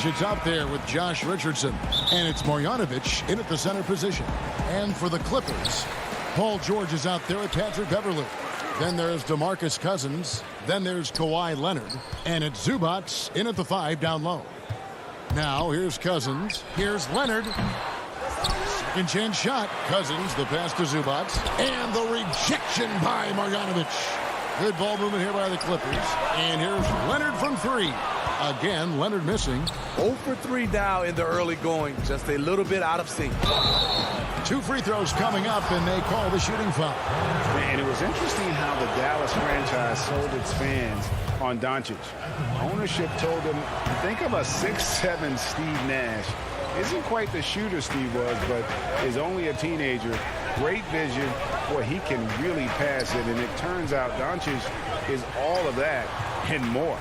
it's out there with Josh Richardson. And it's Marjanovic in at the center position. And for the Clippers, Paul George is out there with Patrick Beverley. Then there's DeMarcus Cousins. Then there's Kawhi Leonard. And it's Zubac in at the 5 down low. Now here's Cousins. Here's Leonard. Second chance shot. Cousins, the pass to Zubac. And the rejection by Marjanovic. Good ball movement here by the Clippers. And here's Leonard from 3. Again, Leonard missing. 0 for 3 now in the early going. Just a little bit out of sync. 2 free throws coming up, and they call the shooting foul. And it was interesting how the Dallas franchise sold its fans on Doncic. Ownership told them, think of a 6'7" Steve Nash. Isn't quite the shooter Steve was, but is only a teenager. Great vision. Boy, he can really pass it, and it turns out Doncic is all of that and more.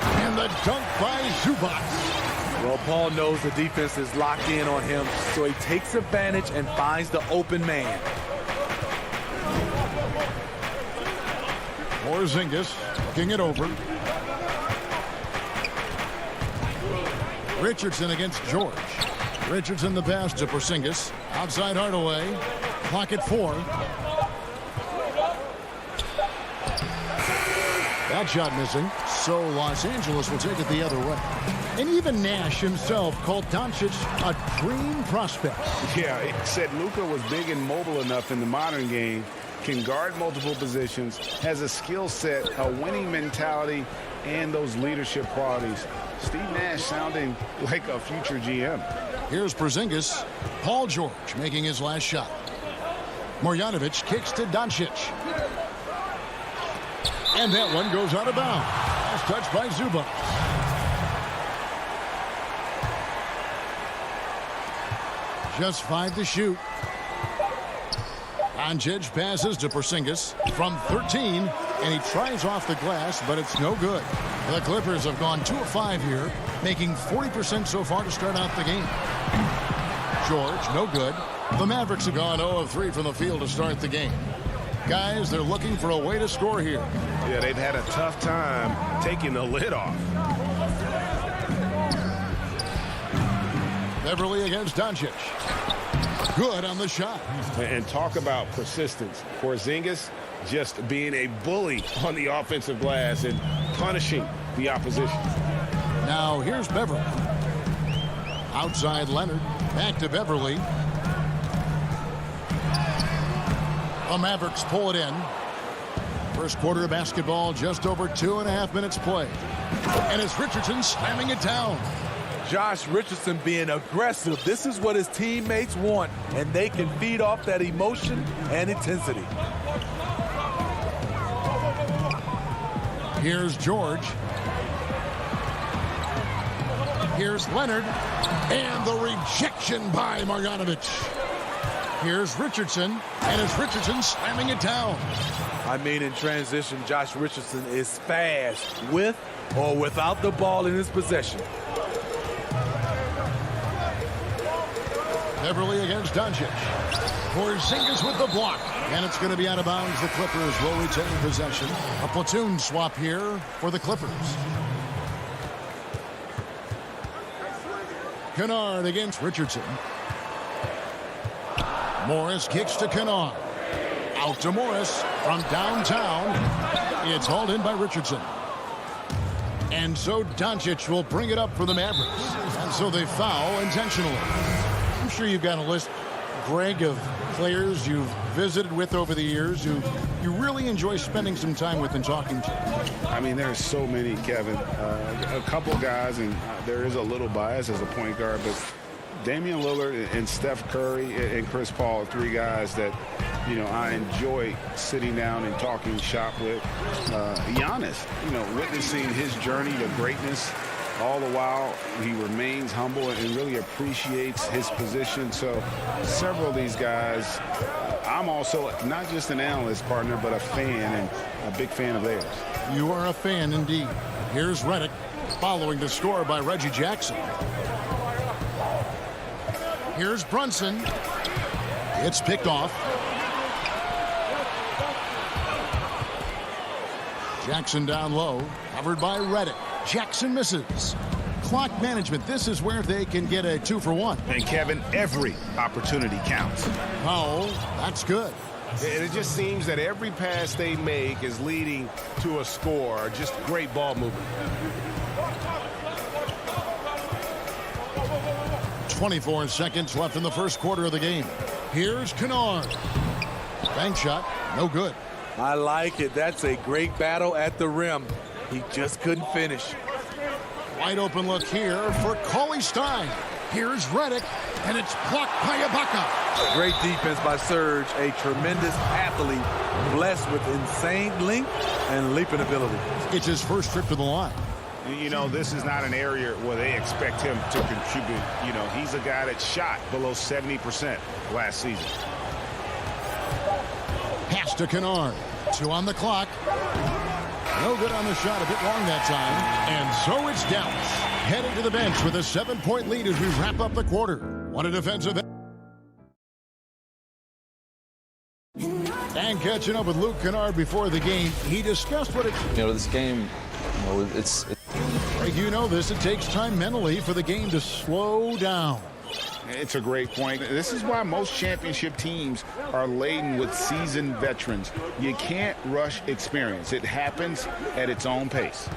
And the dunk by Zubac. Well, Paul knows the defense is locked in on him, so he takes advantage and finds the open man. Porzingis kicking it over. Richardson against George. Richardson the pass to Porzingis. Outside Hardaway. Clock at 4. That shot missing. So Los Angeles will take it the other way. And even Nash himself called Doncic a dream prospect. Yeah, it said Luka was big and mobile enough in the modern game, can guard multiple positions, has a skill set, a winning mentality, and those leadership qualities. Steve Nash sounding like a future GM. Here's Porzingis. Paul George making his last shot. Marjanovic kicks to Doncic. And that one goes out of bounds. Last touch by Zubac. Just 5 to shoot. Doncic passes to Porzingis from 13, and he tries off the glass, but it's no good. The Clippers have gone 2 of 5 here, making 40% so far to start out the game. George, no good. The Mavericks have gone 0 of 3 from the field to start the game. Guys, they're looking for a way to score here. Yeah, they've had a tough time taking the lid off. Beverley against Doncic. Good on the shot. And talk about persistence. Porzingis just being a bully on the offensive glass and punishing the opposition. Now here's Beverley. Outside Leonard. Back to Beverley. The Mavericks pull it in. First quarter of basketball, just over 2.5 minutes play. And it's Richardson slamming it down. Josh Richardson being aggressive. This is what his teammates want, and they can feed off that emotion and intensity. Here's George. Here's Leonard. And the rejection by Marjanovic. Here's Richardson, and it's Richardson slamming it down. I mean, in transition, Josh Richardson is fast with or without the ball in his possession. Beverley against Doncic. Porzingis with the block. And it's going to be out of bounds. The Clippers will retain possession. A platoon swap here for the Clippers. Kennard against Richardson. Morris kicks to Kennard. Out to Morris from downtown. It's hauled in by Richardson. And so Doncic will bring it up for the Mavericks. And so they foul intentionally. I'm sure you've got a list, Greg, of players you've visited with over the years who you really enjoy spending some time with and talking to. I mean, there's so many, Kevin. A couple guys, and there is a little bias as a point guard, but Damian Lillard and Steph Curry and Chris Paul are 3 guys that, you know, I enjoy sitting down and talking shop with. Giannis, you know, witnessing his journey to greatness. All the while, he remains humble and really appreciates his position. So several of these guys, I'm also not just an analyst partner, but a fan, and a big fan of theirs. You are a fan indeed. Here's Redick following the score by Reggie Jackson. Here's Brunson. It's picked off. Jackson down low, covered by Redick. Jackson misses. Clock management, this is where they can get a 2-for-1. And Kevin, every opportunity counts. Powell, that's good. And it just seems that every pass they make is leading to a score. Just great ball movement. 24 seconds left in the first quarter of the game. Here's Kennard. Bank shot, no good. I like it. That's a great battle at the rim. He just couldn't finish. Wide open look here for Cauley Stein. Here's Redick, and it's blocked by Ibaka. Great defense by Serge, a tremendous athlete, blessed with insane length and leaping ability. It's his first trip to the line. You know, this is not an area where they expect him to contribute. You know, he's a guy that shot below 70% last season. Pass to Kennard. 2 on the clock. No good on the shot, a bit long that time. And so it's Dallas heading to the bench with a 7-point lead as we wrap up the quarter. What a defensive. And catching up with Luke Kennard before the game, he discussed what it. This game, it's. Greg, you know this. It takes time mentally for the game to slow down. It's a great point. This is why most championship teams are laden with seasoned veterans. You can't rush experience. It happens at its own pace.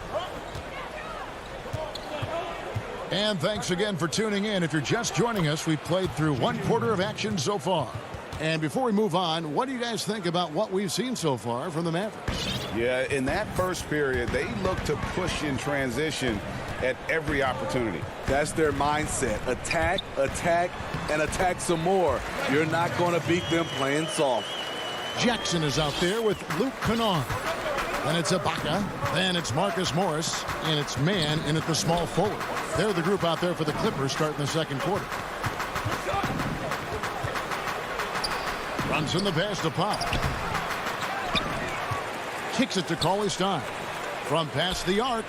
And thanks again for tuning in. If you're just joining us, we've played through 1 quarter of action so far. And before we move on, what do you guys think about what we've seen so far from the Mavericks? Yeah, in that first period, they look to push in transition at every opportunity. That's their mindset. Attack, attack, and attack some more. You're not going to beat them playing soft. Jackson is out there with Luke Kennard. Then it's Ibaka. Then it's Marcus Morris. And it's man in at the small forward. They're the group out there for the Clippers starting the second quarter. Runs in the pass to Pop. Kicks it to Cauley Stein. From past the arc.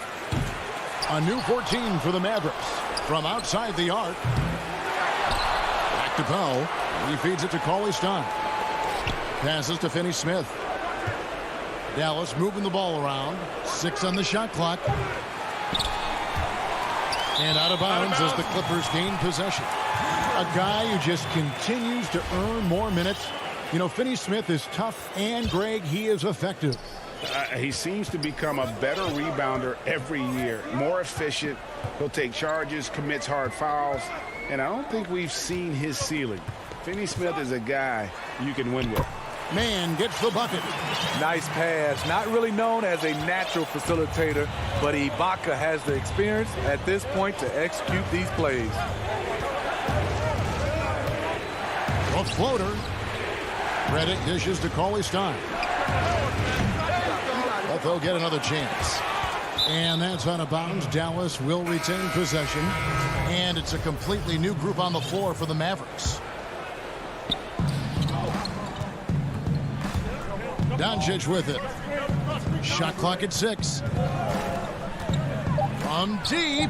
A new 14 for the Mavericks. From outside the arc. Back to Powell. He feeds it to Cauley Stein. Passes to Finney-Smith. Dallas moving the ball around. 6 on the shot clock. And out of bounds as the Clippers gain possession. A guy who just continues to earn more minutes. You know, Finney-Smith is tough, and Greg, he is effective. He seems to become a better rebounder every year. More efficient. He'll take charges, commits hard fouls. And I don't think we've seen his ceiling. Finney-Smith is a guy you can win with. Man gets the bucket. Nice pass. Not really known as a natural facilitator, but Ibaka has the experience at this point to execute these plays. A floater. Redick dishes to Cauley Stein. But they'll get another chance. And that's out of bounds. Dallas will retain possession. And it's a completely new group on the floor for the Mavericks. Doncic with it. Shot clock at 6. From deep.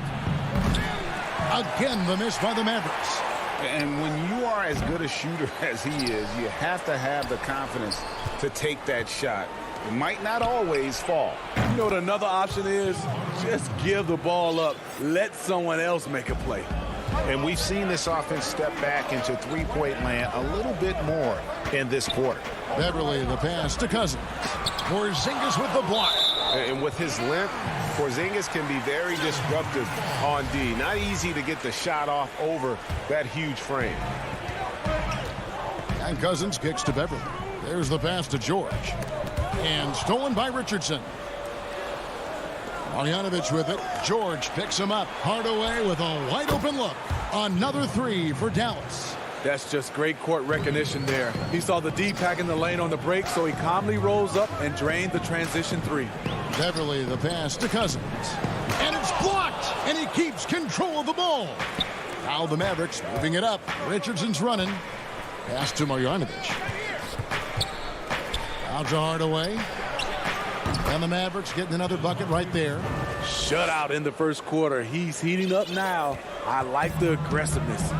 Again, the miss by the Mavericks. And when you are as good a shooter as he is, you have to have the confidence to take that shot. It might not always fall. You know what another option is? Just give the ball up. Let someone else make a play. And we've seen this offense step back into three-point land a little bit more in this quarter. Beverly, the pass to Cousins. Porzingis with the block. And with his length, Porzingis can be very disruptive on D. Not easy to get the shot off over that huge frame. And Cousins kicks to Beverly. There's the pass to George. And stolen by Richardson. Marjanovic with it. George picks him up. Hardaway with a wide open look. Another 3 for Dallas. That's just great court recognition there. He saw the D pack in the lane on the break, so he calmly rolls up and drained the transition 3. Beverly, the pass to Cousins. And it's blocked. And he keeps control of the ball. Now the Mavericks moving it up. Richardson's running. Pass to Marjanovic. Out to Hardaway. And the Mavericks getting another bucket right there. Shutout in the first quarter. He's heating up now. I like the aggressiveness.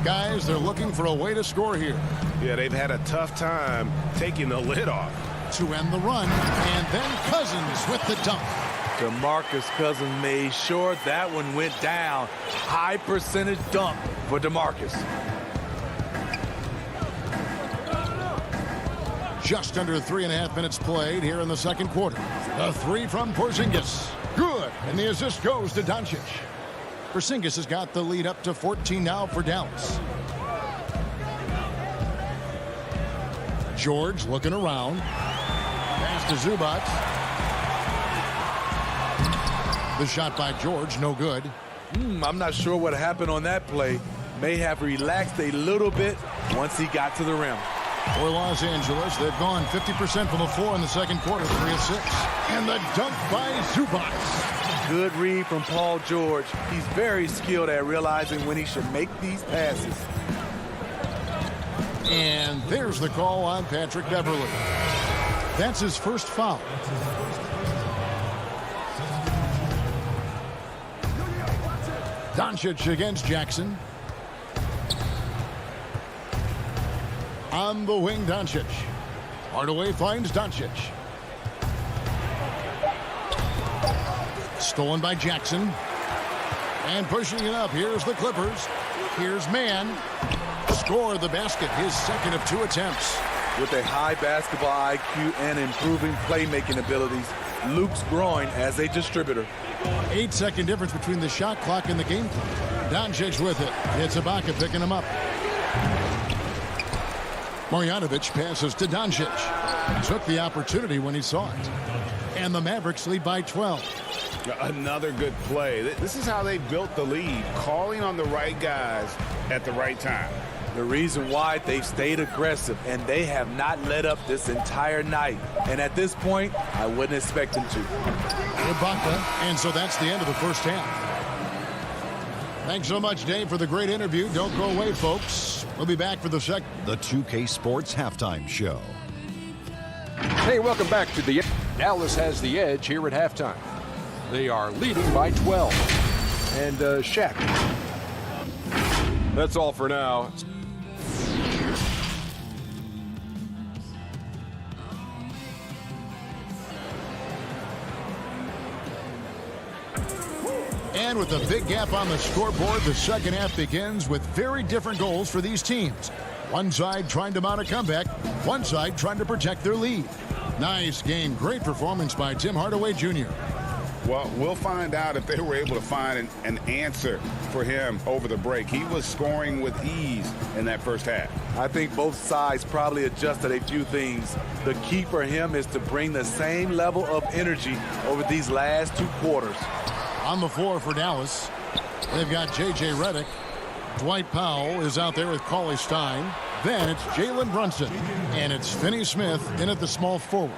Guys, they're looking for a way to score here. Yeah, they've had a tough time taking the lid off. To end the run. And then Cousins with the dunk. DeMarcus Cousins made sure that one went down. High percentage dunk for DeMarcus. Just under 3.5 minutes played here in the second quarter. The three from Porzingis. Good. And the assist goes to Doncic. Porzingis has got the lead up to 14 now for Dallas. George looking around. Pass to Zubac. The shot by George, no good. I'm not sure what happened on that play. May have relaxed a little bit once he got to the rim. For Los Angeles, they've gone 50% from the floor in the second quarter, 3 of 6. And the dunk by Zubac. Good read from Paul George. He's very skilled at realizing when he should make these passes. And there's the call on Patrick Beverley. That's his first foul. Doncic against Jackson. On the wing, Doncic. Hardaway finds Doncic. Stolen by Jackson. And pushing it up. Here's the Clippers. Here's Mann. Scored the basket, his second of 2 attempts. With a high basketball IQ and improving playmaking abilities, Luke's growing as a distributor. 8-second difference between the shot clock and the game clock. Doncic with it. It's Ibaka picking him up. Marjanovic passes to Doncic. Took the opportunity when he saw it. And the Mavericks lead by 12. Another good play. This is how they built the lead, calling on the right guys at the right time. The reason why they've stayed aggressive, and they have not let up this entire night. And at this point, I wouldn't expect them to. Ibaka, and so that's the end of the first half. Thanks so much, Dave, for the great interview. Don't go away, folks. We'll be back for the 2K Sports Halftime Show. Hey, welcome back to the Dallas has the edge here at halftime. They are leading by 12. And Shaq. That's all for now. And with a big gap on the scoreboard, the second half begins with very different goals for these teams. One side trying to mount a comeback, one side trying to protect their lead. Nice game. Great performance by Tim Hardaway Jr. Well, we'll find out if they were able to find an answer for him over the break. He was scoring with ease in that first half. I think both sides probably adjusted a few things. The key for him is to bring the same level of energy over these last 2 quarters. On the floor for Dallas, they've got J.J. Redick. Dwight Powell is out there with Cauley Stein. Then it's Jalen Brunson. And it's Finney Smith in at the small forward.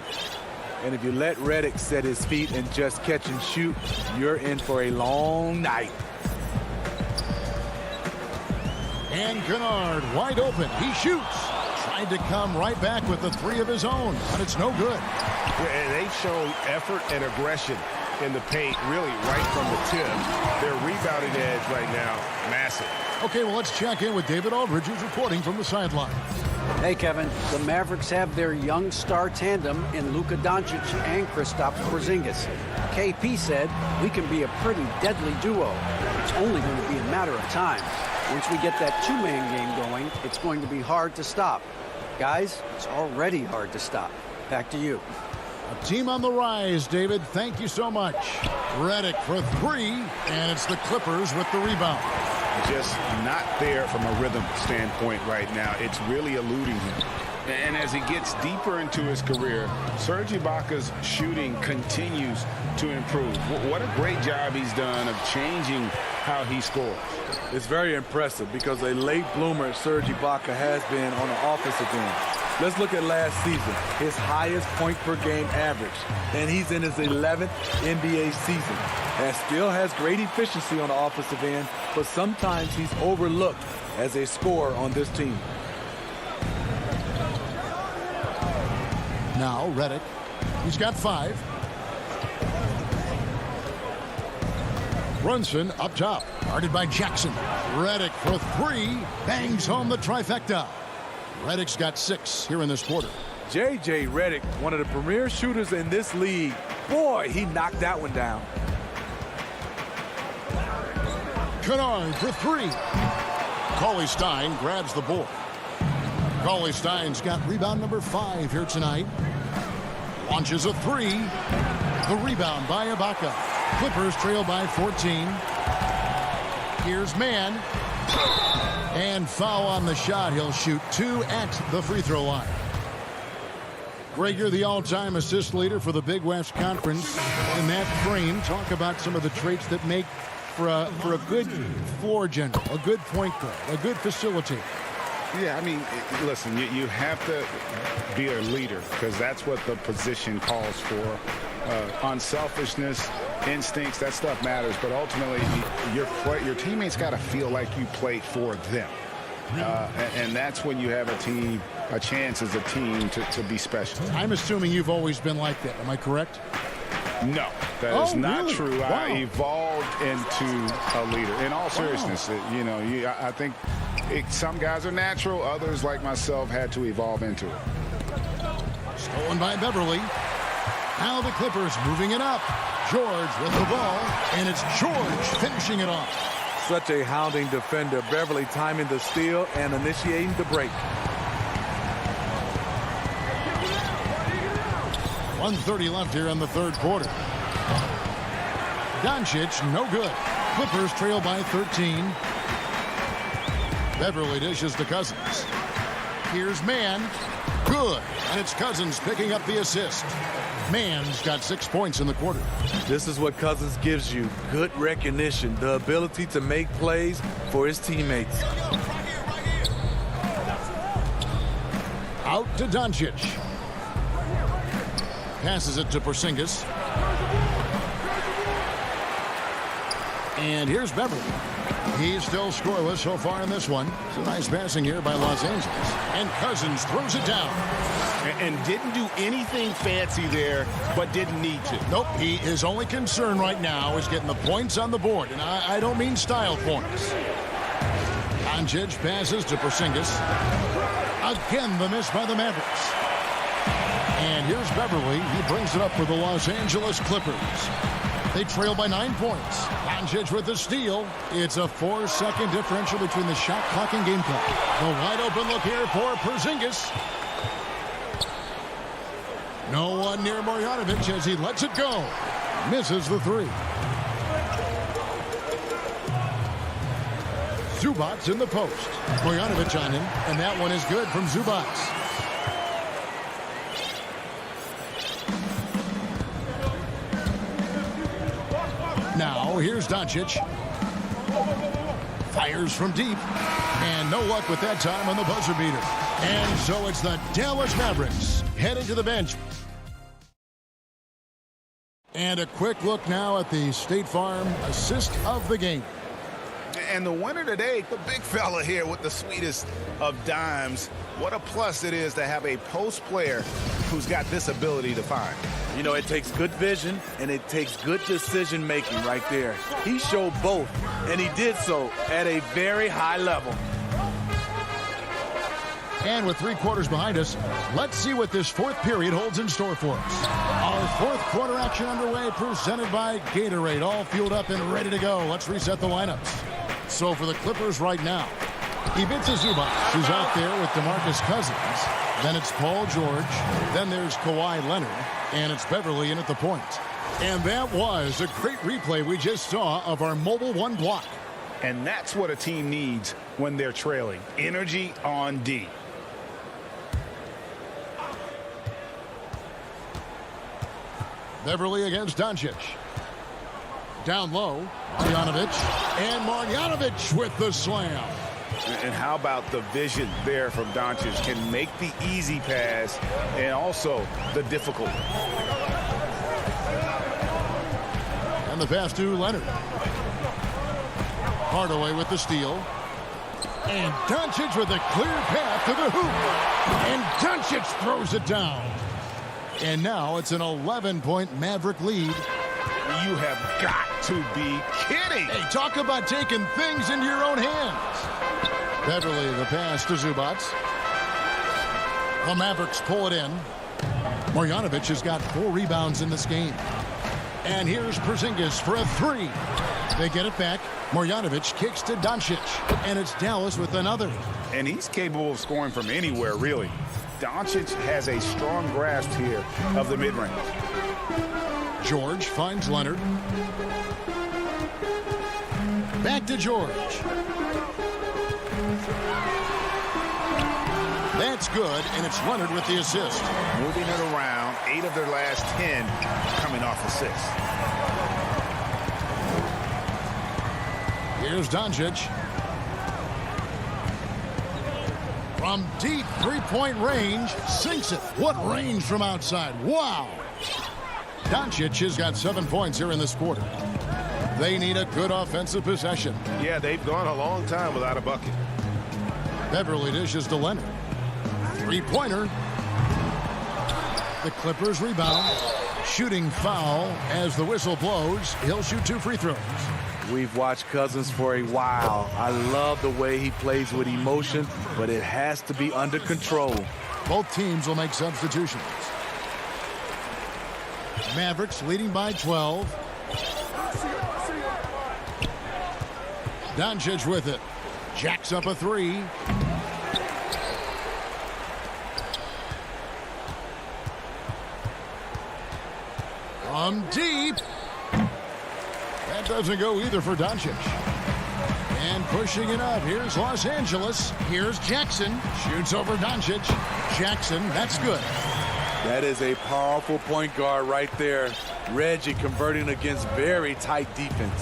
And if you let Redick set his feet and just catch and shoot, you're in for a long night. And Kennard wide open. He shoots. Tried to come right back with the 3 of his own, but it's no good. And they've shown effort and aggression in the paint, really right from the tip. Their rebounding edge right now, massive. Okay, well, let's check in with David Aldridge, who's reporting from the sideline. Hey, Kevin. The Mavericks have their young star tandem in Luka Doncic and Kristaps Porzingis. KP said, we can be a pretty deadly duo. It's only going to be a matter of time. Once we get that 2-man game going, it's going to be hard to stop. Guys, it's already hard to stop. Back to you. A team on the rise, David. Thank you so much. Redick for 3, and it's the Clippers with the rebound. Just not there from a rhythm standpoint right now. It's really eluding him. And as he gets deeper into his career, Serge Ibaka's shooting continues to improve. What a great job he's done of changing how he scores. It's very impressive because a late bloomer Serge Ibaka has been on the offensive end. Let's look at last season, his highest point per game average, and he's in his 11th NBA season. And still has great efficiency on the offensive end, but sometimes he's overlooked as a scorer on this team. Now Redick, he's got 5. Brunson up top, guarded by Jackson. Redick for 3, bangs home the trifecta. Redick's got 6 here in this quarter. J.J. Redick, one of the premier shooters in this league, Boy, he knocked that one down. Kennard for three. Cauley Stein grabs the board. Cauley Stein's got rebound number 5 here tonight. Launches a three. The rebound by Ibaka. Clippers trail by 14. Here's Mann. And foul on the shot. He'll shoot 2 at the free throw line. Greg, you're the all-time assist leader for the Big West Conference. In that frame, talk about some of the traits that make for a good floor general, a good point guard, a good facilitator. Yeah, I mean, listen, you have to be a leader because that's what the position calls for. Unselfishness, instincts, that stuff matters. But ultimately, your teammates got to feel like you play for them. And that's when you have a chance as a team to be special. I'm assuming you've always been like that. Am I correct? No, that is not really? true. Wow. I evolved into a leader. In all seriousness, I think some guys are natural. Others, like myself, had to evolve into it. Stolen by Beverly. Now the Clippers moving it up. George with the ball, and it's George finishing it off. Such a hounding defender. Beverly timing the steal and initiating the break. 1:30 left here in the third quarter. Doncic, no good. Clippers trail by 13. Beverly dishes to Cousins. Here's Mann. Good. And it's Cousins picking up the assist. Mann's got 6 points in the quarter. This is what Cousins gives you. Good recognition. The ability to make plays for his teammates. Out to Doncic. Passes it to Porzingis. And here's Beverly. He's still scoreless so far in this one. It's a nice passing here by Los Angeles. And Cousins throws it down. And didn't do anything fancy there, but didn't need to. Nope, his only concern right now is getting the points on the board. And I don't mean style points. Doncic passes to Porzingis. Again, the miss by the Mavericks. And here's Beverly. He brings it up for the Los Angeles Clippers. They trail by 9 points. Doncic with the steal. It's a 4-second differential between the shot clock and game clock. The wide open look here for Porzingis. No one near Marjanovic as he lets it go. Misses the three. Zubac's in the post. Marjanovic on him, and that one is good from Zubac. Now, here's Doncic. Fires from deep. And no luck with that time on the buzzer beater. And so it's the Dallas Mavericks heading to the bench. And a quick look now at the State Farm assist of the game. And the winner today, the big fella here with the sweetest of dimes. What a plus it is to have a post player who's got this ability to find. You know, it takes good vision and it takes good decision making right there. He showed both, and he did so at a very high level. And with 3 quarters behind us, let's see what this fourth period holds in store for us. Our fourth quarter action underway, presented by Gatorade, all fueled up and ready to go. Let's reset the lineups. So for the Clippers right now, Ivica Zubac, who's out there with DeMarcus Cousins. Then it's Paul George. Then there's Kawhi Leonard. And it's Beverly in at the point. And that was a great replay we just saw of our Mobile One block. And that's what a team needs when they're trailing. Energy on D. Beverly against Doncic. Down low, Marjanovic. And Marjanovic with the slam. And how about the vision there from Doncic? Can make the easy pass and also the difficult one. And the pass to Leonard. Hardaway with the steal. And Doncic with a clear path to the hoop. And Doncic throws it down. And now it's an 11-point Maverick lead. You have got to be kidding. Hey, talk about taking things into your own hands. Beverly, the pass to Zubac. The Mavericks pull it in. Marjanovic has got 4 rebounds in this game. And here's Porzingis for a three. They get it back. Marjanovic kicks to Doncic. And it's Dallas with another. And he's capable of scoring from anywhere, really. Doncic has a strong grasp here of the mid-range. George finds Leonard. Back to George. That's good, and it's Leonard with the assist. Moving it around, 8 of their last 10 coming off assists. Here's Doncic. From deep three-point range, sinks it. What range from outside? Wow! Doncic has got 7 points here in this quarter. They need a good offensive possession. Yeah, they've gone a long time without a bucket. Beverly dishes to Leonard. Three-pointer. The Clippers rebound. Shooting foul as the whistle blows. He'll shoot 2 free throws. We've watched Cousins for a while. I love the way he plays with emotion, but it has to be under control. Both teams will make substitutions. Mavericks leading by 12. Doncic with it. Jacks up a three. From deep. That doesn't go either for Doncic. And pushing it up. Here's Los Angeles. Here's Jackson. Shoots over Doncic. Jackson, that's good. That is a powerful point guard right there. Reggie converting against very tight defense.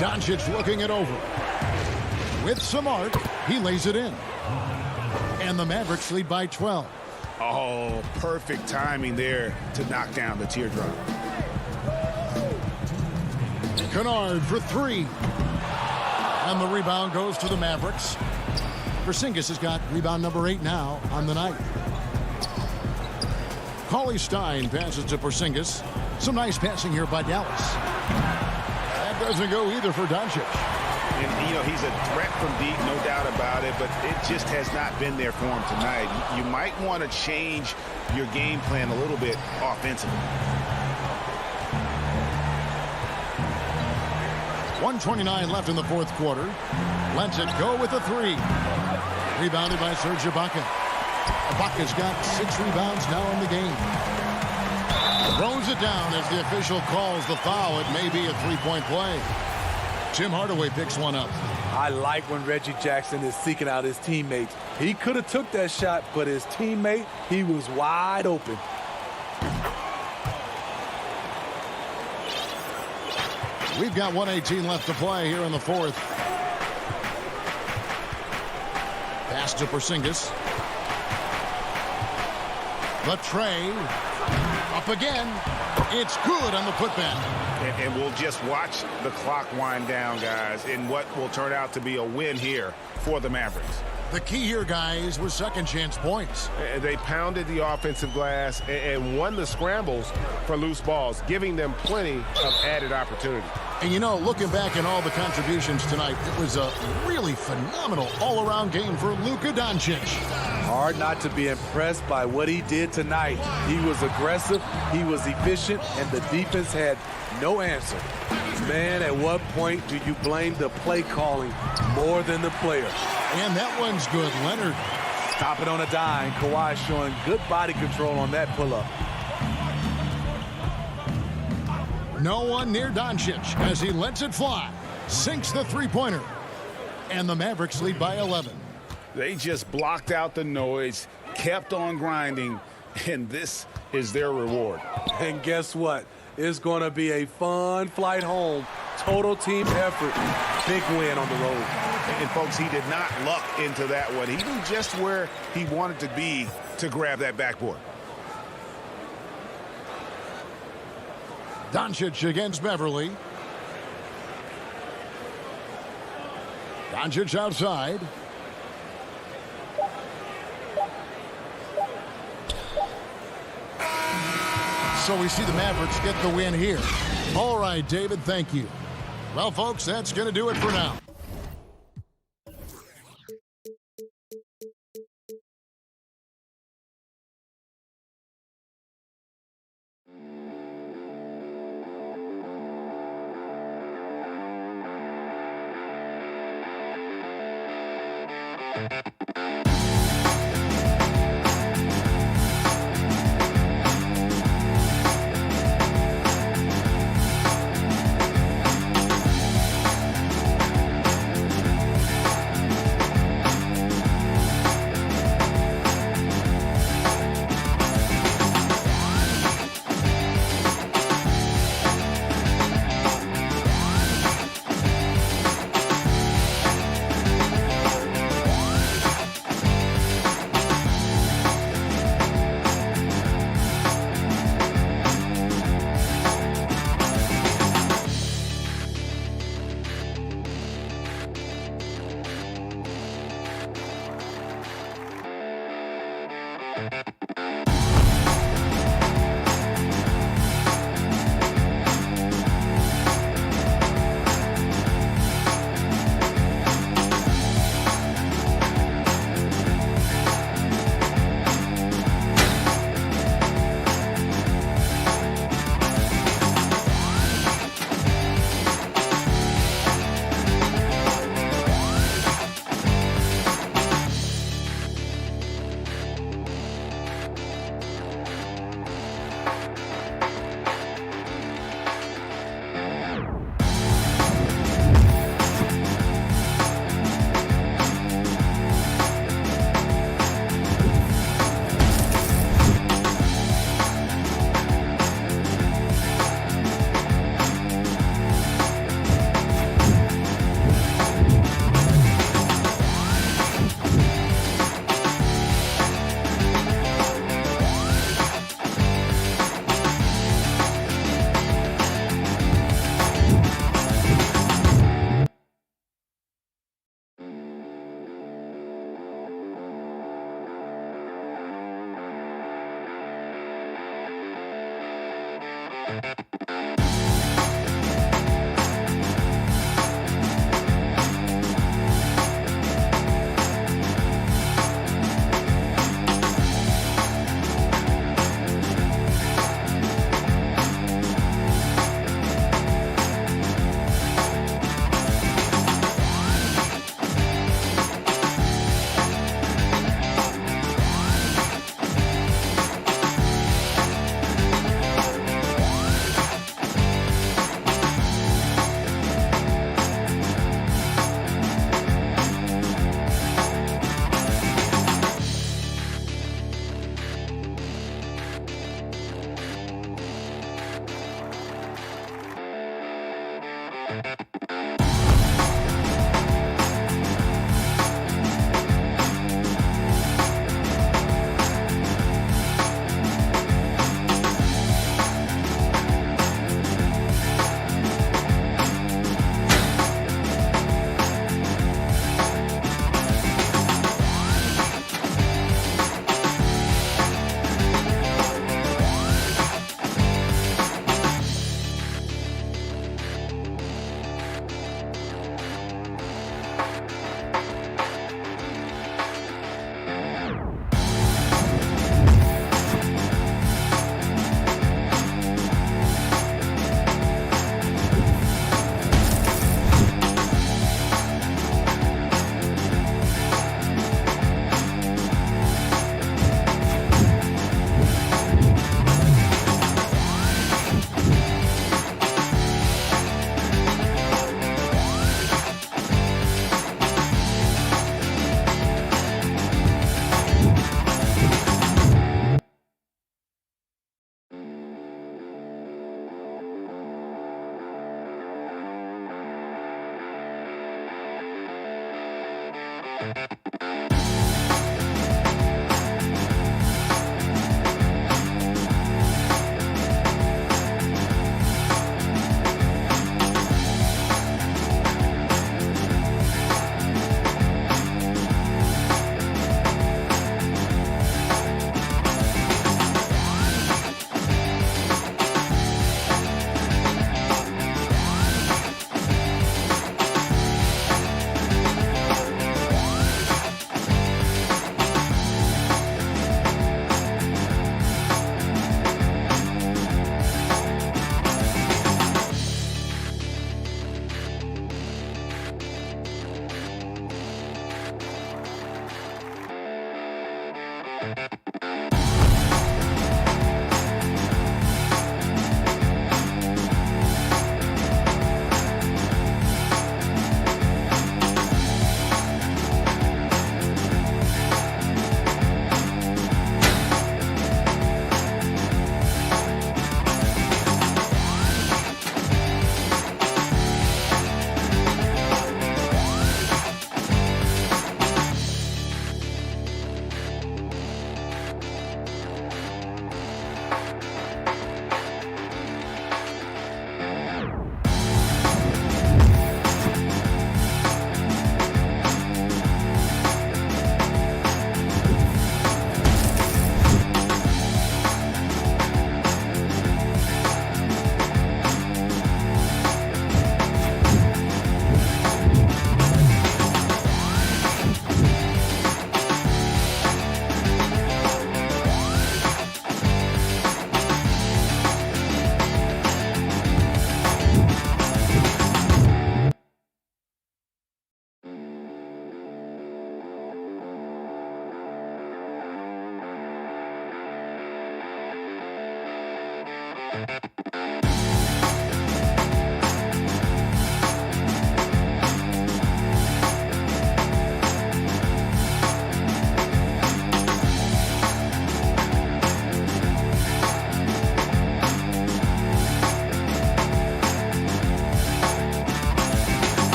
Doncic looking it over. With some art, he lays it in. And the Mavericks lead by 12. Oh, perfect timing there to knock down the teardrop. Kennard for three. And the rebound goes to the Mavericks. Porzingis has got rebound number 8 now on the night. Cauley Stein passes to Porzingis. Some nice passing here by Dallas. That doesn't go either for Doncic. And, you know, he's a threat from deep, no doubt about it, but it just has not been there for him tonight. You might want to change your game plan a little bit offensively. 1:29 left in the fourth quarter. Lets it go with a three. Rebounded by Serge Ibaka. Ibaka's got 6 rebounds now in the game. Throws it down as the official calls the foul. It may be a three-point play. Tim Hardaway picks one up. I like when Reggie Jackson is seeking out his teammates. He could have took that shot, but his teammate, he was wide open. We've got 1:18 left to play here in the fourth. Pass to Porzingis. The tray. Up again. It's good on the putback. And we'll just watch the clock wind down, guys, in what will turn out to be a win here for the Mavericks. The key here, guys, was second chance points. They pounded the offensive glass and won the scrambles for loose balls, giving them plenty of added opportunity. And, you know, looking back at all the contributions tonight, it was a really phenomenal all-around game for Luka Doncic. Hard not to be impressed by what he did tonight. He was aggressive, he was efficient, and the defense had no answer. Man, at what point do you blame the play calling more than the player? And that one's good. Leonard. Stop it on a dime. Kawhi showing good body control on that pull-up. No one near Doncic as he lets it fly. Sinks the three-pointer. And the Mavericks lead by 11. They just blocked out the noise, kept on grinding, and this is their reward. And guess what? It's going to be a fun flight home. Total team effort. Big win on the road. And, folks, he did not luck into that one. He knew just where he wanted to be to grab that backboard. Doncic against Beverly. Doncic outside. So we see the Mavericks get the win here. All right, David, thank you. Well, folks, that's going to do it for now.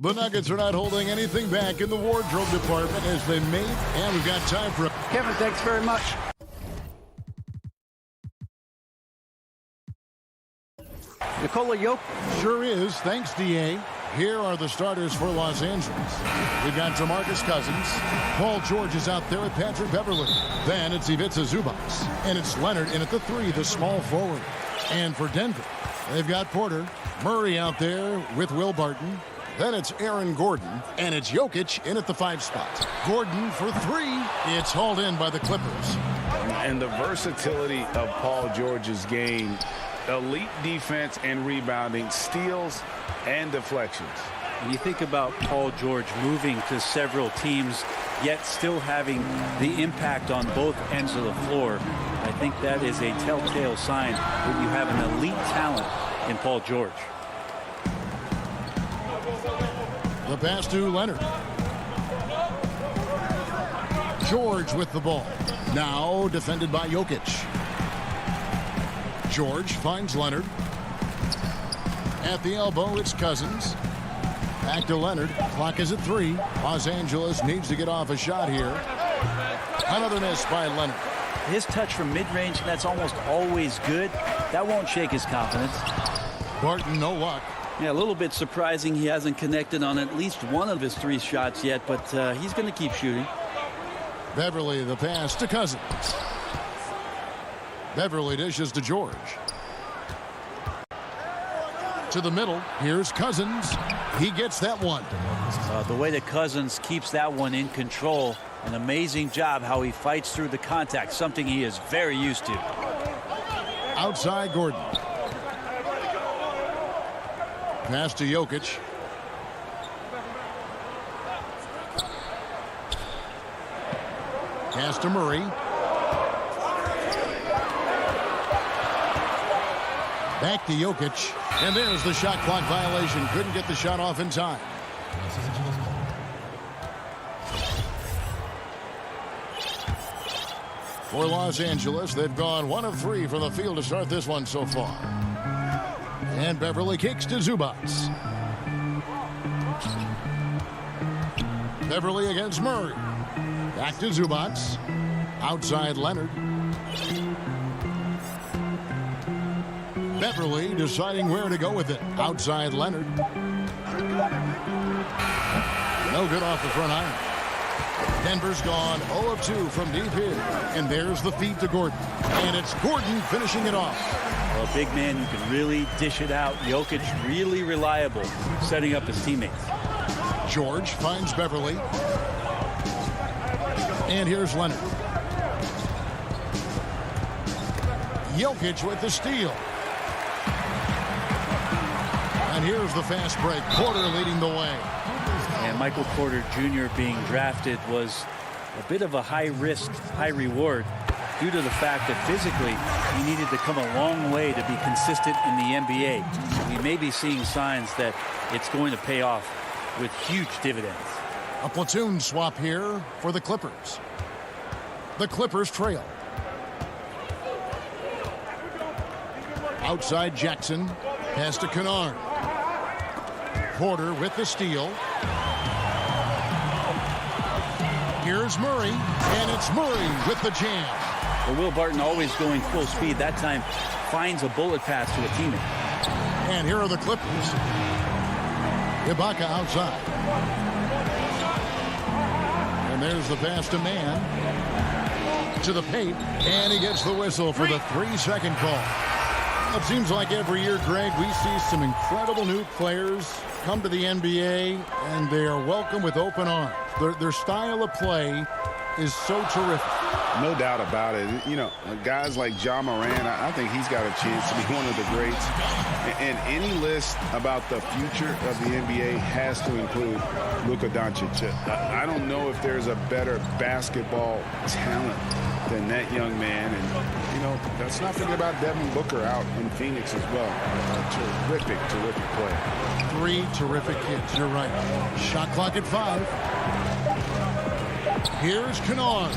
The Nuggets are not holding anything back in the wardrobe department as they made, and we've got time for... Kevin, thanks very much. Nikola Jokic. Sure is. Thanks, D.A. Here are the starters for Los Angeles. We've got DeMarcus Cousins. Paul George is out there with Patrick Beverley. Then it's Ivica Zubac. And it's Leonard in at the 3, the small forward. And for Denver, they've got Porter. Murray out there with Will Barton. Then it's Aaron Gordon. And it's Jokic in at the 5 spot. Gordon for 3. It's hauled in by the Clippers. And the versatility of Paul George's game. Elite defense and rebounding, steals and deflections. When you think about Paul George moving to several teams, yet still having the impact on both ends of the floor, I think that is a telltale sign that you have an elite talent in Paul George. The pass to Leonard. George with the ball. Now defended by Jokic. George finds Leonard. At the elbow, it's Cousins. Back to Leonard. Clock is at 3. Los Angeles needs to get off a shot here. Another miss by Leonard. His touch from mid-range, that's almost always good. That won't shake his confidence. Barton, no luck. Yeah, a little bit surprising he hasn't connected on at least one of his 3 shots yet, but he's going to keep shooting. Beverly, the pass to Cousins. Beverly dishes to George. To the middle. Here's Cousins. He gets that one. The way that Cousins keeps that one in control, an amazing job how he fights through the contact, something he is very used to. Outside Gordon. Pass to Jokic. Pass to Murray. Back to Jokic. And there's the shot clock violation. Couldn't get the shot off in time. For Los Angeles, they've gone 1 of 3 from the field to start this one so far. And Beverly kicks to Zubats. Beverly against Murray. Back to Zubats. Outside Leonard. Beverly deciding where to go with it. Outside Leonard. No good off the front iron. Denver's gone 0 of 2 from deep here. And there's the feed to Gordon. And it's Gordon finishing it off. Well, a big man who can really dish it out. Jokic really reliable, setting up his teammates. George finds Beverly. And here's Leonard. Jokic with the steal. And here's the fast break. Porter leading the way. And Michael Porter Jr. being drafted was a bit of a high risk, high reward due to the fact that physically he needed to come a long way to be consistent in the NBA. We may be seeing signs that it's going to pay off with huge dividends. A platoon swap here for the Clippers. The Clippers trail. Outside Jackson. Pass to Kennard. Porter with the steal. Here's Murray, and it's Murray with the jam. Well, Will Barton always going full speed. That time finds a bullet pass to a teammate. And here are the Clippers. Ibaka outside. And there's the pass to Man. To the paint, and he gets the whistle for the 3-second call. It seems like every year, Greg, we see some incredible new players come to the NBA, and they are welcome with open arms. Their style of play is so terrific. No doubt about it. You know, guys like Ja Morant, I think he's got a chance to be one of the greats. And any list about the future of the NBA has to include Luka Doncic. I don't know if there's a better basketball talent than that young man. And, you know, let's not forget about Devin Booker out in Phoenix as well. Terrific play. 3 terrific kids. You're right. Shot clock at 5. Here's Kennard.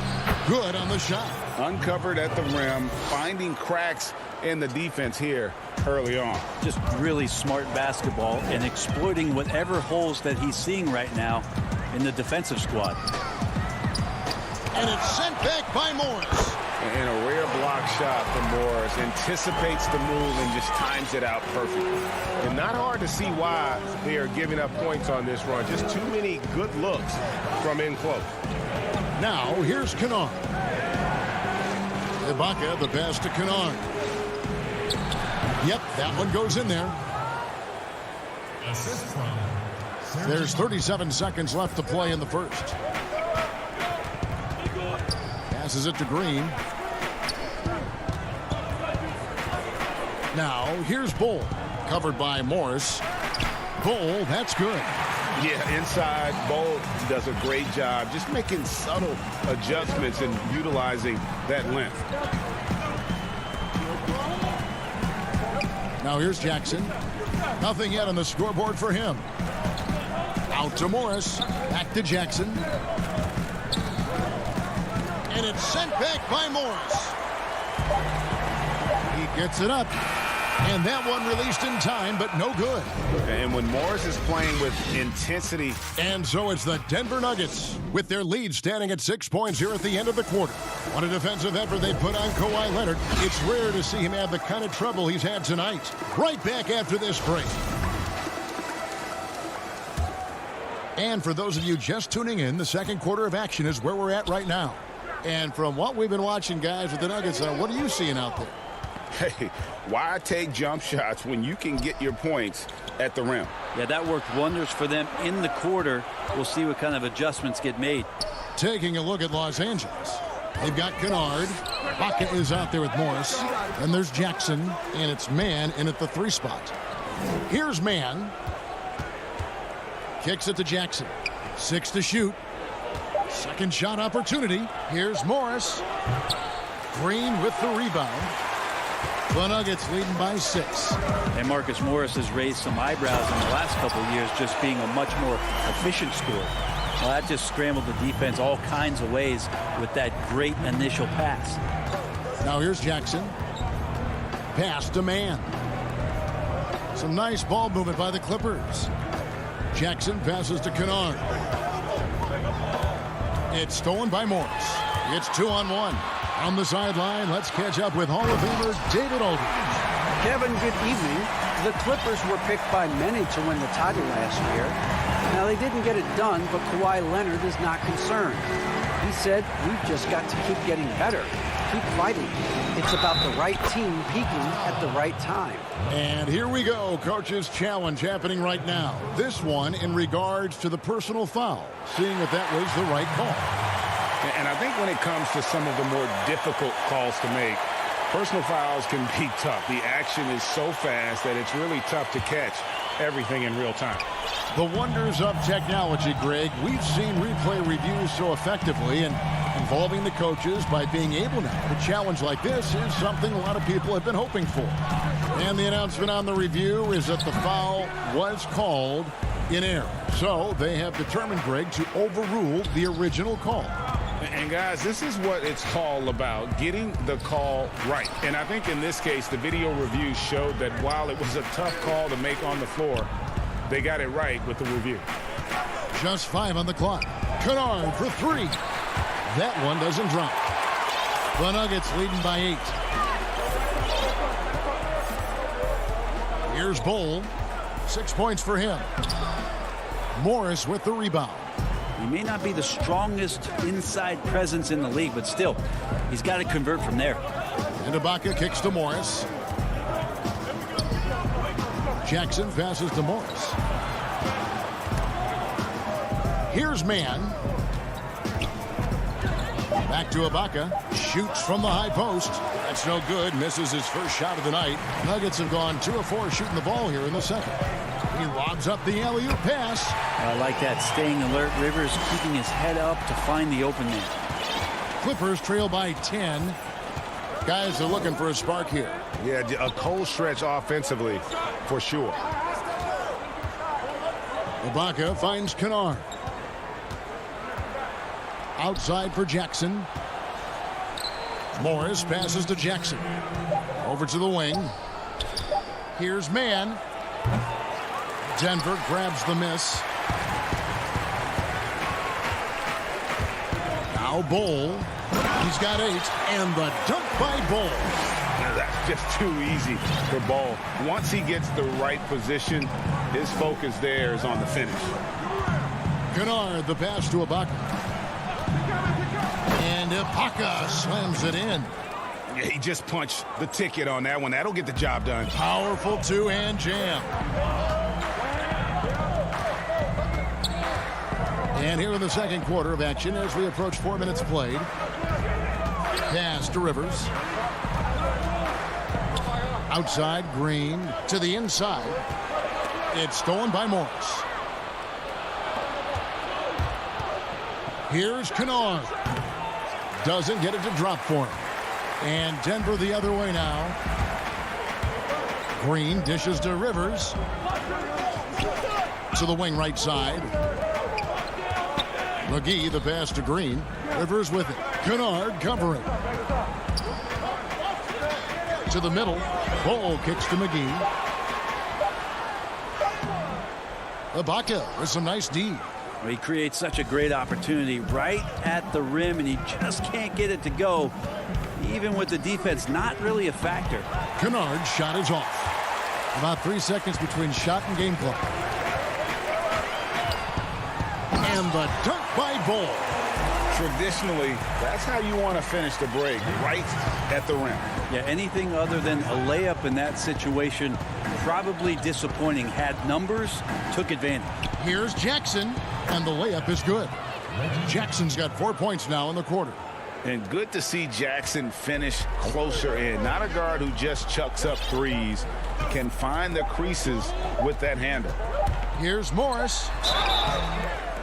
Good on the shot. Uncovered at the rim, finding cracks in the defense here early on. Just really smart basketball and exploiting whatever holes that he's seeing right now in the defensive squad. And it's sent back by Morris. And a rare block shot from Morris. Anticipates the move and just times it out perfectly. And not hard to see why they are giving up points on this run. Just too many good looks from in close. Now, here's Kennard. Ibaka, the pass to Kennard. Yep, that one goes in there. There's 37 seconds left to play in the first. Passes it to Green. Now, here's Bull. Covered by Morris. Bull, that's good. Yeah, inside, Bull does a great job just making subtle adjustments and utilizing that length. Now here's Jackson. Nothing yet on the scoreboard for him. Out to Morris. Back to Jackson. And it's sent back by Morris. He gets it up. And that one released in time, but no good. And when Morris is playing with intensity. And so it's the Denver Nuggets with their lead standing at 6 points here at the end of the quarter. What a defensive effort they put on Kawhi Leonard. It's rare to see him have the kind of trouble he's had tonight. Right back after this break. And for those of you just tuning in, the second quarter of action is where we're at right now. And from what we've been watching, guys, with the Nuggets, what are you seeing out there? Hey, why take jump shots when you can get your points at the rim? Yeah, that worked wonders for them in the quarter. We'll see what kind of adjustments get made. Taking a look at Los Angeles. They've got Kennard. Baca is out there with Morris. Then there's Jackson, and it's Mann in at the 3 spot. Here's Mann. Kicks it to Jackson. 6 to shoot. Second shot opportunity. Here's Morris. Green with the rebound. The Nuggets leading by 6. And Marcus Morris has raised some eyebrows in the last couple of years, just being a much more efficient scorer. Well, that just scrambled the defense all kinds of ways with that great initial pass. Now here's Jackson. Pass to Mann. Some nice ball movement by the Clippers. Jackson passes to Kennard. It's stolen by Morris. It's 2-on-1. On the sideline, let's catch up with Hall of Famer David Aldridge. Kevin, good evening. The Clippers were picked by many to win the title last year. Now, they didn't get it done, but Kawhi Leonard is not concerned. He said, we've just got to keep getting better, keep fighting. It's about the right team peaking at the right time. And here we go, Coach's challenge happening right now. This one in regards to the personal foul, seeing if that was the right call. And I think when it comes to some of the more difficult calls to make, personal fouls can be tough. The action is so fast that it's really tough to catch everything in real time. The wonders of technology, Greg. We've seen replay reviews so effectively, and involving the coaches by being able now to challenge like this is something a lot of people have been hoping for. And the announcement on the review is that the foul was called in error. So they have determined, Greg, to overrule the original call. And guys, this is what it's all about, getting the call right. And I think in this case, the video review showed that while it was a tough call to make on the floor, they got it right with the review. Just 5 on the clock. Kennard for 3. That one doesn't drop. The Nuggets leading by 8. Here's Bull. 6 points for him. Morris with the rebound. He may not be the strongest inside presence in the league, but still, he's got to convert from there. And Ibaka kicks to Morris. Jackson passes to Morris. Here's Mann. Back to Ibaka. Shoots from the high post. That's no good. Misses his first shot of the night. Nuggets have gone 2 of 4 shooting the ball here in the second. He lobs up the alley-oop pass. I like that. Staying alert. Rivers keeping his head up to find the open man. Clippers trail by 10. Guys are looking for a spark here. Yeah, a cold stretch offensively for sure. Ibaka finds Kennard. Outside for Jackson. Morris passes to Jackson. Over to the wing. Here's Mann. Denver grabs the miss. Now Bull. He's got 8. And the dunk by Bull. That's just too easy for Bull. Once he gets the right position, his focus there is on the finish. Kennard, the pass to Ibaka. And Ibaka slams it in. Yeah, he just punched the ticket on that one. That'll get the job done. Powerful two-hand jam. And here in the second quarter of action as we approach 4 minutes played. Pass to Rivers. Outside, Green to the inside. It's stolen by Morris. Here's Kennard. Doesn't get it to drop for him. And Denver the other way now. Green dishes to Rivers. To the wing right side. McGee the pass to Green. Rivers with it. Kennard covering. to the middle. Ball kicks to McGee. Ibaka with some nice D. Well, he creates such a great opportunity right at the rim, and he just can't get it to go. Even with the defense not really a factor. Kennard's shot is off. About 3 seconds between shot and game clock. And the dunk by Ball. Traditionally, that's how you want to finish the break, right at the rim. Yeah, anything other than a layup in that situation, probably disappointing. Had numbers, took advantage. Here's Jackson, and the layup is good. Jackson's got 4 points now in the quarter. And good to see Jackson finish closer in. Not a guard who just chucks up threes. Can find the creases with that handle. Here's Morris.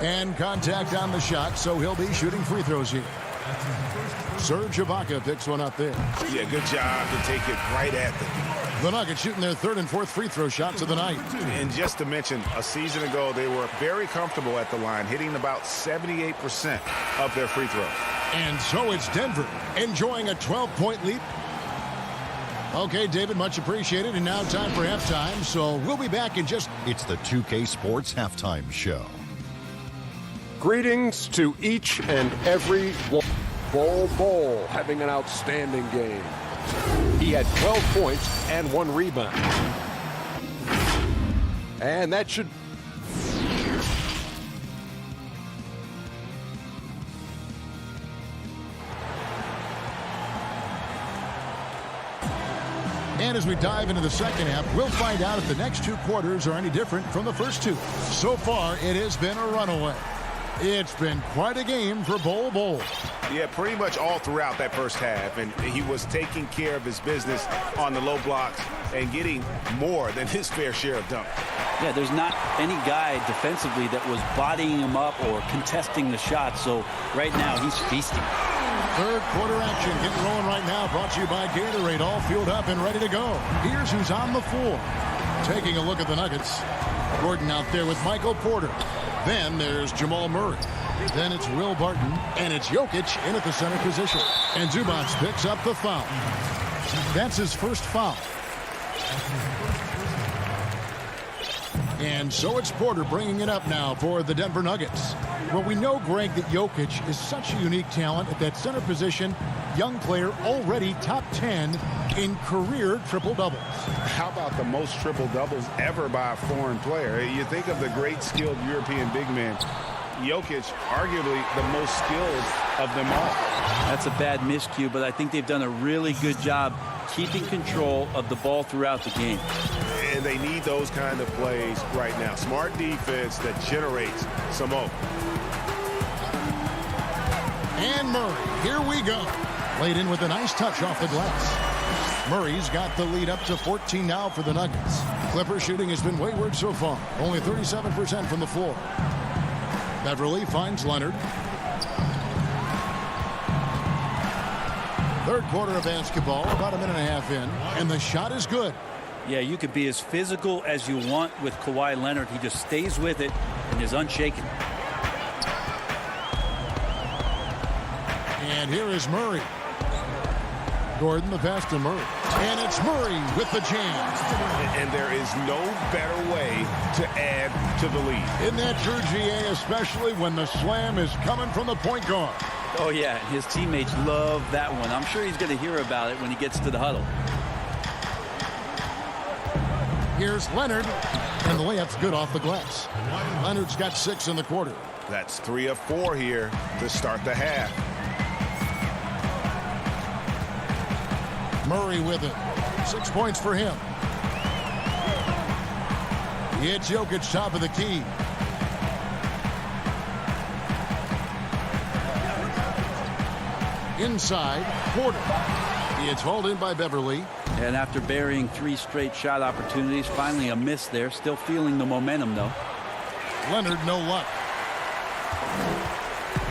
And contact on the shot, so he'll be shooting free throws here. Serge Ibaka picks one up there. Yeah, good job to take it right at them. The Nuggets shooting their third and fourth free throw shots of the night. And just to mention, a season ago, they were very comfortable at the line, hitting about 78% of their free throws. And so it's Denver enjoying a 12-point lead. Okay, David, much appreciated. And now time for halftime. So we'll be back in just... It's the 2K Sports Halftime Show. Greetings to each and every one. Bol having an outstanding game. He had 12 points and 1 rebound. And that should... And as we dive into the second half, we'll find out if the next 2 quarters are any different from the first 2. So far, it has been a runaway. It's been quite a game for Bol. Yeah, pretty much all throughout that first half. And he was taking care of his business on the low blocks and getting more than his fair share of dunks. Yeah, there's not any guy defensively that was bodying him up or contesting the shot. So right now, he's feasting. Third quarter action getting rolling right now. Brought to you by Gatorade. All fueled up and ready to go. Here's who's on the floor. Taking a look at the Nuggets. Gordon out there with Michael Porter. Then there's Jamal Murray. Then it's Will Barton. And it's Jokic in at the center position. And Zubac picks up the foul. That's his first foul. And so it's Porter bringing it up now for the Denver Nuggets. Well, we know, Greg, that Jokic is such a unique talent at that center position. Young player, already top 10 in career triple-doubles. How about the most triple-doubles ever by a foreign player? You think of the great skilled European big men. Jokic, arguably the most skilled of them all. That's a bad miscue, but I think they've done a really good job keeping control of the ball throughout the game. And they need those kind of plays right now. Smart defense that generates some open. And Murray, here we go. Laid in with a nice touch off the glass. Murray's got the lead up to 14 now for the Nuggets. Clipper shooting has been wayward so far. Only 37% from the floor. Beverly finds Leonard. Third quarter of basketball, about a minute and a half in. And the shot is good. Yeah, you could be as physical as you want with Kawhi Leonard. He just stays with it and is unshaken. And here is Murray. Gordon the pass to Murray. And it's Murray with the jam. And there is no better way to add to the lead. In that true, GA, especially when the slam is coming from the point guard. Oh, yeah, his teammates love that one. I'm sure he's going to hear about it when he gets to the huddle. Here's Leonard, and the layup's good off the glass. Leonard's got 6 in the quarter. That's 3 of 4 here to start the half. Murray with it. 6 points for him. It's Jokic top of the key. Inside, Porter. It's hauled in by Beverly. And after burying 3 straight shot opportunities, finally a miss there. Still feeling the momentum, though. Leonard, no luck.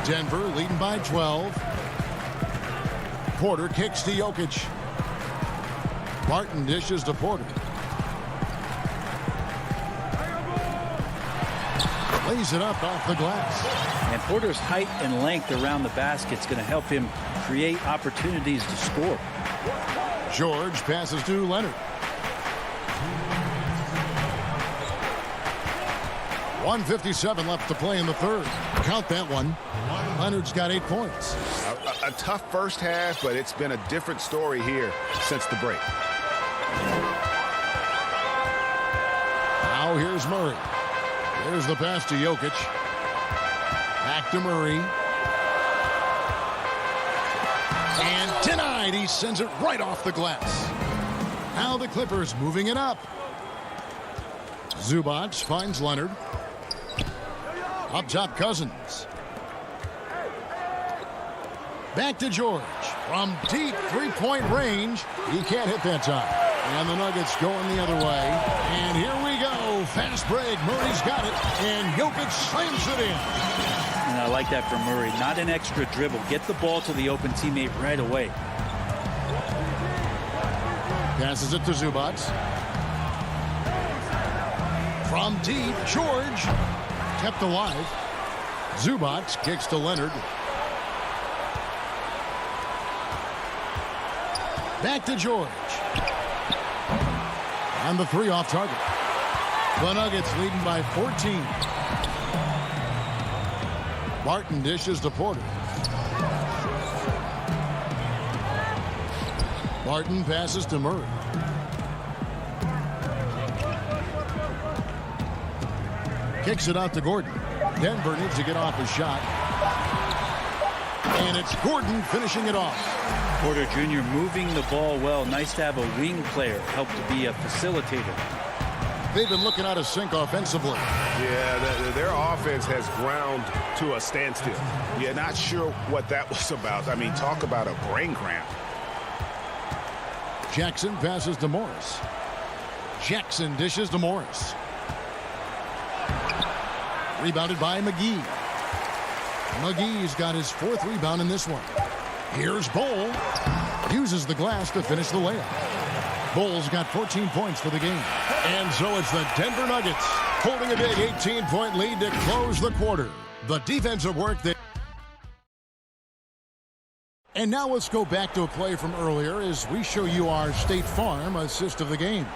Denver leading by 12. Porter kicks to Jokic. Barton dishes to Porter. Lays it up off the glass. And Porter's height and length around the basket is going to help him create opportunities to score. George passes to Leonard. 1:57 left to play in the third. Count that one. Leonard's got 8 points. A tough first half, but it's been a different story here since the break. Now here's Murray. There's the pass to Jokic. Back to Murray. And denied. He sends it right off the glass. Now the Clippers moving it up. Zubac finds Leonard. Up top, Cousins. Back to George. From deep three-point range. He can't hit that time. And the Nuggets going the other way. And here we go. Fast break. Murray's got it. And Jokic slams it in. And I like that from Murray. Not an extra dribble. Get the ball to the open teammate right away. Passes it to Zubac. From deep, George kept alive. Zubac kicks to Leonard. Back to George. And the three off target. The Nuggets leading by 14. Martin dishes to Porter. Martin passes to Murray. Kicks it out to Gordon. Denver needs to get off his shot. And it's Gordon finishing it off. Porter Jr. moving the ball well. Nice to have a wing player help to be a facilitator. They've been looking out of sync offensively. Yeah, their offense has ground to a standstill. Yeah, not sure what that was about. I mean, talk about a brain cramp. Jackson passes to Morris. Jackson dishes to Morris. Rebounded by McGee. McGee's got his 4th rebound in this one. Here's Bol. Uses the glass to finish the layup. Bol's got 14 points for the game. And so it's the Denver Nuggets holding a big 18-point lead to close the quarter. The defensive work there. And now let's go back to a play from earlier as we show you our State Farm assist of the game.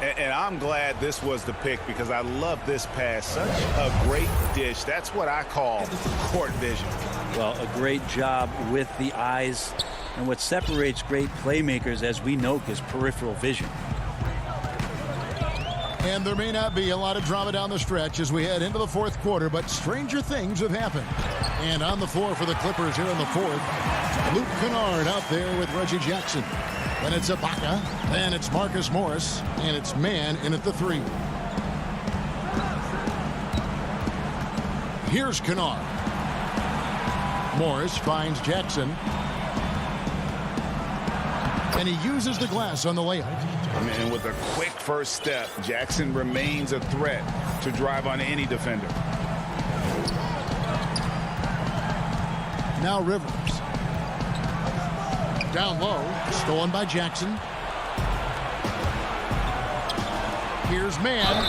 And I'm glad this was the pick because I love this pass. Such a great dish. That's what I call court vision. Well, a great job with the eyes. And what separates great playmakers, as we know, is peripheral vision. And there may not be a lot of drama down the stretch as we head into the 4th quarter, but stranger things have happened. And on the floor for the Clippers here in the 4th, Luke Kennard out there with Reggie Jackson. Then it's Ibaka, then it's Marcus Morris, and it's Mann in at the 3. Here's Kennard. Morris finds Jackson. And he uses the glass on the layup. And with a quick first step, Jackson remains a threat to drive on any defender. Now Rivers. Down low, stolen by Jackson. Here's Mann.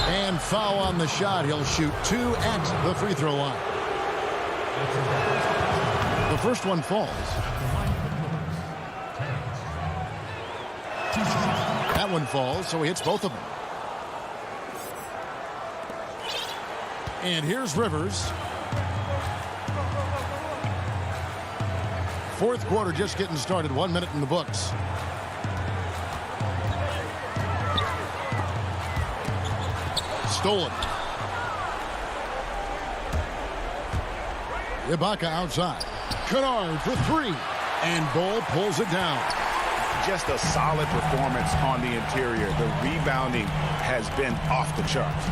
And foul on the shot. He'll shoot 2 at the free throw line. The first one falls. That one falls, so he hits both of them. And here's Rivers. 4th quarter just getting started. 1 minute in the books. Stolen. Ibaka outside. Kennard for 3. And Bol pulls it down. Just a solid performance on the interior. The rebounding has been off the charts.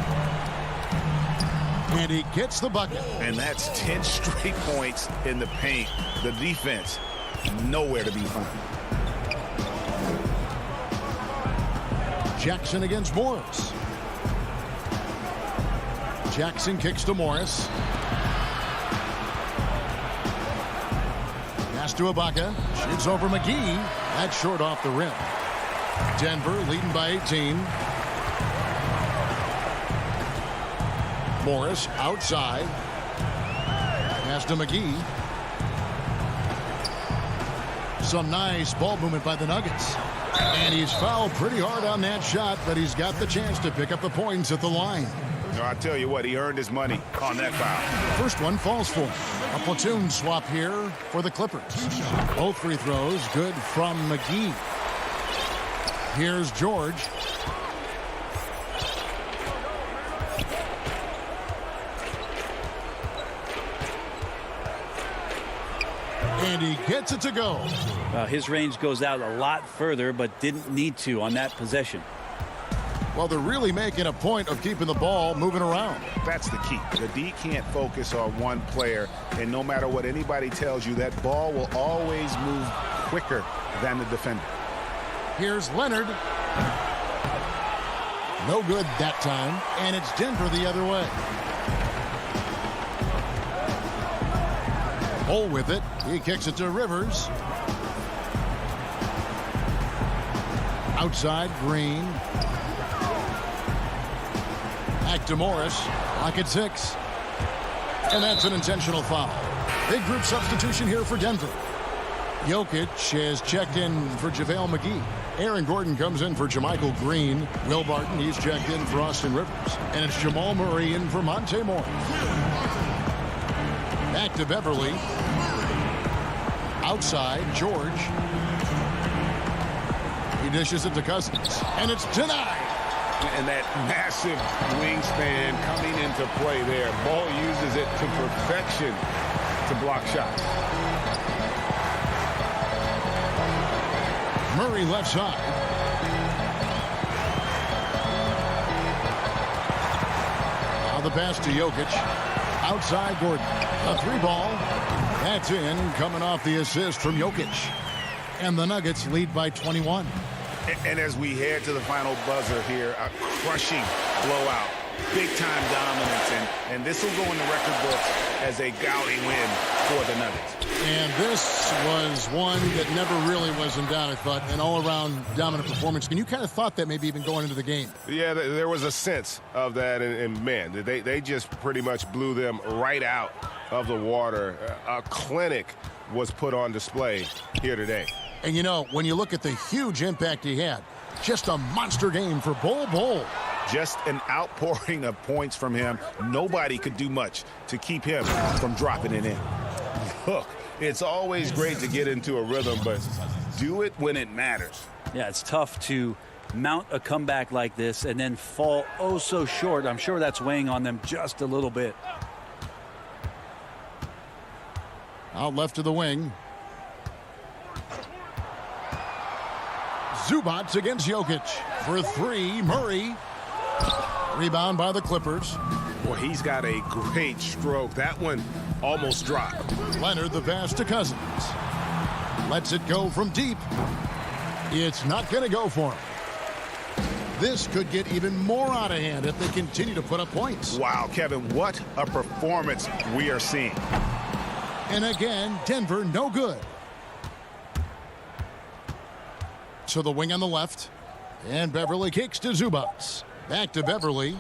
And he gets the bucket. And that's 10 straight points in the paint. The defense, nowhere to be found. Jackson against Morris. Jackson kicks to Morris. Pass to Ibaka. Shoots over McGee. That's short off the rim. Denver leading by 18. Morris outside. Pass to McGee. Some nice ball movement by the Nuggets. And he's fouled pretty hard on that shot, but he's got the chance to pick up the points at the line. No, I tell you what, he earned his money on that foul. First one falls for him. A platoon swap here for the Clippers. Both free throws good from McGee. Here's George. And he gets it to go. His range goes out a lot further, but didn't need to on that possession. Well, they're really making a point of keeping the ball moving around. That's the key. The D can't focus on one player, and no matter what anybody tells you, that ball will always move quicker than the defender. Here's Leonard. No good that time, and it's Denver the other way. Bull with it. He kicks it to Rivers. Outside, Green. Back to Morris. Lock at 6. And that's an intentional foul. Big group substitution here for Denver. Jokic has checked in for JaVale McGee. Aaron Gordon comes in for JaMychal Green. Will Barton, he's checked in for Austin Rivers. And it's Jamal Murray in for Monte Morris. Back to Beverly. Outside, George. He dishes it to Cousins. And it's denied. And that massive wingspan coming into play there. Ball uses it to perfection to block shots. Murray left side. Now the pass to Jokic. Outside Gordon. A 3-ball. That's in, coming off the assist from Jokic. And the Nuggets lead by 21. And as we head to the final buzzer here, a crushing blowout. Big-time dominance, and this will go in the record books as a gaudy win for the Nuggets. And this was one that never really was in doubt, I thought, an all-around dominant performance. And you kind of thought that maybe even going into the game. Yeah, there was a sense of that, and man, they just pretty much blew them right out of the water. A clinic was put on display here today. And, you know, when you look at the huge impact he had, just a monster game for Bol. Just an outpouring of points from him. Nobody could do much to keep him from dropping it in. Look, it's always great to get into a rhythm, but do it when it matters. Yeah, it's tough to mount a comeback like this and then fall oh so short. I'm sure that's weighing on them just a little bit. Out left to the wing. Zubats against Jokic. For 3, Murray. Rebound by the Clippers. Boy, he's got a great stroke. That one almost dropped. Leonard the pass to Cousins. Lets it go from deep. It's not going to go for him. This could get even more out of hand if they continue to put up points. Wow, Kevin, what a performance we are seeing. And again, Denver no good. So the wing on the left. And Beverly kicks to Zubats. Back to Beverly.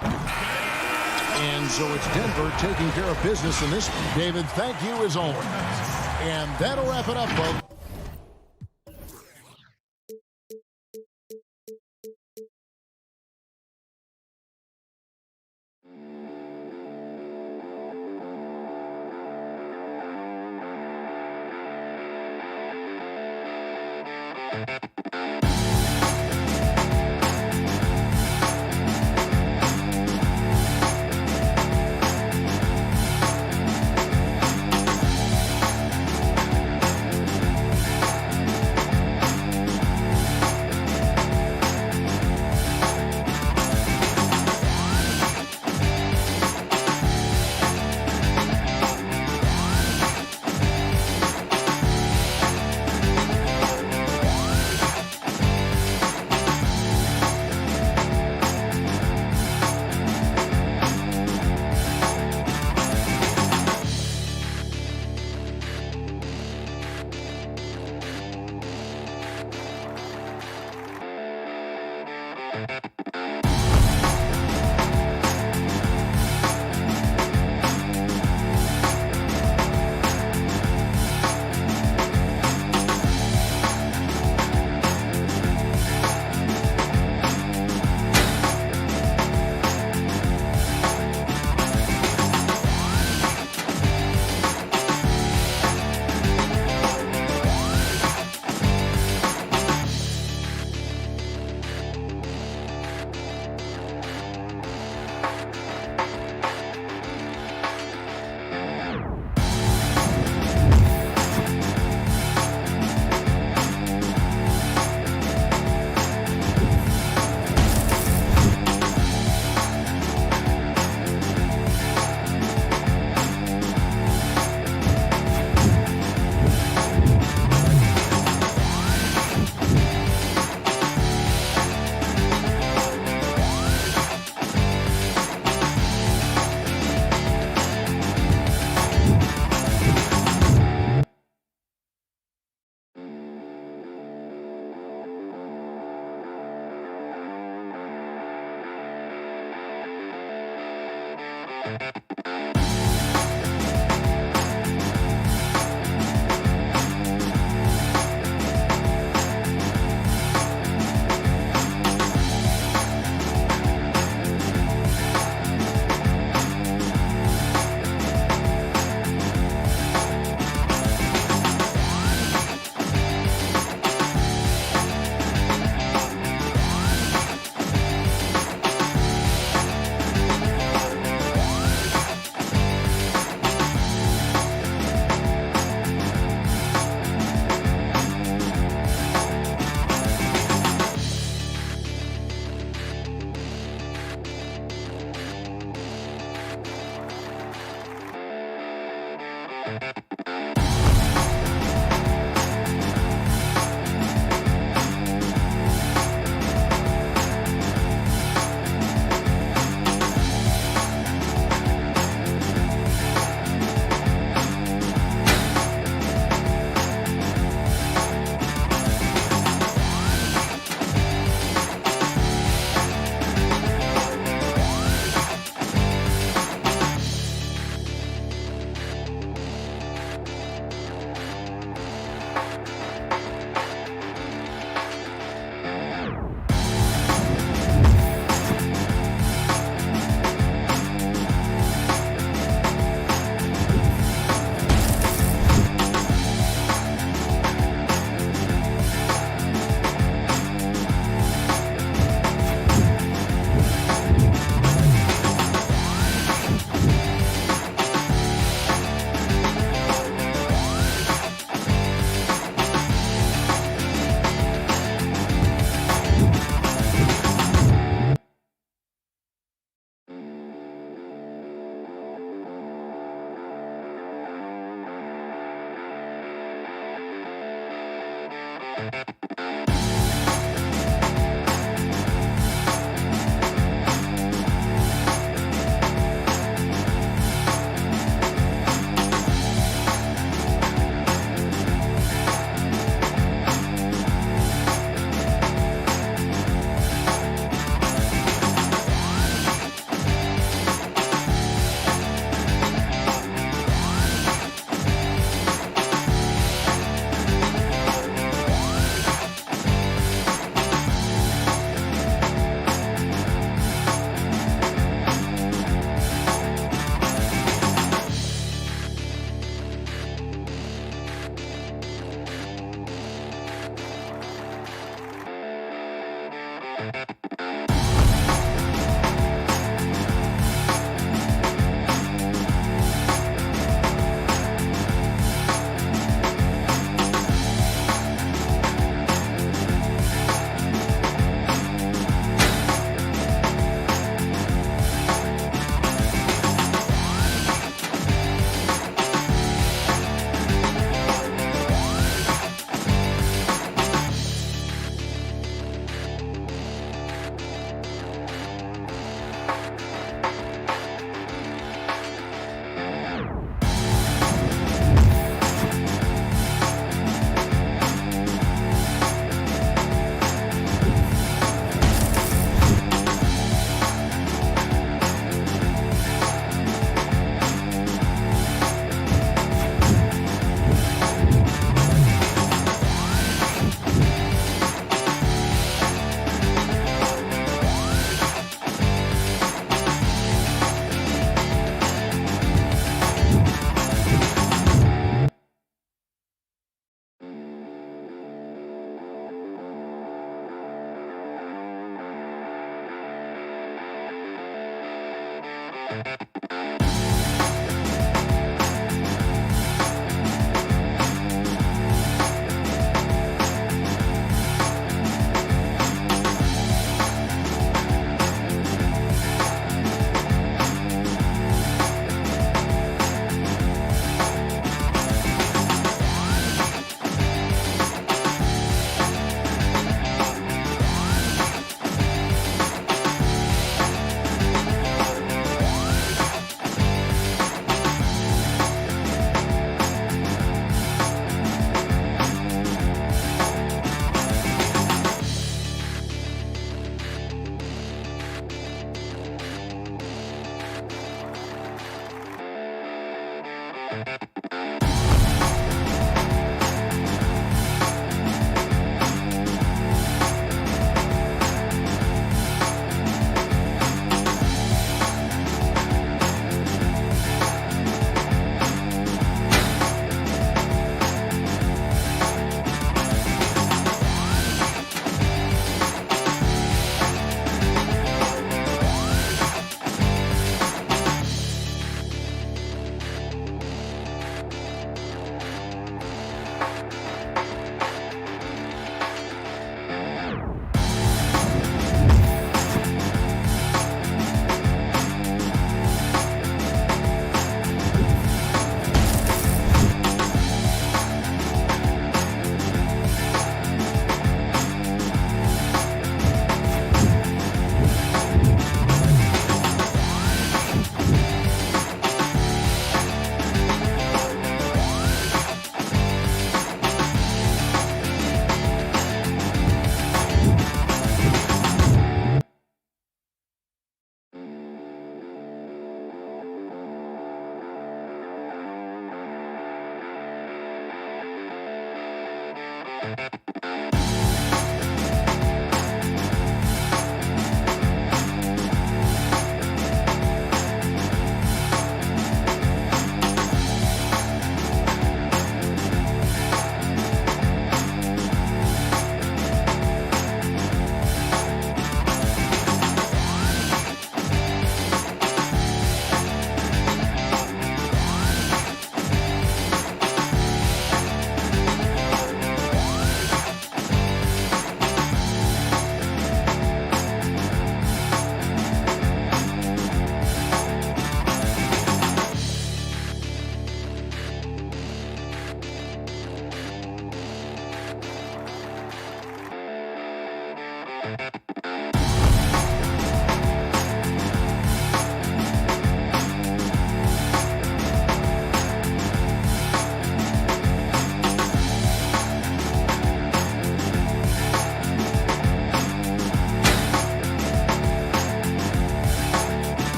And so it's Denver taking care of business in this one. David, thank you as always. And that'll wrap it up, folks.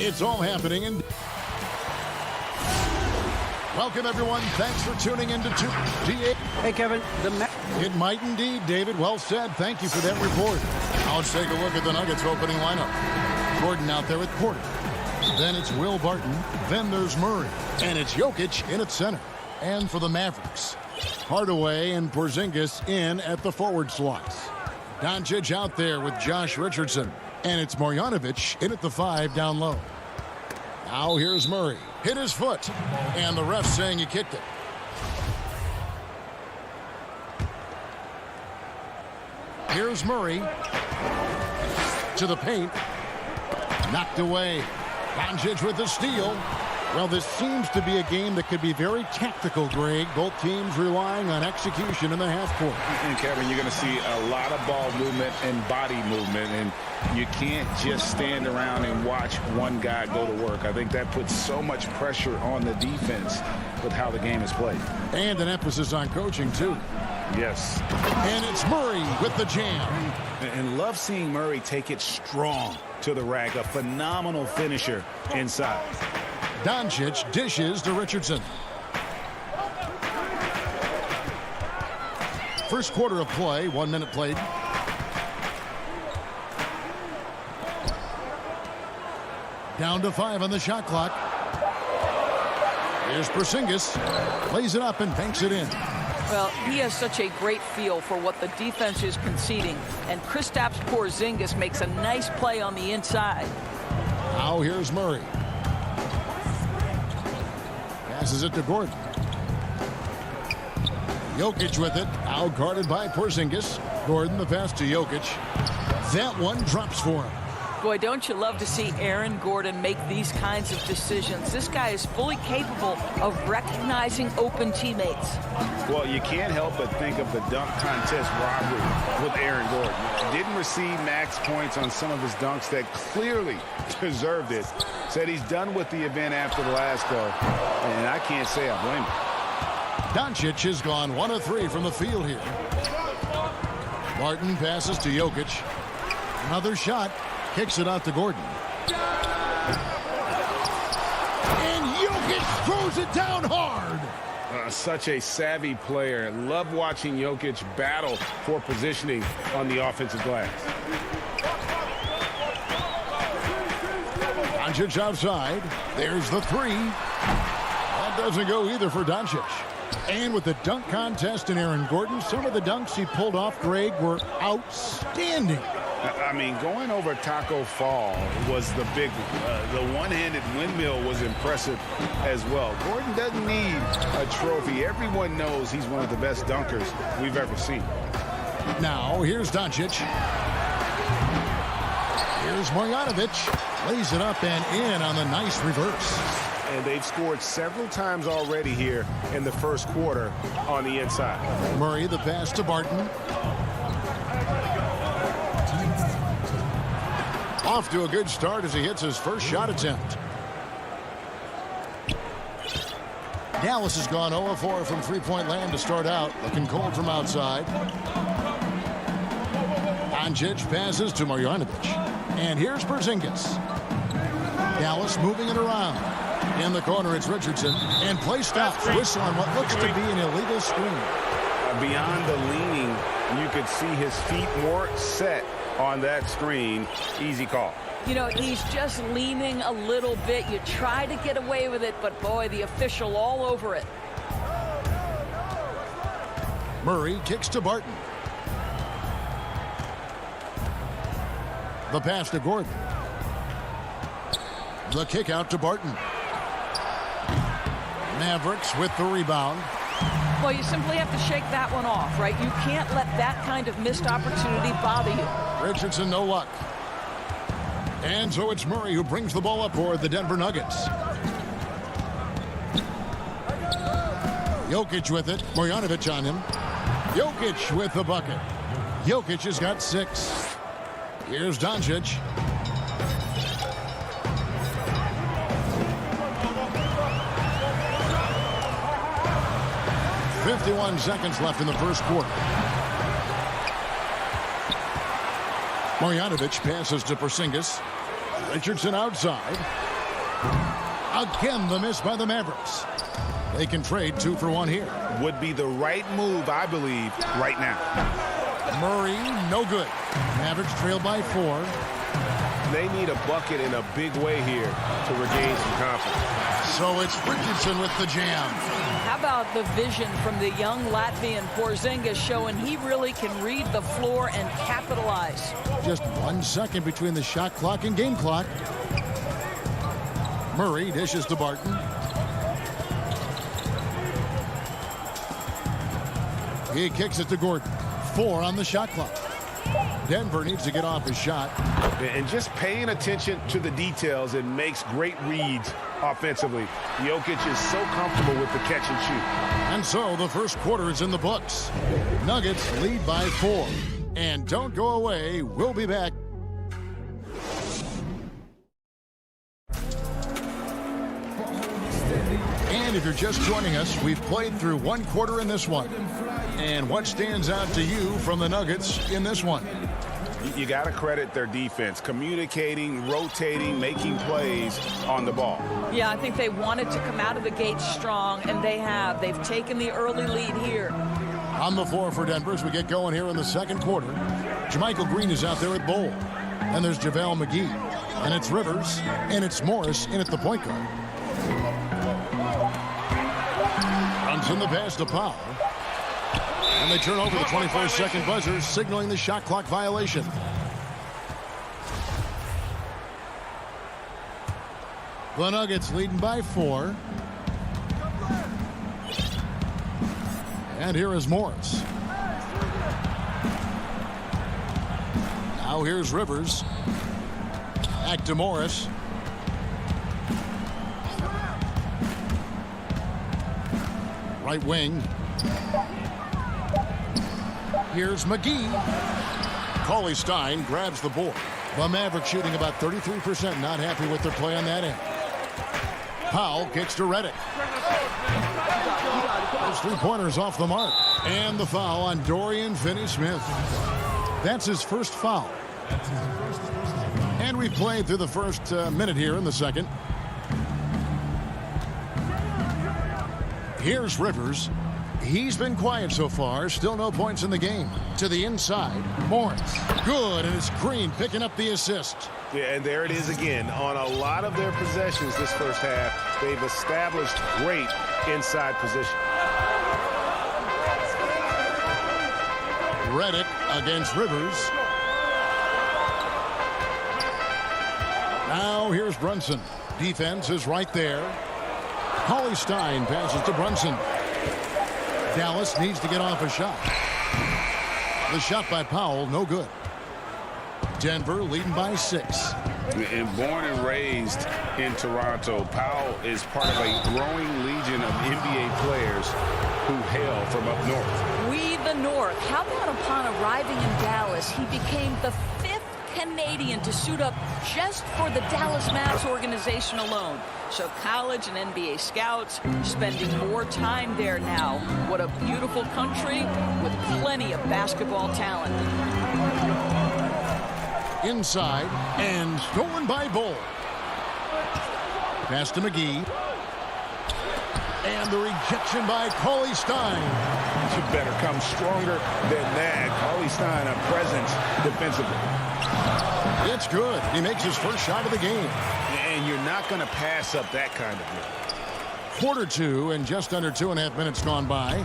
It's all happening in... Welcome, everyone. Thanks for tuning in to 2DA. Hey, Kevin. It might indeed, David. Well said. Thank you for that report. Now let's take a look at the Nuggets opening lineup. Gordon out there at Porter. Then it's Will Barton. Then there's Murray. And it's Jokic in at center. And for the Mavericks, Hardaway and Porzingis in at the forward slots. Doncic out there with Josh Richardson. And it's Marjanovic in at the 5 down low. Now here's Murray. hit his foot, and the ref saying he kicked it. Here's Murray to the paint. Knocked away. Doncic with the steal. Well, this seems to be a game that could be very tactical, Greg. Both teams relying on execution in the half court. And Kevin, you're going to see a lot of ball movement and body movement, and you can't just stand around and watch one guy go to work. I think that puts so much pressure on the defense with how the game is played. And an emphasis on coaching, too. Yes. And it's Murray with the jam. And love seeing Murray take it strong to the rack. A phenomenal finisher inside. Doncic dishes to Richardson. First quarter of play, 1 minute played. Down to 5 on the shot clock. Here's Porzingis. Lays it up and banks it in. Well, he has such a great feel for what the defense is conceding. And Kristaps Porzingis makes a nice play on the inside. Now here's Murray. Passes it to Gordon. Jokic with it. Out guarded by Porzingis. Gordon the pass to Jokic. That one drops for him. Boy, don't you love to see Aaron Gordon make these kinds of decisions. This guy is fully capable of recognizing open teammates. Well, you can't help but think of the dunk contest robbery with Aaron Gordon. Didn't receive max points on some of his dunks that clearly deserved it. Said he's done with the event after the last go, and I can't say I blame him. Doncic has gone 1 of 3 from the field here. Martin passes to Jokic. Another shot. Kicks it out to Gordon. And Jokic throws it down hard. Such a savvy player. Love watching Jokic battle for positioning on the offensive glass. Doncic outside. There's the 3. That doesn't go either for Doncic. And with the dunk contest and Aaron Gordon, some of the dunks he pulled off, Greg, were outstanding. I mean, going over Taco Fall was the big one. The one-handed windmill was impressive as well. Gordon doesn't need a trophy. Everyone knows he's one of the best dunkers we've ever seen. Now, here's Doncic. Here's Marjanovic. Lays it up and in on the nice reverse. And they've scored several times already here in the first quarter on the inside. Murray, the pass to Barton. Off to a good start as he hits his first shot attempt. Dallas has gone 0 of 4 from three-point land to start out. Looking cold from outside. Doncic passes to Marjanovic. And here's Porzingis. Dallas moving it around. In the corner, it's Richardson. And play stops. Whistle on what looks to be an illegal screen. Beyond the leaning, you could see his feet more set on that screen. Easy call. You know, he's just leaning a little bit. You try to get away with it, but boy, the official all over it. Murray kicks to Barton. The pass to Gordon. The kick out to Barton. Mavericks with the rebound. Well, you simply have to shake that one off, right? You can't let that kind of missed opportunity bother you. Richardson, no luck. And so it's Murray who brings the ball up for the Denver Nuggets. Jokic with it. Marjanovic on him. Jokic with the bucket. Jokic has got 6. Here's Doncic. .51 seconds left in the first quarter. Marjanovic passes to Porzingis. Richardson outside. Again, the miss by the Mavericks. They can trade 2 for 1 here. Would be the right move, I believe, right now. Murray, no good. Mavericks trail by 4. They need a bucket in a big way here to regain some confidence. So it's Richardson with the jam. How about the vision from the young Latvian Porzingis showing he really can read the floor and capitalize. Just 1 second between the shot clock and game clock. Murray dishes to Barton. He kicks it to Gordon. 4 on the shot clock. Denver needs to get off his shot. And just paying attention to the details, it makes great reads offensively. Jokic is so comfortable with the catch and shoot. And so the first quarter is in the books. Nuggets lead by 4. And don't go away. We'll be back. And if you're just joining us, we've played through one quarter in this one. And what stands out to you from the Nuggets in this one? You got to credit their defense, communicating, rotating, making plays on the ball. Yeah, I think they wanted to come out of the gate strong, and they have. They've taken the early lead here. On the floor for Denver as we get going here in the second quarter. JaMychal Green is out there at Bull. And there's JaVale McGee. And it's Rivers. And it's Morris in at the point guard. Runs in the pass to Powell. And they turn over the 24-second buzzer, signaling the shot clock violation. The Nuggets leading by 4. And here is Morris. Now here's Rivers. Back to Morris. Right wing. Here's McGee. Cauley Stein grabs the board. The Mavericks shooting about 33%. Not happy with their play on that end. Powell kicks to Redick. Those three-pointers off the mark. And the foul on Dorian Finney-Smith. That's his first foul. And we've played through the first minute here in the second. Here's Rivers. He's been quiet so far. Still no points in the game. To the inside. Morris. Good. And it's Green picking up the assist. Yeah, and there it is again. On a lot of their possessions this first half, they've established great inside position. Redick against Rivers. Now here's Brunson. Defense is right there. Cauley Stein passes to Brunson. Dallas needs to get off a shot. The shot by Powell, no good. Denver leading by 6. And born and raised in Toronto, Powell is part of a growing legion of NBA players who hail from up north. We the North. How about upon arriving in Dallas, he became the 5th Canadian to suit up just for the Dallas Mavs organization alone. So college and NBA scouts spending more time there now. What a beautiful country with plenty of basketball talent. Inside and stolen by Bull. Pass to McGee. And the rejection by Cauley Stein. You better come stronger than that. Cauley Stein, a presence defensively. It's good. He makes his first shot of the game. And you're not going to pass up that kind of look. Quarter 2 and just under 2.5 minutes gone by.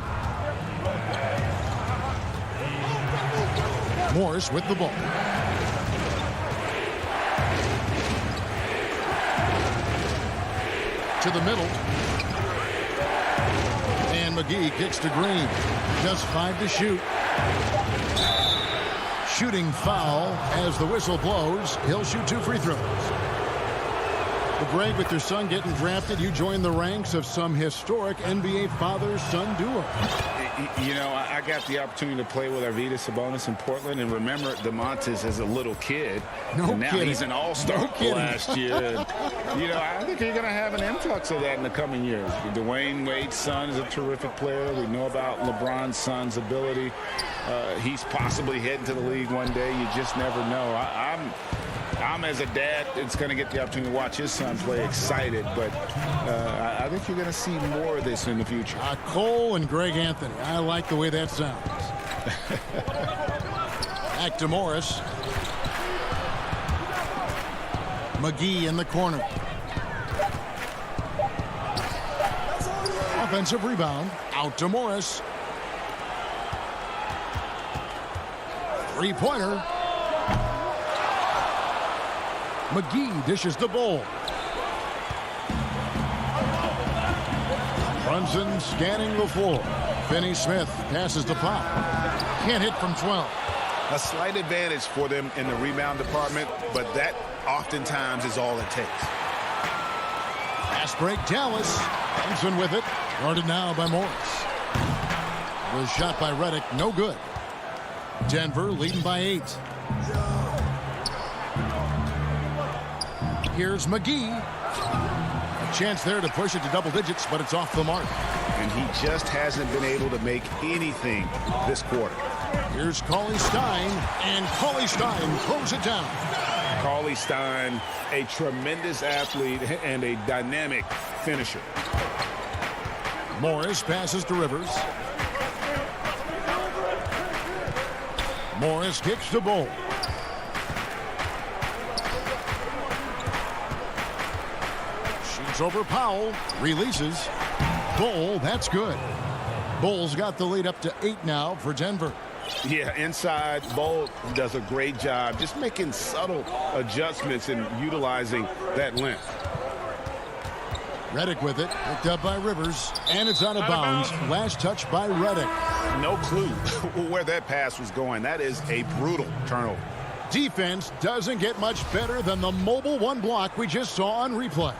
Morris with the ball. To the middle. And McGee kicks to Green. Just 5 to shoot. Shooting foul as the whistle blows. He'll shoot 2 free throws. Well, Greg, with your son getting drafted, you joined the ranks of some historic NBA father-son duo. You know, I got the opportunity to play with Arvydas Sabonis in Portland, and remember DeMontis as a little kid. No and now kidding. He's an all-star last year. And, you know, I think you're going to have an influx of that in the coming years. Dwayne Wade's son is a terrific player. We know about LeBron's son's ability. He's possibly heading to the league one day. You just never know. I'm as a dad that's going to get the opportunity to watch his son play excited, but I think you're going to see more of this in the future. Cole and Greg Anthony. I like the way that sounds. Back to Morris. McGee in the corner. Offensive rebound. Out to Morris. Three-pointer. McGee dishes the ball. Brunson scanning the floor. Finney-Smith passes to Pop. Can't hit from 12. A slight advantage for them in the rebound department, but that oftentimes is all it takes. Fast break, Dallas. Thompson with it. Guarded now by Morris. Was shot by Redick, no good. Denver leading by 8. Here's McGee. A chance there to push it to double digits, but it's off the mark. And he just hasn't been able to make anything this quarter. Here's Cauley Stein, and Cauley Stein throws it down. Cauley Stein, a tremendous athlete and a dynamic finisher. Morris passes to Rivers. Morris kicks to Bull. Shoots over Powell. Releases. Bull, that's good. Bull's got the lead up to 8 now for Denver. Yeah, inside, Bull does a great job just making subtle adjustments and utilizing that length. Redick with it, picked up by Rivers, and it's out of bounds. Last touch by Redick. No clue where that pass was going. That is a brutal turnover. Defense doesn't get much better than the mobile one block we just saw on replay.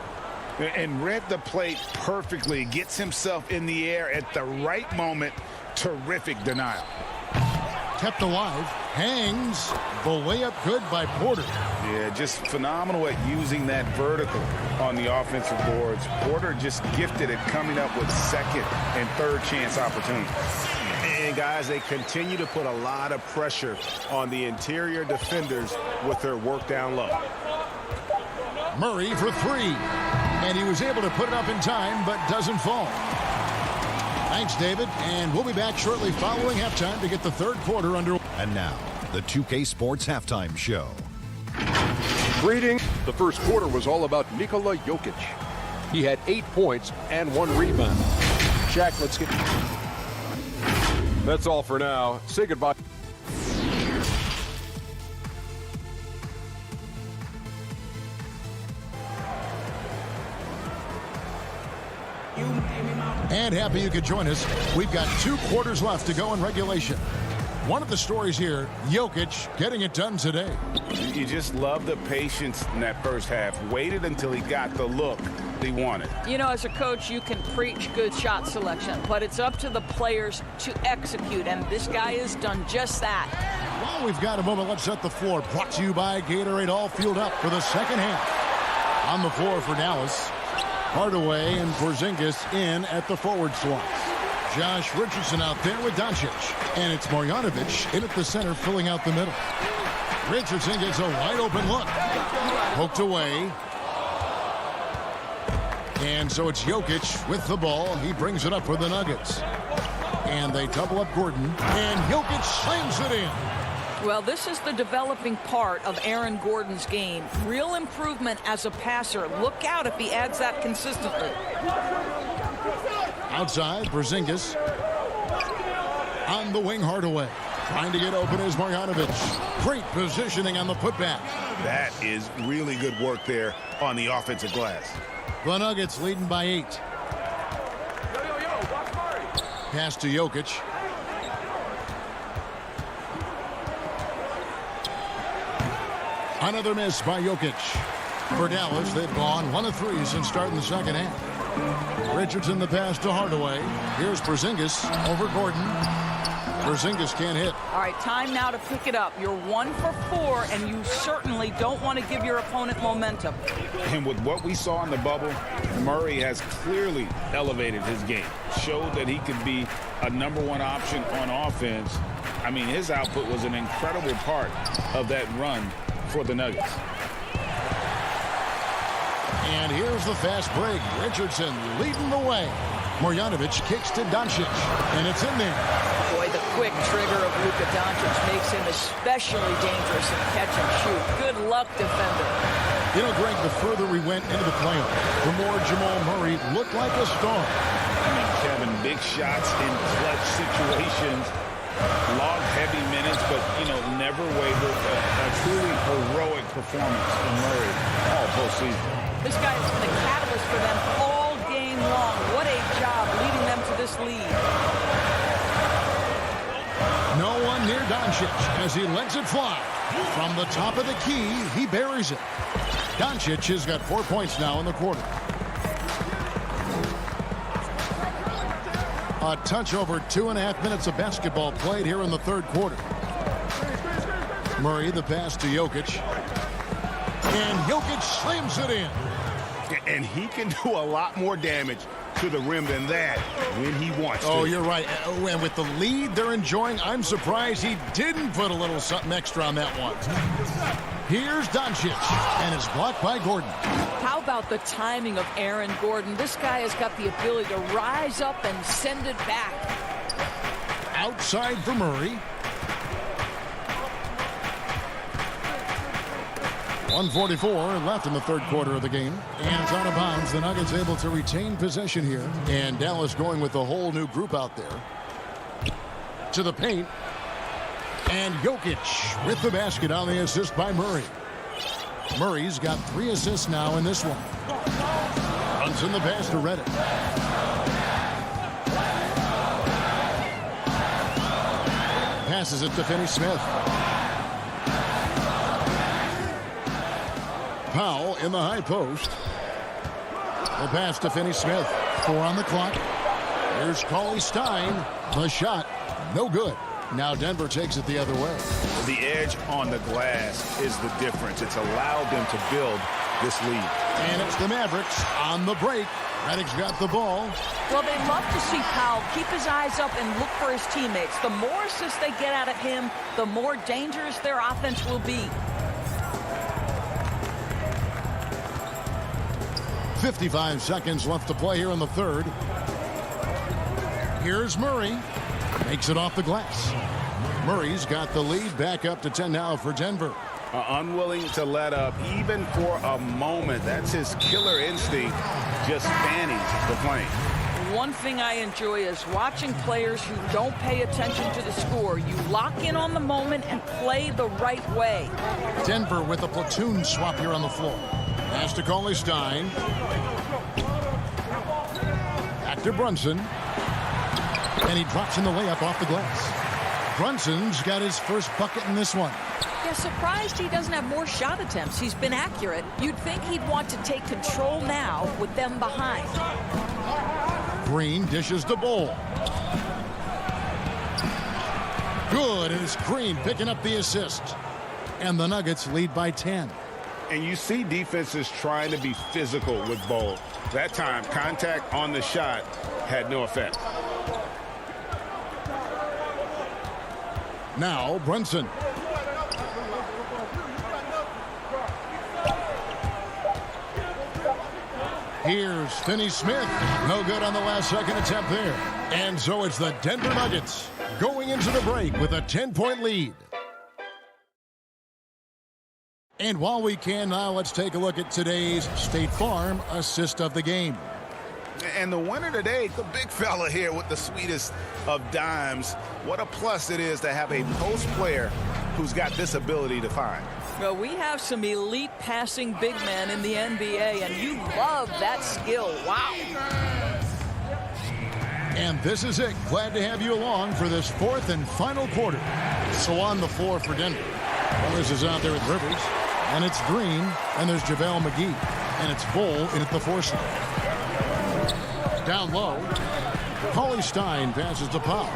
And read the play perfectly. Gets himself in the air at the right moment. Terrific denial. Kept alive. Hangs. The layup good by Porter. Yeah, just phenomenal at using that vertical on the offensive boards. Porter just gifted at coming up with second and third chance opportunities. And guys, they continue to put a lot of pressure on the interior defenders with their work down low. Murray for 3. And he was able to put it up in time, but doesn't fall. Thanks, David. And we'll be back shortly following halftime to get the third quarter under. And now, the 2K Sports Halftime Show. Greetings. The first quarter was all about Nikola Jokic. He had 8 points and 1 rebound. Shaq, let's get... That's all for now. Say goodbye. And happy you could join us. We've got 2 quarters left to go in regulation. One of the stories here, Jokic getting it done today. You just love the patience in that first half. Waited until he got the look he wanted. You know, as a coach, you can preach good shot selection, but it's up to the players to execute, and this guy has done just that. Well, we've got a moment. Let's set the floor. Brought to you by Gatorade, all fueled up for the second half. On the floor for Dallas. Hardaway and Porzingis in at the forward slots. Josh Richardson out there with Doncic. And it's Marjanovic in at the center, filling out the middle. Richardson gets a wide open look. Poked away. And so it's Jokic with the ball. He brings it up for the Nuggets. And they double up Gordon. And Jokic slams it in. Well, this is the developing part of Aaron Gordon's game. Real improvement as a passer. Look out if he adds that consistently. Outside, Porzingis. On the wing, Hardaway. Trying to get open is Marjanovic. Great positioning on the putback. That is really good work there on the offensive glass. The Nuggets leading by 8. Pass to Jokic. Another miss by Jokic. For Dallas, they've gone 1 of 3 since starting the second half. Richardson the pass to Hardaway. Here's Porzingis over Gordon. Porzingis can't hit. All right, time now to pick it up. You're 1 for 4, and you certainly don't want to give your opponent momentum. And with what we saw in the bubble, Murray has clearly elevated his game. Showed that he could be a #1 option on offense. I mean, his output was an incredible part of that run for the Nuggets. And here's the fast break. Richardson leading the way. Marjanovic kicks to Doncic, and it's in there. Boy, the quick trigger of Luka Doncic makes him especially dangerous in catch and shoot. Good luck, defender. You know, Greg, the further we went into the playoff, the more Jamal Murray looked like a star. I mean, Kevin, big shots in clutch situations. Long, heavy minutes, but, you know, never wavered. A truly heroic performance from Murray all postseason. This guy has been a catalyst for them all game long. What a job leading them to this lead. Doncic as he lets it fly. From the top of the key, he buries it. Doncic has got 4 points now in the quarter. A touch over 2.5 minutes of basketball played here in the third quarter. Murray, the pass to Jokic. And Jokic slams it in. And he can do a lot more damage to the rim than that when he wants to. Oh, you're right. And with the lead they're enjoying, I'm surprised he didn't put a little something extra on that one. Here's Doncic, and it's blocked by Gordon. How about the timing of Aaron Gordon? This guy has got the ability to rise up and send it back. Outside for Murray. 1:44 left in the third quarter of the game. And it's out of bounds. The Nuggets able to retain possession here. And Dallas going with a whole new group out there. To the paint. And Jokic with the basket on the assist by Murray. Murray's got 3 assists now in this one. Runs in the pass to Reddick. Passes it to Finney-Smith. Powell in the high post. The pass to Finney-Smith. 4 on the clock. Here's Cauley Stein. The shot, no good. Now Denver takes it the other way. The edge on the glass is the difference. It's allowed them to build this lead. And it's the Mavericks on the break. Reddick's got the ball. Well, they love to see Powell keep his eyes up and look for his teammates. The more assists they get out of him, the more dangerous their offense will be. 55 seconds left to play here in the third. Here's Murray. Makes it off the glass. Murray's got the lead back up to 10 now for Denver. Unwilling to let up even for a moment. That's his killer instinct, just fanning the plane. One thing I enjoy is watching players who don't pay attention to the score. You lock in on the moment and play the right way. Denver with a platoon swap here on the floor. Pass to Cauley Stein. Back to Brunson. And he drops in the layup off the glass. Brunson's got his first bucket in this one. Yeah, surprised he doesn't have more shot attempts. He's been accurate. You'd think he'd want to take control now with them behind. Green dishes the ball. Good, and it's Green picking up the assist. And the Nuggets lead by 10. And you see defenses trying to be physical with Bol. That time, contact on the shot had no effect. Now Brunson. Here's Finney-Smith. No good on the last second attempt there. And so it's the Denver Nuggets going into the break with a 10-point lead. And while we can now, let's take a look at today's State Farm assist of the game. And the winner today, the big fella here with the sweetest of dimes. What a plus it is to have a post player who's got this ability to find. Well, we have some elite passing big men in the NBA, and you love that skill. Wow. And this is it. Glad to have you along for this fourth and final quarter. So on the floor for Denver. Morris is out there with Rivers. And it's Green. And there's JaVale McGee. And it's Bol in at the 4-slot. Down low. Cauley Stein passes to Powell.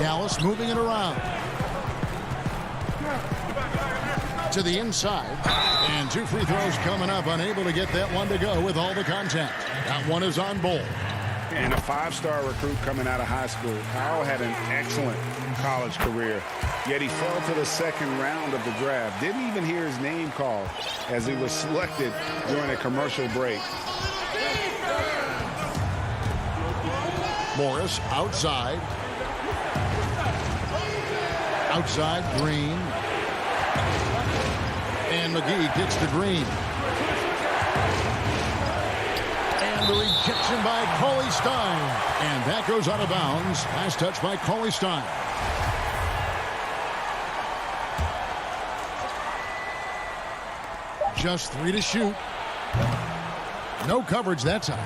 Dallas moving it around. To the inside. And 2 free throws coming up. Unable to get that one to go with all the contact. That one is on Bol. And a 5-star recruit coming out of high school. Powell had an excellent college career, yet he fell to the second round of the draft. Didn't even hear his name called as he was selected during a commercial break. Morris outside. Outside, Green. And McGee gets to Green. And the rejection by Cauley Stein. And that goes out of bounds. Last touch by Cauley Stein. Just 3 to shoot. No coverage that time.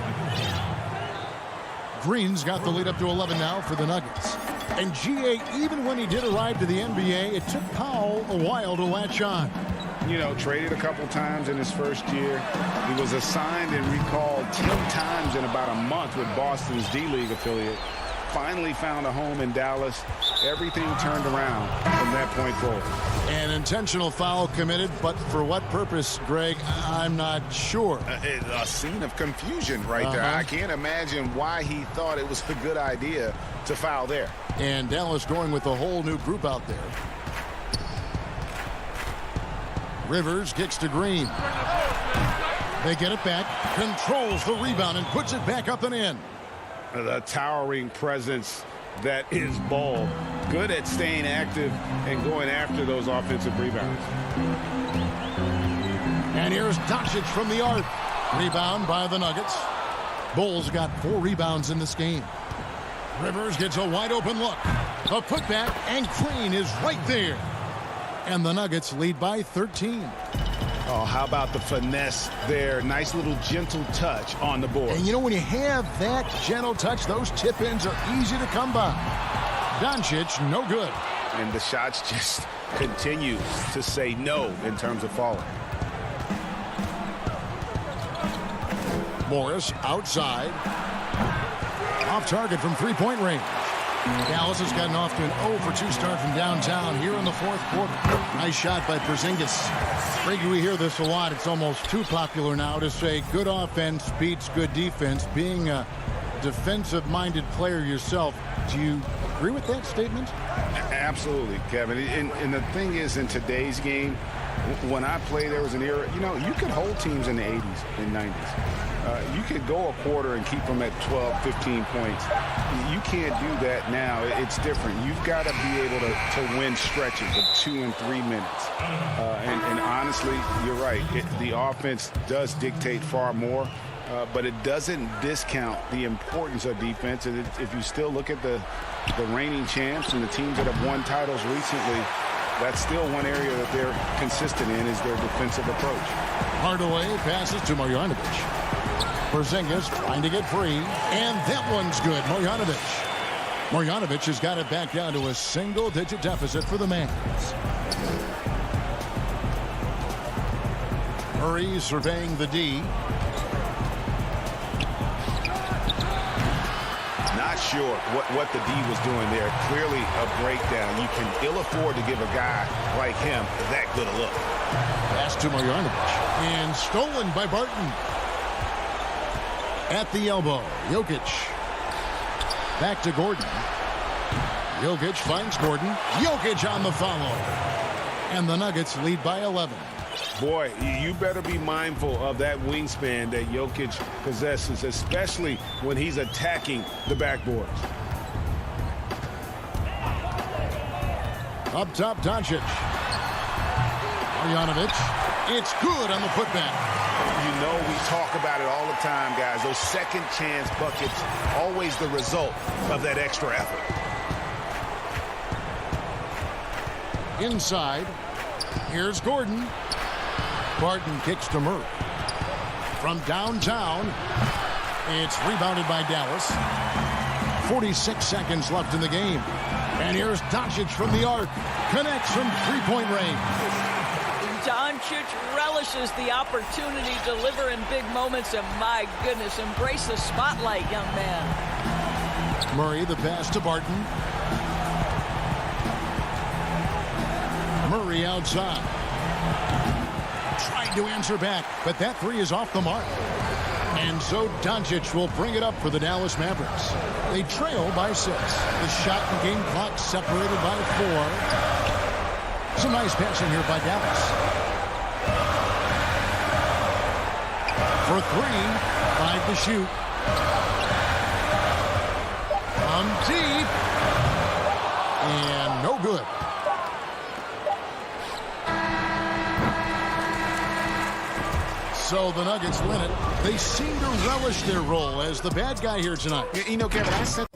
Green's got the lead up to 11 now for the Nuggets. And GA, even when he did arrive to the NBA, it took Powell a while to latch on. You know, traded a couple times in his first year. He was assigned and recalled 10 times in about a month with Boston's D-League affiliate. Finally found a home in Dallas. Everything turned around from that point forward. An intentional foul committed, but for what purpose, Greg, I'm not sure. A scene of confusion right there. I can't imagine why he thought it was a good idea to foul there. And Dallas going with a whole new group out there. Rivers kicks to Green. They get it back, controls the rebound, and puts it back up and in. The towering presence that is Ball. Good at staying active and going after those offensive rebounds. And here's Doncic from the arc. Rebound by the Nuggets. Bulls got 4 rebounds in this game. Rivers gets a wide open look. A putback, and Green is right there. And the Nuggets lead by 13. Oh, how about the finesse there? Nice little gentle touch on the board. And you know, when you have that gentle touch, those tip-ins are easy to come by. Doncic, no good. And the shots just continue to say no in terms of falling. Morris outside. Off target from three-point range. Dallas has gotten off to an 0-for-2 start from downtown here in the fourth quarter. Nice shot by Porzingis. Frankie, we hear this a lot. It's almost too popular now to say good offense beats good defense. Being a defensive-minded player yourself, do you agree with that statement? Absolutely, Kevin. And the thing is, in today's game, when I played, there was an era, you know, you could hold teams in the 80s and 90s. You could go a quarter and keep them at 12, 15 points. You can't do that now. It's different. You've got to be able to win stretches of 2 and 3 minutes. And honestly, you're right. The offense does dictate far more, but it doesn't discount the importance of defense. And if you still look at the reigning champs and the teams that have won titles recently, that's still one area that they're consistent in is their defensive approach. Hardaway passes to Marjanovic. Porzingis trying to get free, and that one's good. Marjanovic has got it back down to a single-digit deficit for the Mavs. Murray surveying the D. Not sure what the D was doing there. Clearly a breakdown. You can ill afford to give a guy like him that good a look. Pass to Marjanovic, and stolen by Barton. At the elbow, Jokic. Back to Gordon. Jokic finds Gordon. Jokic on the follow. And the Nuggets lead by 11. Boy, you better be mindful of that wingspan that Jokic possesses, especially when he's attacking the backboards. Up top, Doncic. Marjanovic. It's good on the putback. You know, we talk about it all the time, guys. Those second chance buckets, always the result of that extra effort. Inside, here's Gordon. Barton kicks to Murray. From downtown, it's rebounded by Dallas. 46 seconds left in the game. And here's Doncic from the arc. Connects from three-point range. Doncic relishes the opportunity to deliver in big moments, and my goodness, embrace the spotlight, young man. Murray, the pass to Barton. Murray outside. Tried to answer back, but that three is off the mark. And so Doncic will bring it up for the Dallas Mavericks. They trail by 6. The shot and game clock separated by 4. Some nice passing here by Dallas. For 3, 5 to shoot. From deep. And no good. So the Nuggets win it. They seem to relish their role as the bad guy here tonight. You know, Kevin, I said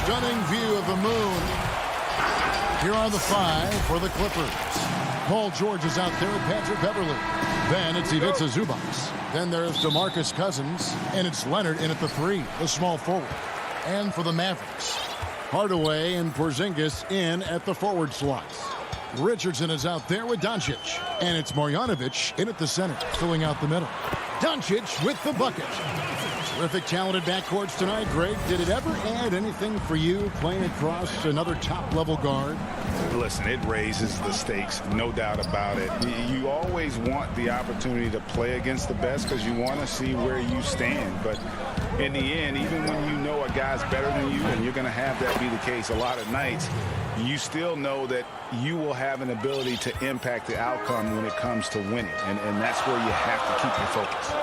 Stunning view of the moon. Here are the five for the Clippers. Paul George is out there with Patrick Beverley. Then it's Ivica Zubac. Then there's DeMarcus Cousins. And it's Leonard in at the three, the small forward. And for the Mavericks, Hardaway and Porzingis in at the forward slots. Richardson is out there with Doncic. And it's Marjanovic in at the center, filling out the middle. Doncic with the bucket. Terrific talented backcourts tonight, Greg. Did it ever add anything for you playing across another top-level guard? Listen, it raises the stakes, no doubt about it. You always want the opportunity to play against the best because you want to see where you stand. But in the end, even when you know a guy's better than you, and you're going to have that be the case a lot of nights, you still know that you will have an ability to impact the outcome when it comes to winning. And that's where you have to keep your focus.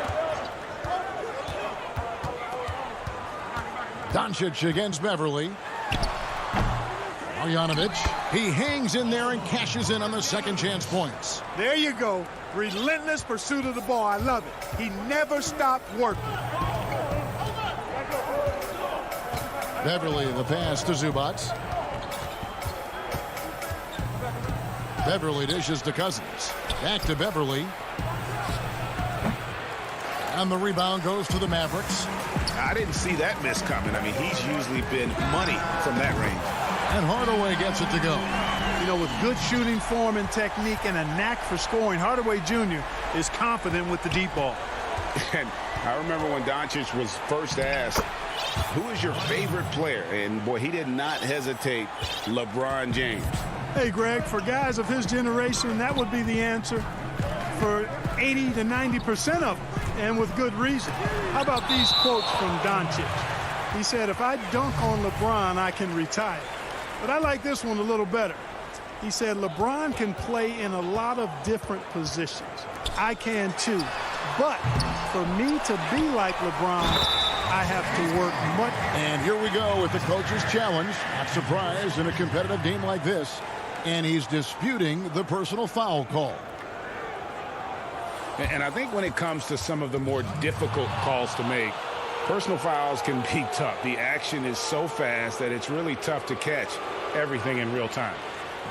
Doncic against Beverly. Marjanovic. He hangs in there and cashes in on the second chance points. There you go. Relentless pursuit of the ball. I love it. He never stopped working. Beverly the pass to Zubac. Beverly dishes to Cousins. Back to Beverly. And the rebound goes to the Mavericks. I didn't see that miss coming. I mean, he's usually been money from that range. And Hardaway gets it to go. You know, with good shooting form and technique and a knack for scoring, Hardaway Jr. is confident with the deep ball. And I remember when Doncic was first asked, who is your favorite player? And, boy, he did not hesitate. LeBron James. Hey, Greg, for guys of his generation, that would be the answer for 80 to 90% of them, and with good reason. How about these quotes from Doncic? He said, if I dunk on LeBron, I can retire. But I like this one a little better. He said, LeBron can play in a lot of different positions. I can too. But for me to be like LeBron, I have to work much. And here we go with the coach's challenge. Not surprised in a competitive game like this. And he's disputing the personal foul call. And I think when it comes to some of the more difficult calls to make, personal fouls can be tough. The action is so fast that it's really tough to catch everything in real time.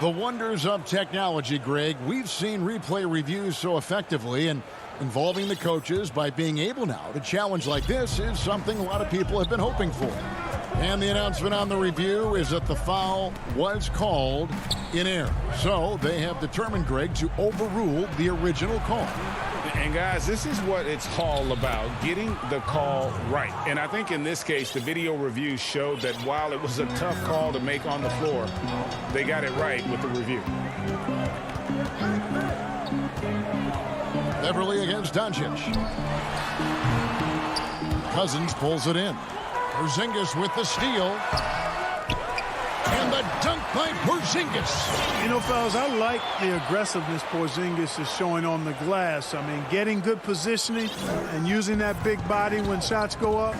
The wonders of technology, Greg. We've seen replay reviews so effectively, and involving the coaches by being able now to challenge like this is something a lot of people have been hoping for. And the announcement on the review is that the foul was called in error. So they have determined, Greg, to overrule the original call. And, guys, this is what it's all about, getting the call right. And I think in this case, the video review showed that while it was a tough call to make on the floor, they got it right with the review. Beverly against Doncic. Cousins pulls it in. Porzingis with the steal. And the dunk by Porzingis. You know, fellas, I like the aggressiveness Porzingis is showing on the glass. I mean, getting good positioning and using that big body when shots go up,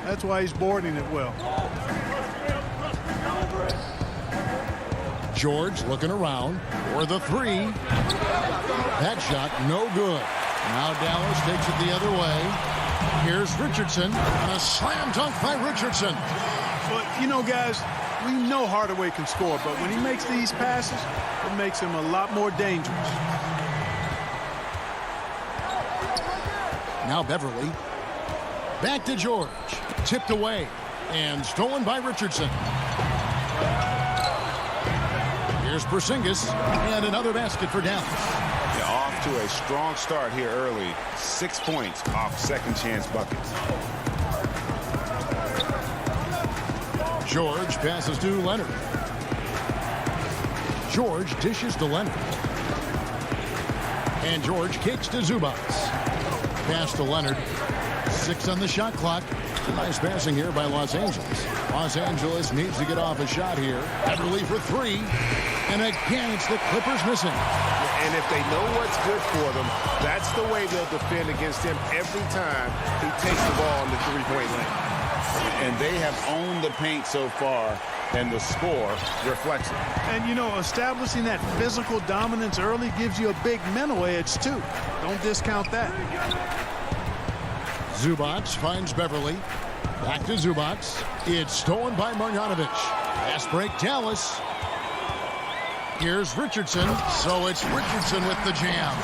that's why he's boarding it well. George looking around for the three. That shot no good. Now Dallas takes it the other way. Here's Richardson, and a slam dunk by Richardson. But, you know, guys, we know Hardaway can score, but when he makes these passes, it makes him a lot more dangerous. Now Beverly. Back to George. Tipped away and stolen by Richardson. Here's Porzingis, and another basket for Dallas. Off to a strong start here early. 6 points off second chance buckets. George passes to Leonard. George dishes to Leonard. And George kicks to Zubac. Pass to Leonard. 6 on the shot clock. Nice passing here by Los Angeles. Los Angeles needs to get off a shot here. Beverly for 3. And again, it's the Clippers missing. And if they know what's good for them, that's the way they'll defend against him every time he takes the ball in the three-point lane. And they have owned the paint so far, and the score reflects it. And, you know, establishing that physical dominance early gives you a big mental edge, too. Don't discount that. Zubac finds Beverly. Back to Zubac. It's stolen by Marjanovic. Fast break, Dallas. Here's Richardson. So it's Richardson with the jam.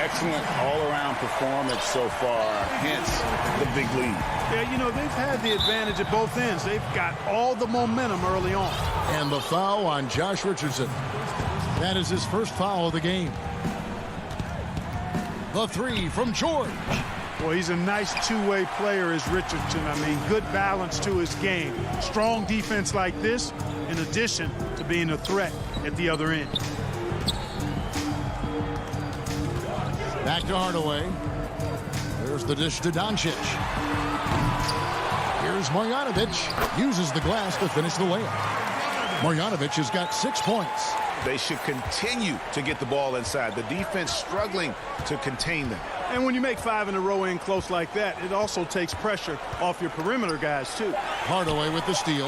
excellent all-around performance so far, hence the big lead. Yeah, you know, they've had the advantage at both ends. They've got all the momentum early on. And the foul on Josh Richardson. That is his first foul of the game. The three from George. Well, he's a nice two-way player, is Richardson. I mean, good balance to his game. Strong defense like this, in addition to being a threat at the other end. Back to Hardaway. There's the dish to Doncic. Here's Marjanovic. Uses the glass to finish the layup. Marjanovic has got 6 points. They should continue to get the ball inside. The defense struggling to contain them. And when you make 5 in a row in close like that, it also takes pressure off your perimeter guys, too. Hardaway with the steal.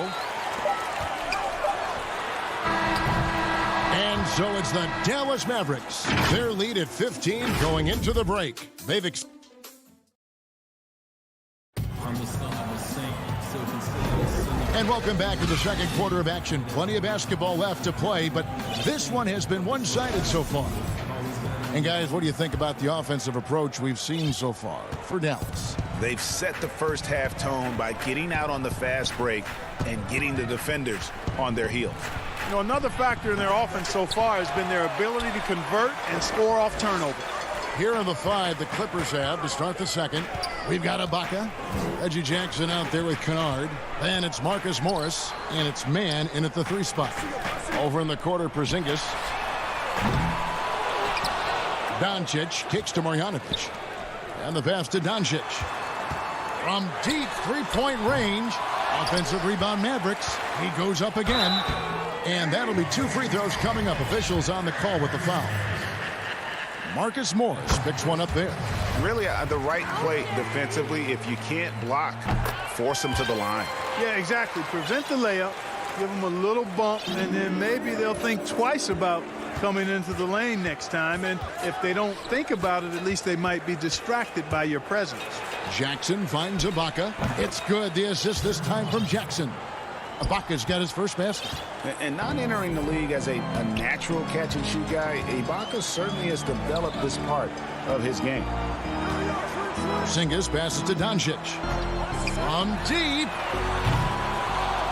And so it's the Dallas Mavericks. Their lead at 15 going into the break. They've And welcome back to the second quarter of action. Plenty of basketball left to play, but this one has been one-sided so far. And guys, what do you think about the offensive approach we've seen so far for Dallas? They've set the first half tone by getting out on the fast break and getting the defenders on their heels. You know, another factor in their offense so far has been their ability to convert and score off turnover. Here are the 5 the Clippers have to start the second. We've got Ibaka. Reggie Jackson out there with Kennard. Then it's Marcus Morris, and it's man in at the 3 spot. Over in the quarter, Porzingis. Doncic kicks to Marjanovic. And the pass to Doncic. From deep three-point range. Offensive rebound Mavericks. He goes up again. And that'll be 2 free throws coming up. Officials on the call with the foul. Marcus Morris picks one up there. Really the right play defensively. If you can't block, force them to the line. Yeah, exactly. Prevent the layup, give them a little bump, and then maybe they'll think twice about coming into the lane next time. And if they don't think about it, at least they might be distracted by your presence. Jackson finds Ibaka. It's good. The assist this time from Jackson. Ibaka's got his first basket. And not entering the league as a natural catch-and-shoot guy, Ibaka certainly has developed this part of his game. Porzingis passes to Doncic. From deep.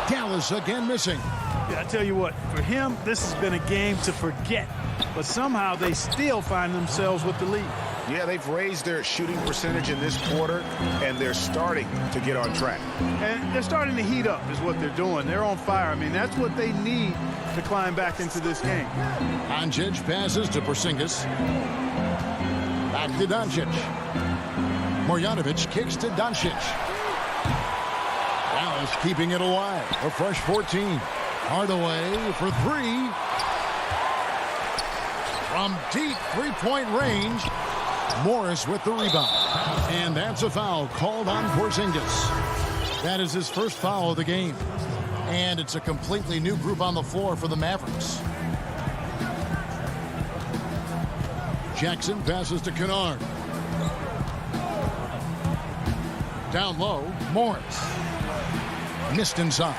Dallas again missing. Yeah, I tell you what, for him, this has been a game to forget. But somehow they still find themselves with the lead. Yeah, they've raised their shooting percentage in this quarter, and they're starting to get on track. And they're starting to heat up is what they're doing. They're on fire. I mean, that's what they need to climb back into this game. Doncic passes to Porzingis. Back to Doncic. Marjanovic kicks to Doncic. Dallas keeping it alive. A fresh 14. Hardaway for 3. From deep three-point range. Morris with the rebound. And that's a foul called on Porzingis. That is his first foul of the game. And it's a completely new group on the floor for the Mavericks. Jackson passes to Kennard. Down low, Morris. Missed inside.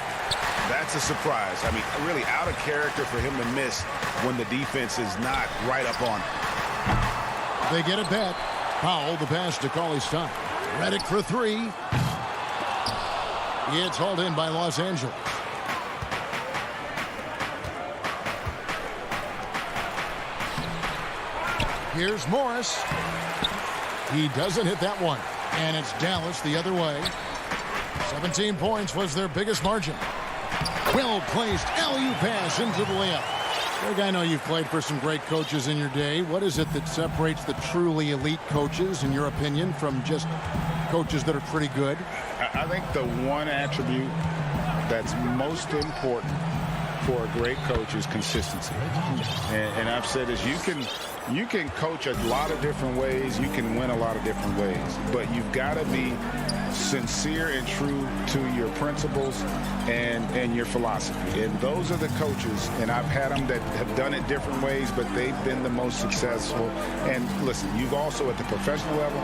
That's a surprise. I mean, really out of character for him to miss when the defense is not right up on him. They get it back. Powell, the pass to Cauley-Stein. Redick for 3. It's hauled in by Los Angeles. Here's Morris. He doesn't hit that one. And it's Dallas the other way. 17 points was their biggest margin. Well-placed alley-oop pass into the layup. Greg, I know you've played for some great coaches in your day. What is it that separates the truly elite coaches, in your opinion, from just coaches that are pretty good? I think the one attribute that's most important for a great coach is consistency. And I've said this, you can coach a lot of different ways, you can win a lot of different ways, but you've got to be sincere and true to your principles and your philosophy. And those are the coaches, and I've had them that have done it different ways, but they've been the most successful. And listen, you've also at the professional level,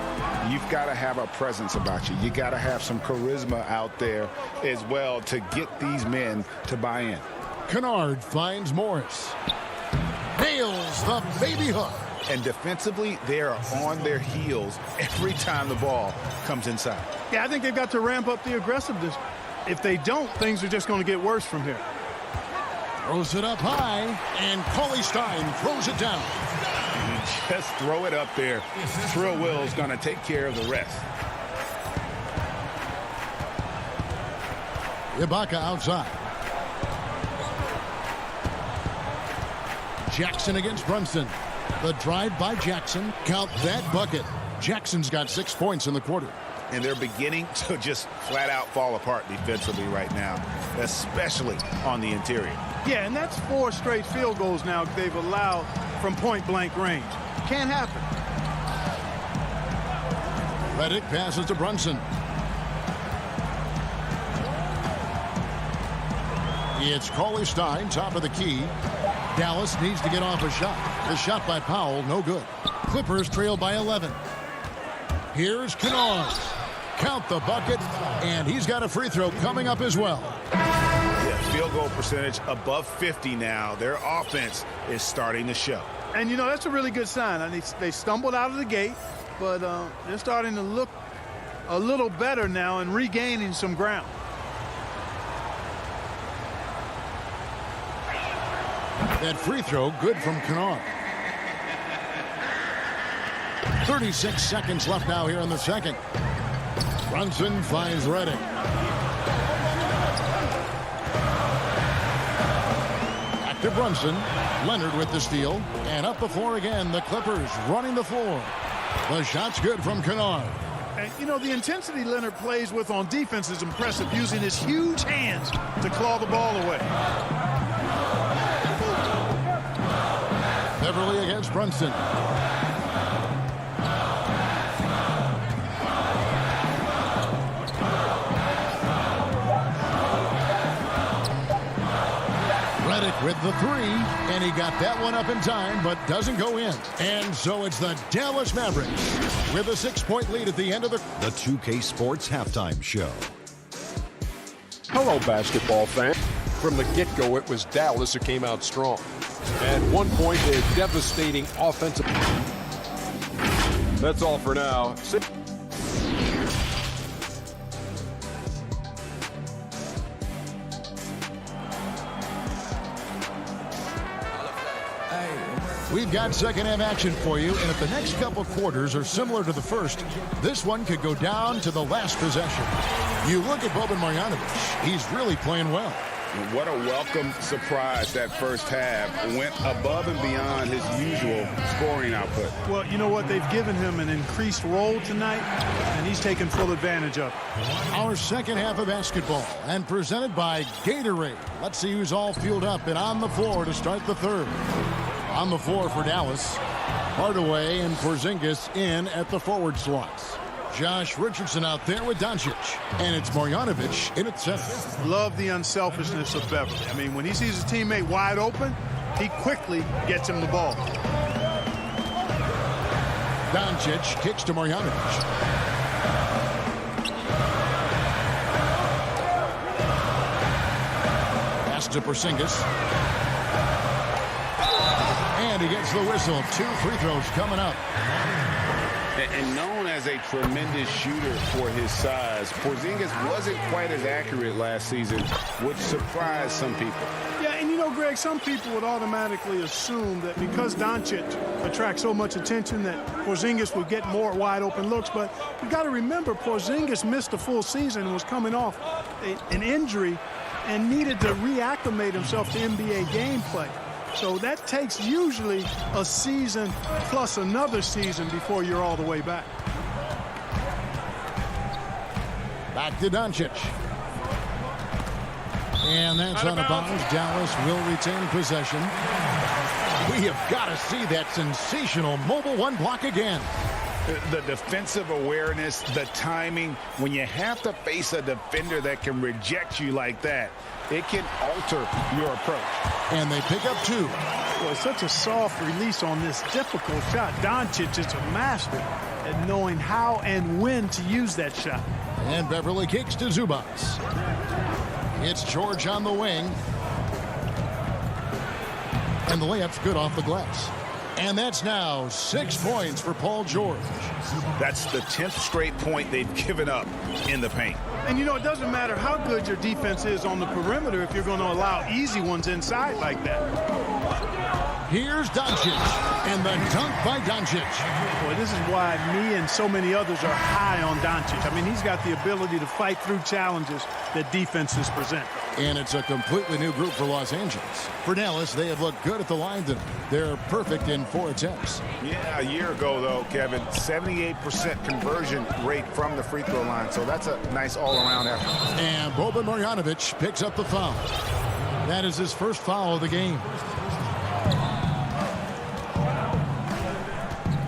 you've got to have a presence about you. You got to have some charisma out there as well to get these men to buy in. Kennard finds Morris. Nails the baby hook. And defensively, they are on their heels every time the ball comes inside. Yeah, I think they've got to ramp up the aggressiveness. If they don't, things are just going to get worse from here. Throws it up high, and Cauley Stein throws it down. You just throw it up there. Trill Will's going to take care of the rest. Ibaka outside. Jackson against Brunson. The drive by Jackson. Count that bucket. Jackson's got 6 points in the quarter. And they're beginning to just flat out fall apart defensively right now, especially on the interior. Yeah, and that's 4 straight field goals now they've allowed from point-blank range. Can't happen. Redick passes to Brunson. It's Cauley Stein, top of the key. Dallas needs to get off a shot. The shot by Powell, no good. Clippers trail by 11. Here's Kennard. Count the bucket, and he's got a free throw coming up as well. Yeah, field goal percentage above 50 now. Their offense is starting to show. And, you know, that's a really good sign. I mean, they stumbled out of the gate, but they're starting to look a little better now and regaining some ground. That free throw good from Kennard. 36 seconds left now here in the second. Brunson finds Redick. Back to Brunson. Leonard with the steal. And up the floor again. The Clippers running the floor. The shot's good from Kennard. And, you know, the intensity Leonard plays with on defense is impressive, using his huge hands to claw the ball away. Beverly against Brunson. Redick with the 3, and he got that one up in time, but doesn't go in. And so it's the Dallas Mavericks with a 6-point lead at the end of the 2K Sports Halftime Show. Hello, basketball fan. From the get-go, it was Dallas who came out strong. At one point, a devastating offensive. That's all for now. We've got second-half action for you, and if the next couple quarters are similar to the first, this one could go down to the last possession. You look at Boban Marjanovic, he's really playing well. What a welcome surprise that first half. Went above and beyond his usual scoring output. Well, you know what? They've given him an increased role tonight, and he's taken full advantage of it. Our second half of basketball, and presented by Gatorade. Let's see who's all fueled up and on the floor to start the third. On the floor for Dallas, Hardaway and Porzingis in at the forward slots. Josh Richardson out there with Doncic. And it's Marjanovic in at center. Love the unselfishness of Beverly. I mean, when he sees his teammate wide open, he quickly gets him the ball. Doncic kicks to Marjanovic. Pass to Porzingis. And he gets the whistle. 2 free throws coming up. And known as a tremendous shooter for his size, Porzingis wasn't quite as accurate last season, which surprised some people. Yeah, and you know, Greg, some people would automatically assume that because Doncic attracts so much attention that Porzingis would get more wide open looks. But you've got to remember, Porzingis missed a full season and was coming off an injury and needed to reacclimate himself to NBA gameplay. So that takes usually a season plus another season before you're all the way back. Back to Doncic. And that's out of bounds. Dallas will retain possession. We have got to see that sensational mobile one block again. The defensive awareness, the timing, when you have to face a defender that can reject you like that, it can alter your approach. And they pick up 2. Well, such a soft release on this difficult shot. Doncic is a master at knowing how and when to use that shot. And Beverly kicks to Zubac. It's George on the wing. And the layup's good off the glass. And that's now 6 points for Paul George. That's the 10th straight point they've given up in the paint. And, you know, it doesn't matter how good your defense is on the perimeter if you're going to allow easy ones inside like that. Here's Doncic, and the dunk by Doncic. Boy, this is why me and so many others are high on Doncic. I mean, he's got the ability to fight through challenges that defenses present. And it's a completely new group for Los Angeles. For Dallas, they have looked good at the line tonight. They're perfect in 4 attempts. Yeah, a year ago, though, Kevin, 78% conversion rate from the free throw line. So that's a nice all-around effort. And Boban Marjanovic picks up the foul. That is his first foul of the game.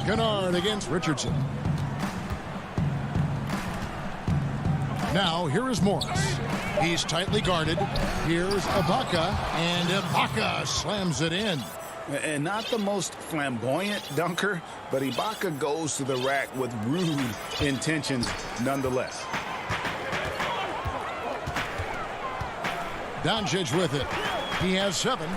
Kennard against Richardson. Now, here is Morris. He's tightly guarded. Here's Ibaka, and Ibaka slams it in. And not the most flamboyant dunker, but Ibaka goes to the rack with rude intentions nonetheless. Doncic with it. He has 7.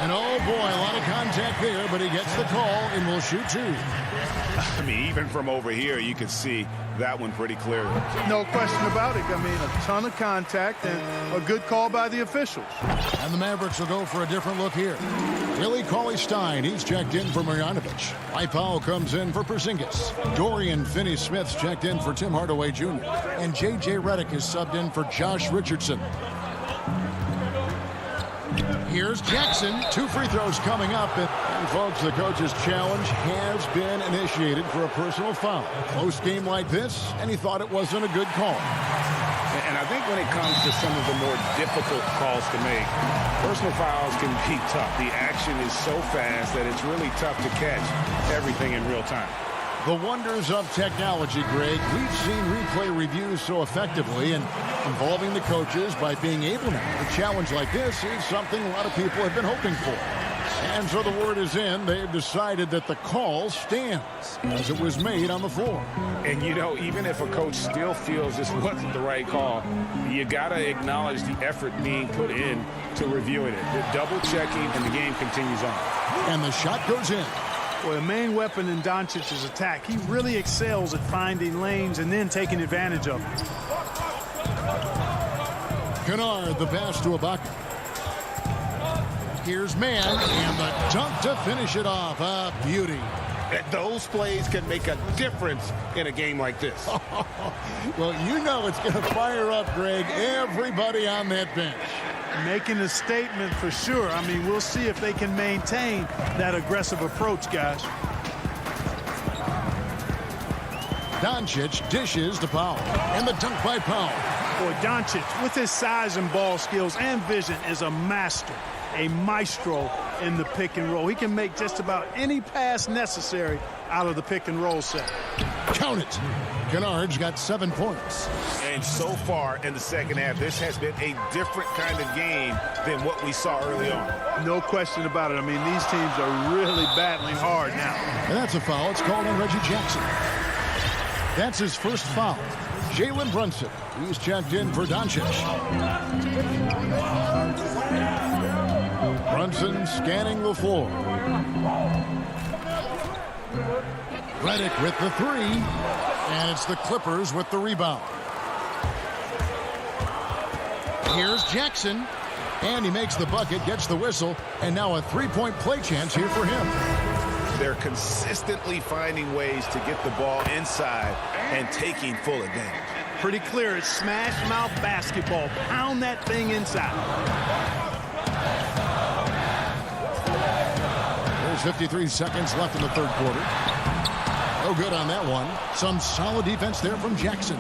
And oh boy, a lot of contact there, but he gets the call and will shoot 2. I mean, even from over here, you can see that one pretty clearly. No question about it. I mean, a ton of contact and a good call by the officials. And the Mavericks will go for a different look here. Willie Cauley-Stein, he's checked in for Marjanovic. Mike Powell comes in for Porzingis. Dorian Finney-Smith's checked in for Tim Hardaway Jr. And J.J. Redick is subbed in for Josh Richardson. Here's Jackson. 2 free throws coming up. And folks, the coach's challenge has been initiated for a personal foul. Close game like this, and he thought it wasn't a good call. And I think when it comes to some of the more difficult calls to make, personal fouls can be tough. The action is so fast that it's really tough to catch everything in real time. The wonders of technology, Greg. We've seen replay reviews so effectively, and involving the coaches by being able now to challenge like this is something a lot of people have been hoping for. And so the word is in. They've decided that the call stands as it was made on the floor. And, you know, even if a coach still feels this wasn't the right call, you got to acknowledge the effort being put in to reviewing it. The double-checking, and the game continues on. And the shot goes in. Well, the main weapon in Doncic's attack, he really excels at finding lanes and then taking advantage of them. Kennard, the pass to Ibaka. Here's Mann, and the dunk to finish it off. A beauty. Those plays can make a difference in a game like this. Well, you know it's going to fire up, Greg, everybody on that bench. Making a statement for sure. I mean, we'll see if they can maintain that aggressive approach, guys. Doncic dishes to Powell, and the dunk by Powell. Boy, Doncic, with his size and ball skills and vision, is a master, a maestro in the pick and roll. He can make just about any pass necessary out of the pick and roll set. Count it. Kennard's got 7 points. And so far in the second half, this has been a different kind of game than what we saw early on. No question about it. I mean, these teams are really battling hard now. And that's a foul. It's called on Reggie Jackson. That's his first foul. Jalen Brunson. He's checked in for Doncic. Brunson scanning the floor. Redick with the 3. And it's the Clippers with the rebound. Here's Jackson. And he makes the bucket, gets the whistle, and now a 3-point play chance here for him. They're consistently finding ways to get the ball inside and taking full advantage. Pretty clear. It's smash mouth basketball. Pound that thing inside. There's 53 seconds left in the third quarter. No good on that one. Some solid defense there from Jackson.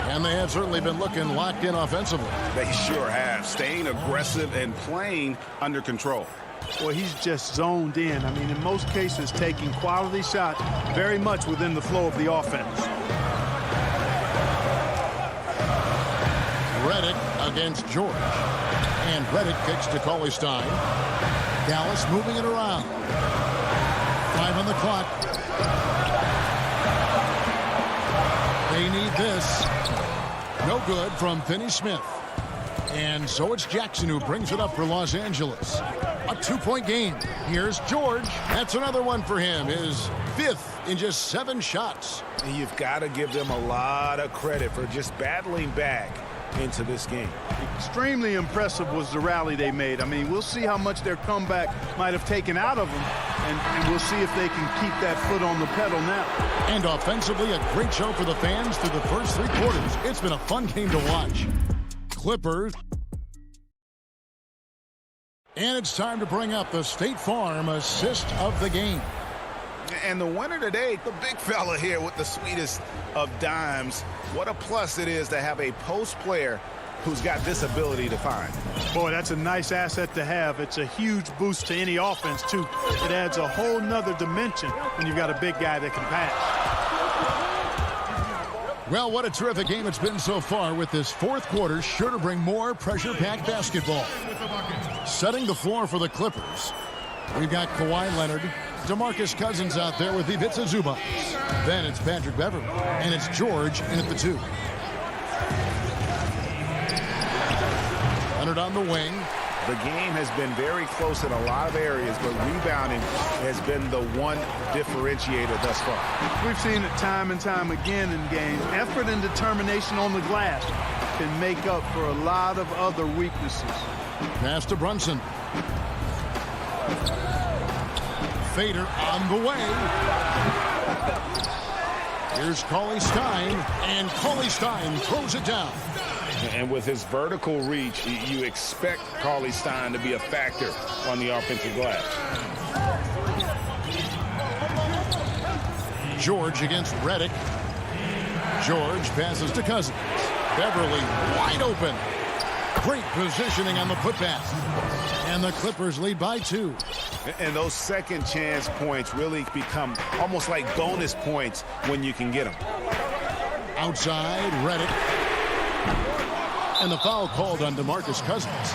And they have certainly been looking locked in offensively. They sure have. Staying aggressive and playing under control. Well, he's just zoned in. I mean, in most cases, taking quality shots very much within the flow of the offense. Redick against George. And Redick kicks to Cauley-Stein. Dallas moving it around. 5 on the clock. They need this. No good from Finney-Smith. And so it's Jackson who brings it up for Los Angeles. A 2-point game. Here's George. That's another one for him. His 5th in just 7 shots. And you've got to give them a lot of credit for just battling back into this game. Extremely impressive was the rally they made. I mean, we'll see how much their comeback might have taken out of them, and we'll see if they can keep that foot on the pedal now. And offensively, a great show for the fans through the first 3 quarters. It's been a fun game to watch. Clippers. And it's time to bring up the State Farm assist of the game. And the winner today, the big fella here with the sweetest of dimes. What a plus it is to have a post player who's got this ability to find. Boy, that's a nice asset to have. It's a huge boost to any offense, too. It adds a whole nother dimension when you've got a big guy that can pass. Well, what a terrific game it's been so far, with this 4th quarter sure to bring more pressure-packed basketball. Setting the floor for the Clippers, we've got Kawhi Leonard, DeMarcus Cousins out there with Ivica Zubac. Then it's Patrick Beverley, and it's George in at the 2. Leonard on the wing. The game has been very close in a lot of areas, but rebounding has been the one differentiator thus far. We've seen it time and time again in games. Effort and determination on the glass can make up for a lot of other weaknesses. Pass to Brunson. Fader on the way. Here's Cauley Stein, and Cauley Stein throws it down. And with his vertical reach, you expect Cauley Stein to be a factor on the offensive glass. George against Redick. George passes to Cousins. Beverley wide open. Great positioning on the putback. And the Clippers lead by 2. And those second chance points really become almost like bonus points when you can get them. Outside, Redick. And the foul called on DeMarcus Cousins.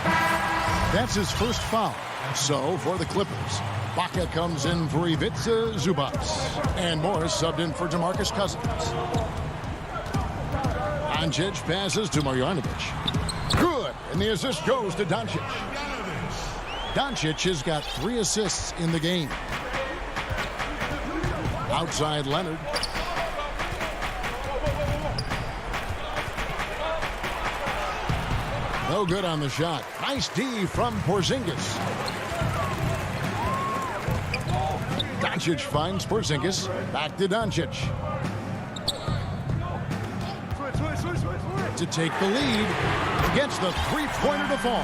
That's his first foul. So for the Clippers, Baca comes in for Ivica Zubac. And Morris subbed in for DeMarcus Cousins. Doncic passes to Marjanovic. Good. And the assist goes to Doncic. Doncic has got 3 assists in the game. Outside Leonard. No good on the shot. Nice D from Porzingis. Doncic finds Porzingis. Back to Doncic. To take the lead. Gets the 3-pointer to fall.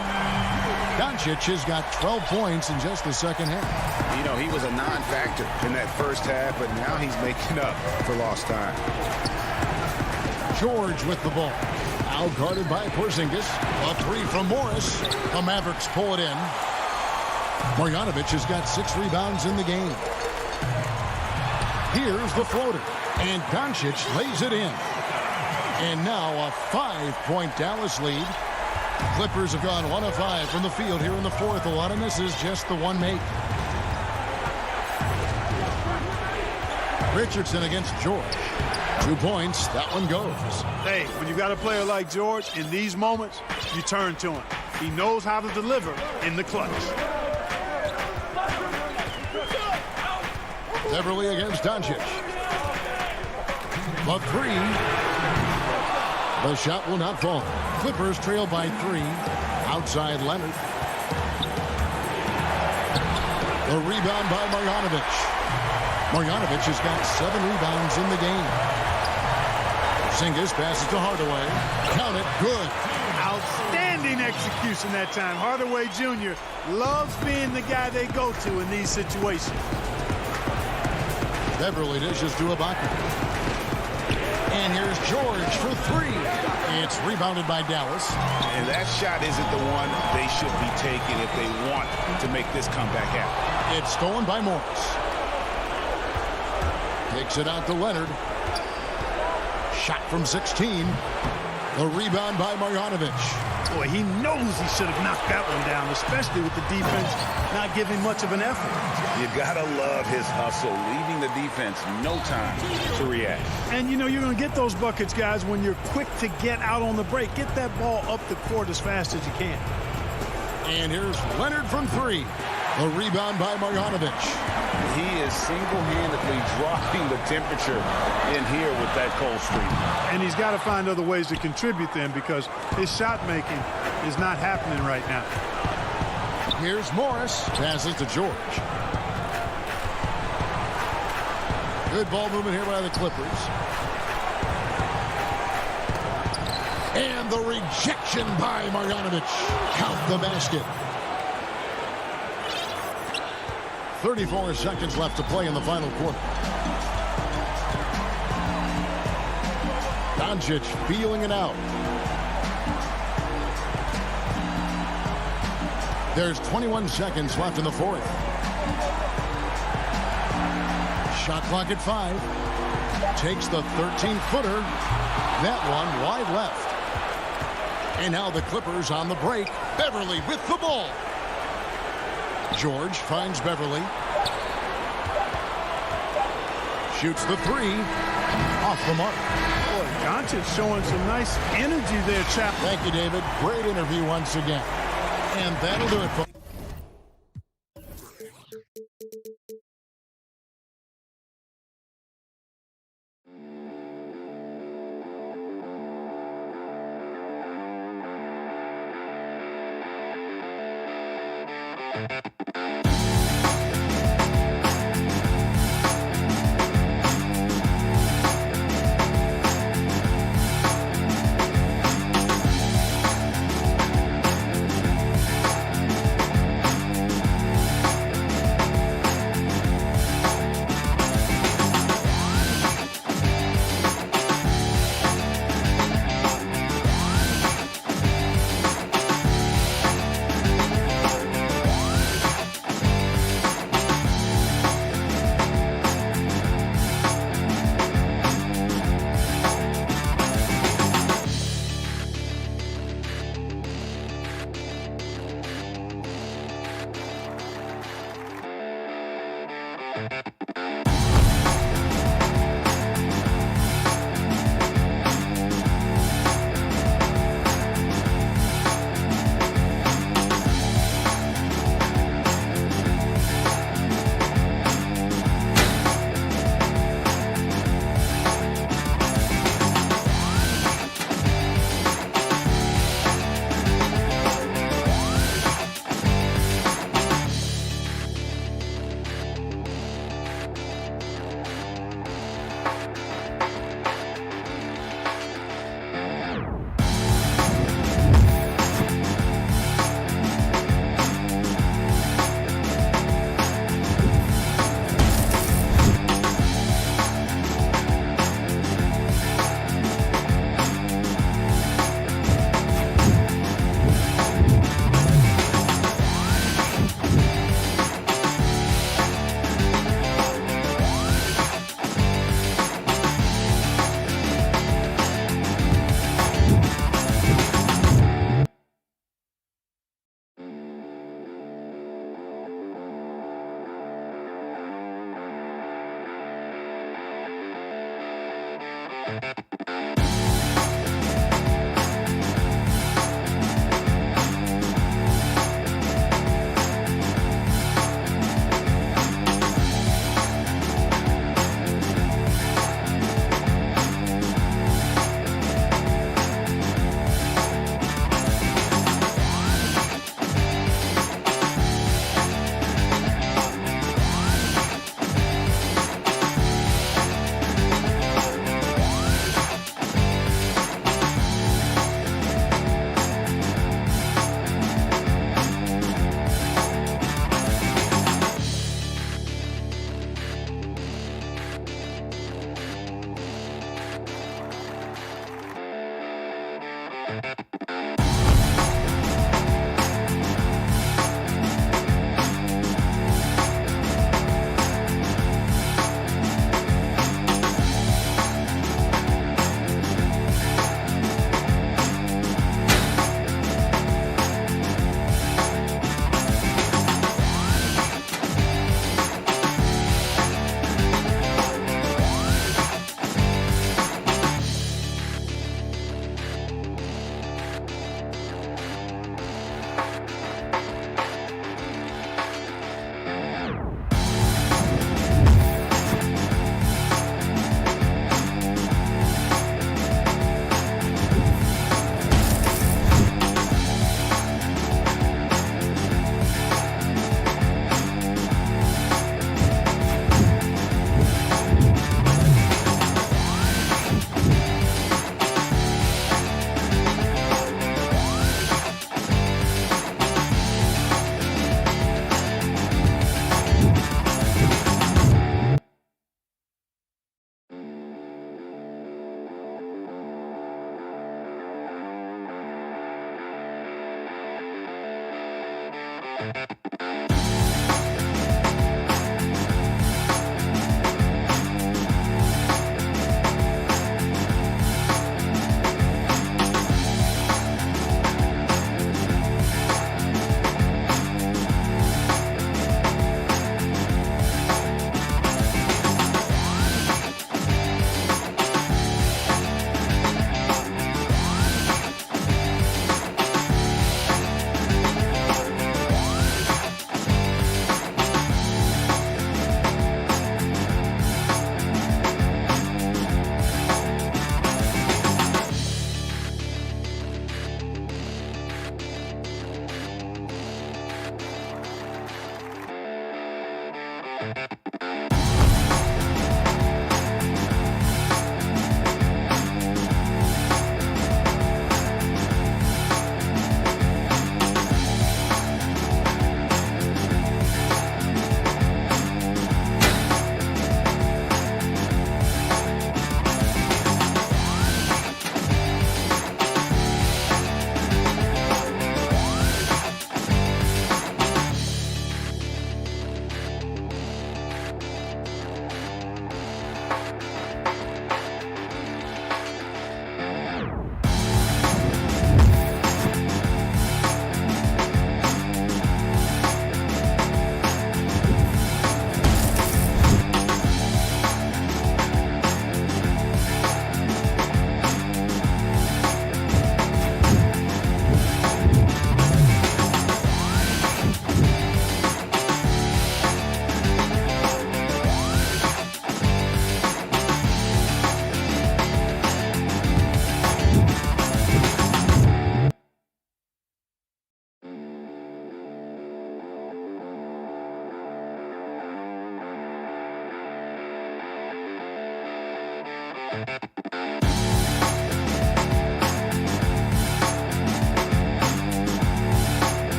Doncic has got 12 points in just the second half. You know, he was a non-factor in that first half, but now he's making up for lost time. George with the ball. Out guarded by Porzingis. A 3 from Morris. The Mavericks pull it in. Marjanovic has got 6 rebounds in the game. Here's the floater. And Doncic lays it in. And now a 5-point Dallas lead. Clippers have gone 1 of 5 from the field here in the 4th. A lot of misses, just the 1 make. Richardson against George. 2 points. That one goes. Hey, when you got a player like George, in these moments, you turn to him. He knows how to deliver in the clutch. Beverley against Doncic. The 3. The shot will not fall. Clippers trail by 3. Outside Leonard. The rebound by Marjanovic. Marjanovic has got 7 rebounds in the game. Porzingis passes to Hardaway. Count it. Good. Outstanding execution that time. Hardaway Jr. loves being the guy they go to in these situations. Beverley dishes to Ibaka. And here's George for 3. It's rebounded by Dallas. And that shot isn't the one they should be taking if they want to make this comeback happen. It's stolen by Morris. Takes it out to Leonard. Shot from 16. The rebound by Marjanovic. Boy, he knows he should have knocked that one down, especially with the defense not giving much of an effort. You gotta love his hustle, leaving the defense no time to react. And, you know, you're going to get those buckets, guys, when you're quick to get out on the break. Get that ball up the court as fast as you can. And here's Leonard from three. The rebound by Marjanovic. He is single-handedly dropping the temperature in here with that cold streak. And he's got to find other ways to contribute then, because his shot making is not happening right now. Here's Morris. Passes to George. Good ball movement here by the Clippers. And the rejection by Marjanovic. Count the basket. 34 seconds left to play in the final quarter. Doncic feeling it out. There's 21 seconds left in the fourth. Shot clock at 5. Takes the 13-footer. That one wide left. And now the Clippers on the break. Beverly with the ball. George finds Beverly. Shoots the three. Off the mark. Boy, Doncic showing some nice energy there, chap. Thank you, David. Great interview once again. And that'll do it for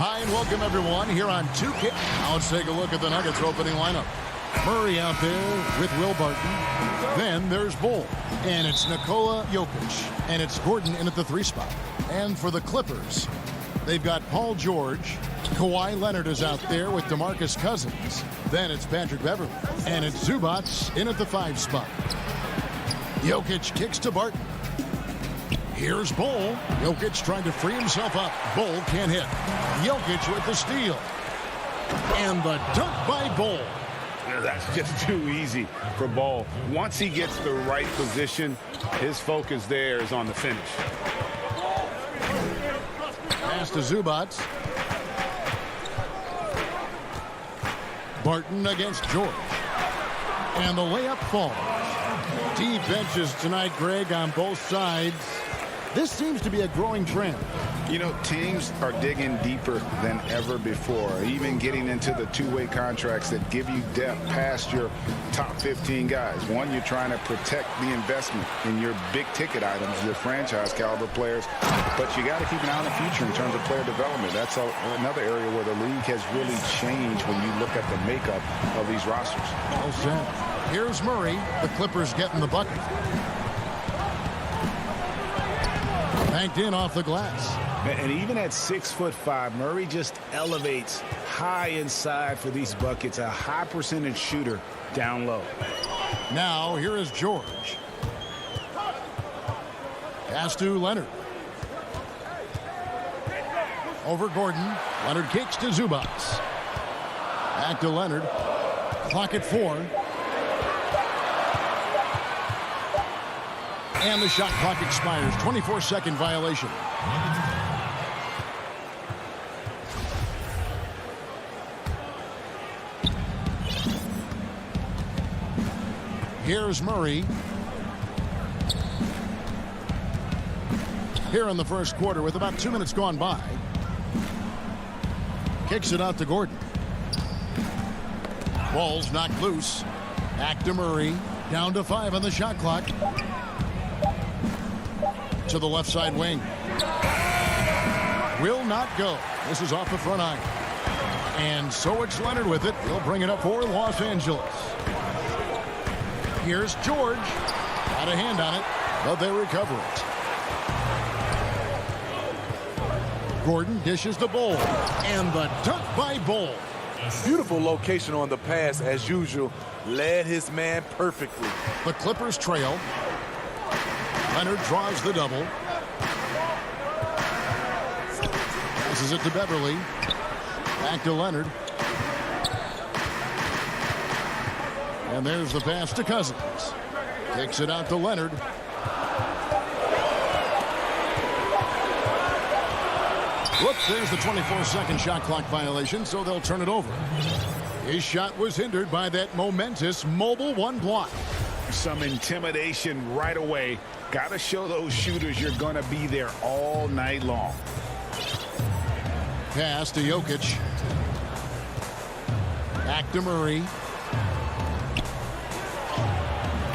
Hi and welcome everyone here on 2K. Now let's take a look at the Nuggets opening lineup. Murray out there with Will Barton. Then there's Bull. And it's Nikola Jokic. And it's Gordon in at the 3 spot. And for the Clippers, they've got Paul George. Kawhi Leonard is out there with DeMarcus Cousins. Then it's Patrick Beverley. And it's Zubats in at the 5 spot. Jokic kicks to Barton. Here's Bull. Jokic trying to free himself up. Bull can't hit. Jokic with the steal. And the dunk by Bull. That's just too easy for Bull. Once he gets the right position, his focus there is on the finish. Pass to Zubats. Barton against George. And the layup falls. Deep benches tonight, Greg, on both sides. This seems to be a growing trend. You know, teams are digging deeper than ever before, even getting into the two-way contracts that give you depth past your top 15 guys. One, you're trying to protect the investment in your big-ticket items, your franchise-caliber players, but you got to keep an eye on the future in terms of player development. That's another area where the league has really changed when you look at the makeup of these rosters. Well said. Here's Murray. The Clippers getting the bucket. Banked in off the glass. And even at 6'5", Murray just elevates high inside for these buckets. A high percentage shooter down low. Now here is George. Pass to Leonard. Over Gordon. Leonard kicks to Zubats. Back to Leonard. Clock at 4. And the shot clock expires. 24-second violation. Here's Murray. Here in the first quarter with about 2 minutes gone by. Kicks it out to Gordon. Ball's knocked loose. Back to Murray. Down to 5 on the shot clock. To the left side wing. Will not go. This is off the front iron. And so it's Leonard with it. He'll bring it up for Los Angeles. Here's George. Got a hand on it, but they recover it. Gordon dishes the Bull. And the dunk by Bull. Beautiful location on the pass as usual. Led his man perfectly. The Clippers trail. Leonard draws the double. Passes it to Beverley. Back to Leonard. And there's the pass to Cousins. Takes it out to Leonard. Whoops, there's the 24-second shot clock violation, so they'll turn it over. His shot was hindered by that momentous mobile 1 block. Some intimidation right away. Got to show those shooters you're going to be there all night long. Pass to Jokic. Back to Murray.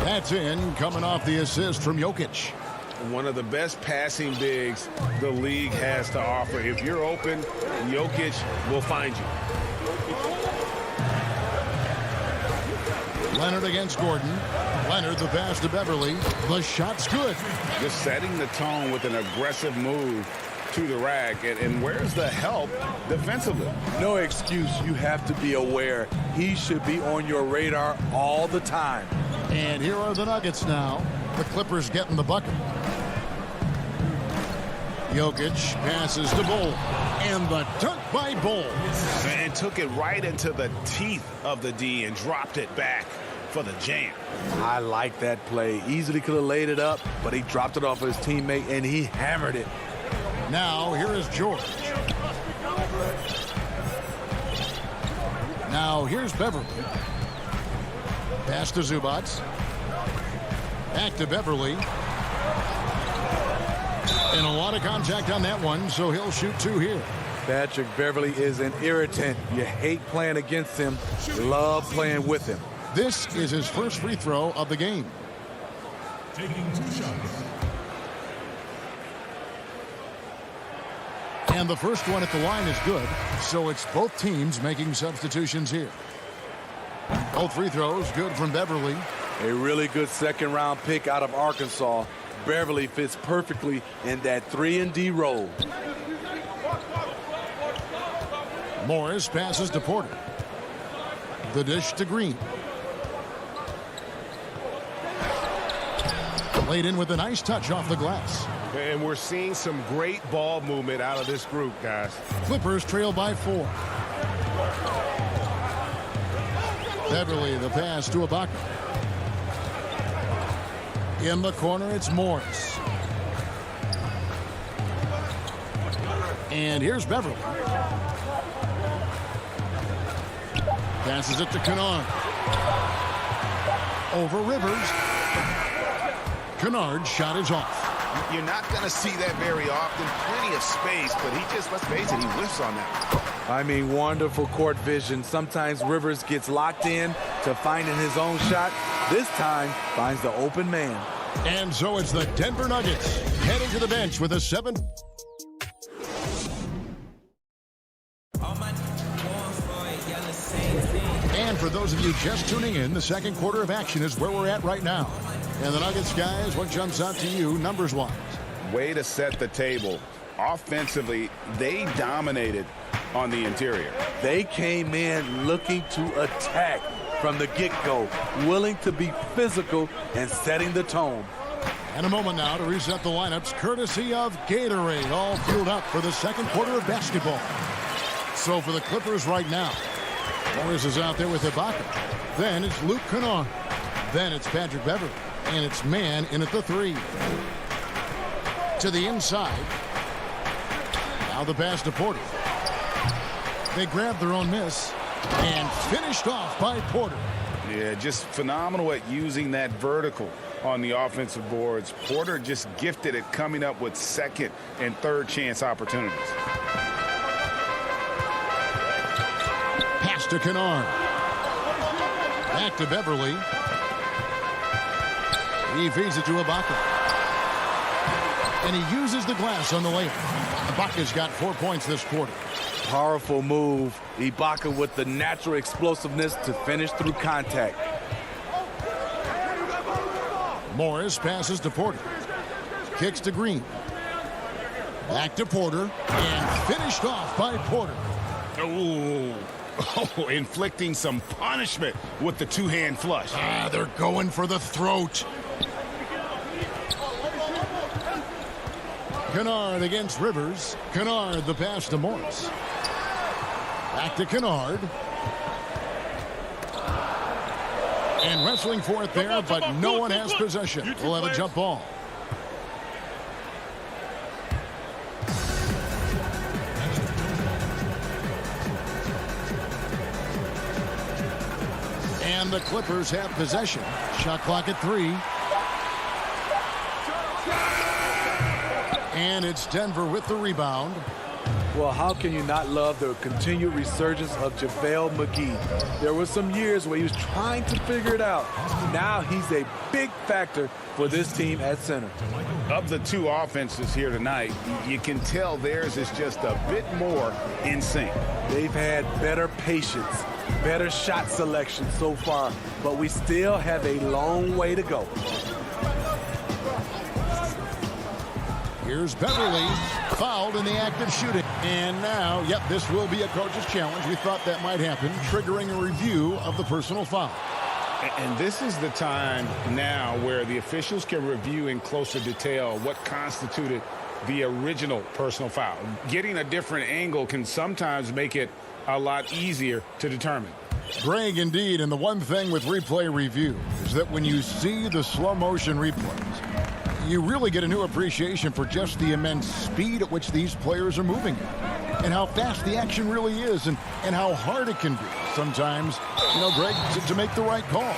That's in, coming off the assist from Jokic. One of the best passing bigs the league has to offer. If you're open, Jokic will find you. Leonard against Gordon. Leonard the pass to Beverley. The shot's good. Just setting the tone with an aggressive move to the rack. And where's the help defensively? No excuse. You have to be aware. He should be on your radar all the time. And here are the Nuggets now. The Clippers getting the bucket. Jokic passes to Bull. And the dunk by Bull. And took it right into the teeth of the D and dropped it back for the jam. I like that play. Easily could have laid it up, but he dropped it off of his teammate, and he hammered it. Now, here is George. Now, here's Beverly. Pass to Zubats. Back to Beverly. And a lot of contact on that one, so he'll shoot 2 here. Patrick Beverly is an irritant. You hate playing against him. Love playing with him. This is his first free throw of the game. Taking 2 shots. And the first one at the line is good, so it's both teams making substitutions here. Both free throws good from Beverly. A really good second-round pick out of Arkansas. Beverly fits perfectly in that 3-and-D role. Morris passes to Porter. The dish to Green. Laid in with a nice touch off the glass. And we're seeing some great ball movement out of this group, guys. Clippers trail by 4. Beverly, the pass to Ibaka. In the corner, it's Morris. And here's Beverly. Passes it to Kennard. Over Rivers. Kennard's shot is off. You're not going to see that very often. Plenty of space, but he just, let's face it, he whiffs on that. I mean, wonderful court vision. Sometimes Rivers gets locked in to finding his own shot. This time, finds the open man. And so it's the Denver Nuggets heading to the bench with a 7. And for those of you just tuning in, the second quarter of action is where we're at right now. And the Nuggets, guys, what jumps out to you numbers-wise? Way to set the table. Offensively, they dominated on the interior. They came in looking to attack from the get-go, willing to be physical and setting the tone. And a moment now to reset the lineups, courtesy of Gatorade, all fueled up for the second quarter of basketball. So for the Clippers right now, Morris is out there with Ibaka. Then it's Luke Kennard. Then it's Patrick Beverly. And it's man in at the 3. To the inside. Now the pass to Porter. They grabbed their own miss and finished off by Porter. Yeah, just phenomenal at using that vertical on the offensive boards. Porter just gifted at coming up with second and third chance opportunities. Pass to Kennard. Back to Beverly. He feeds it to Ibaka. And he uses the glass on the layup. Ibaka's got 4 points this quarter. Powerful move. Ibaka with the natural explosiveness to finish through contact. Morris passes to Porter. Kicks to Green. Back to Porter. And finished off by Porter. Oh, inflicting some punishment with the 2-hand flush. They're going for the throat. Kennard against Rivers. Kennard the pass to Morris. Back to Kennard. And wrestling for it there, but no one has possession. We'll have a jump ball. And the Clippers have possession. Shot clock at 3. And it's Denver with the rebound. Well, how can you not love the continued resurgence of JaVale McGee? There were some years where he was trying to figure it out. Now he's a big factor for this team at center. Of the 2 offenses here tonight, you can tell theirs is just a bit more in sync. They've had better patience, better shot selection so far, but we still have a long way to go. Here's Beverly, fouled in the act of shooting. And now, this will be a coach's challenge. We thought that might happen, triggering a review of the personal foul. And this is the time now where the officials can review in closer detail what constituted the original personal foul. Getting a different angle can sometimes make it a lot easier to determine. Greg, indeed, and the one thing with replay review is that when you see the slow motion replays, you really get a new appreciation for just the immense speed at which these players are moving and how fast the action really is and how hard it can be sometimes, Greg, to make the right call.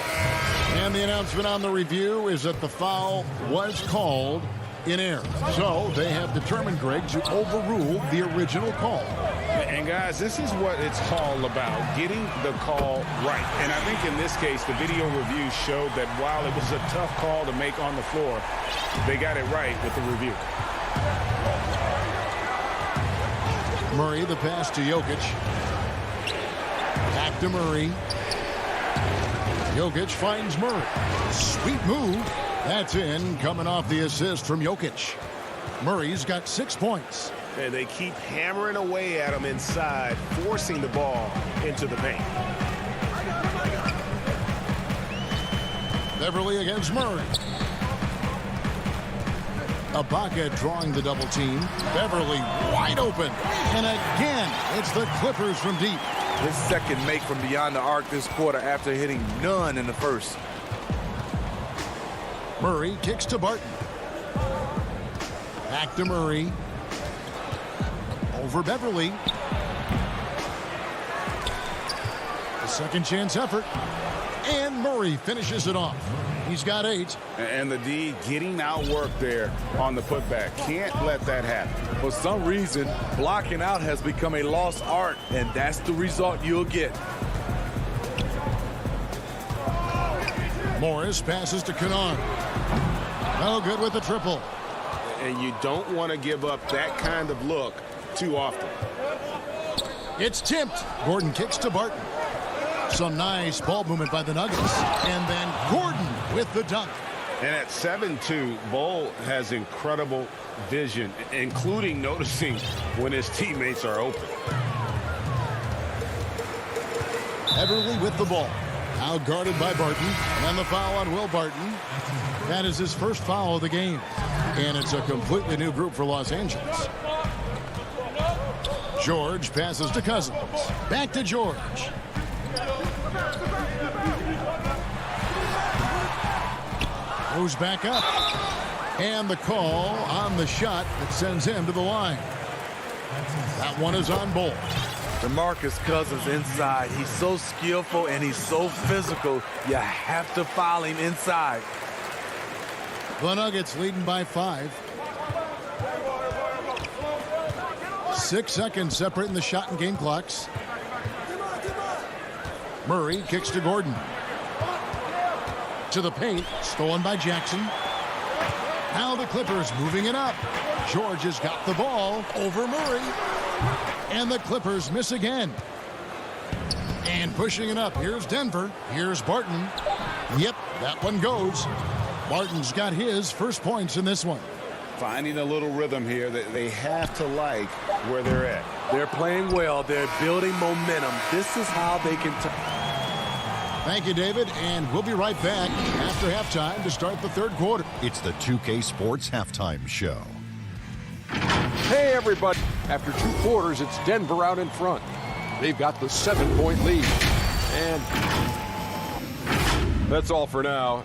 And the announcement on the review is that the foul was called in error. So they have determined, Greg, to overrule the original call. And guys, this is what it's all about, getting the call right. And I think in this case, the video review showed that while it was a tough call to make on the floor, they got it right with the review. Murray, the pass to Jokic. Back to Murray. Jokic finds Murray. Sweet move. That's in, coming off the assist from Jokic. Murray's got 6 points. And they keep hammering away at him inside, forcing the ball into the paint. Beverly against Murray. Ibaka drawing the double team. Beverly wide open. And again, it's the Clippers from deep. His second make from beyond the arc this quarter after hitting none in the first. Murray kicks to Barton. Back to Murray. Over Beverly. A second chance effort. And Murray finishes it off. He's got 8. And the D getting outworked there on the putback. Can't let that happen. For some reason, blocking out has become a lost art, and that's the result you'll get. Morris passes to Kennard. No good with the triple. And you don't want to give up that kind of look too often. It's tipped. Gordon kicks to Barton. Some nice ball movement by the Nuggets. And then Gordon with the dunk. And at 7-2, Bull has incredible vision, including noticing when his teammates are open. Beverly with the ball. Now guarded by Barton. And the foul on Will Barton. That is his first foul of the game. And it's a completely new group for Los Angeles. George passes to Cousins. Back to George. Goes back up. And the call on the shot that sends him to the line. That one is on Bull. DeMarcus Cousins inside. He's so skillful and he's so physical. You have to foul him inside. The Nuggets leading by 5. 6 seconds separating the shot and game clocks. Murray kicks to Gordon. To the paint, stolen by Jackson. Now the Clippers moving it up. George has got the ball over Murray. And the Clippers miss again. And pushing it up. Here's Denver. Here's Barton. Yep, that one goes. Barton's got his first points in this one. Finding a little rhythm here that they have to like where they're at. They're playing well. They're building momentum. This is how they can... Thank you, David. And we'll be right back after halftime to start the third quarter. It's the 2K Sports Halftime Show. Hey, everybody. After 2 quarters, it's Denver out in front. They've got the 7-point lead. And that's all for now.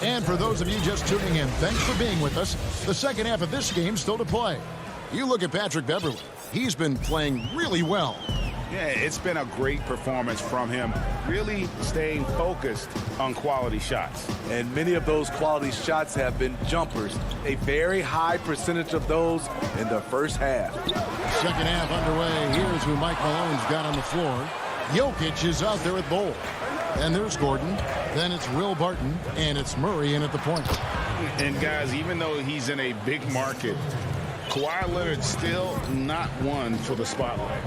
And for those of you just tuning in, thanks for being with us. The second half of this game still to play. You look at Patrick Beverly. He's been playing really well. Yeah, it's been a great performance from him, really staying focused on quality shots. And many of those quality shots have been jumpers. A very high percentage of those in the first half. Second half underway. Here's who Mike Malone's got on the floor. Jokic is out there at Bull. And there's Gordon. Then it's Will Barton. And it's Murray in at the point. And guys, even though he's in a big market, Kawhi Leonard still not one for the spotlight.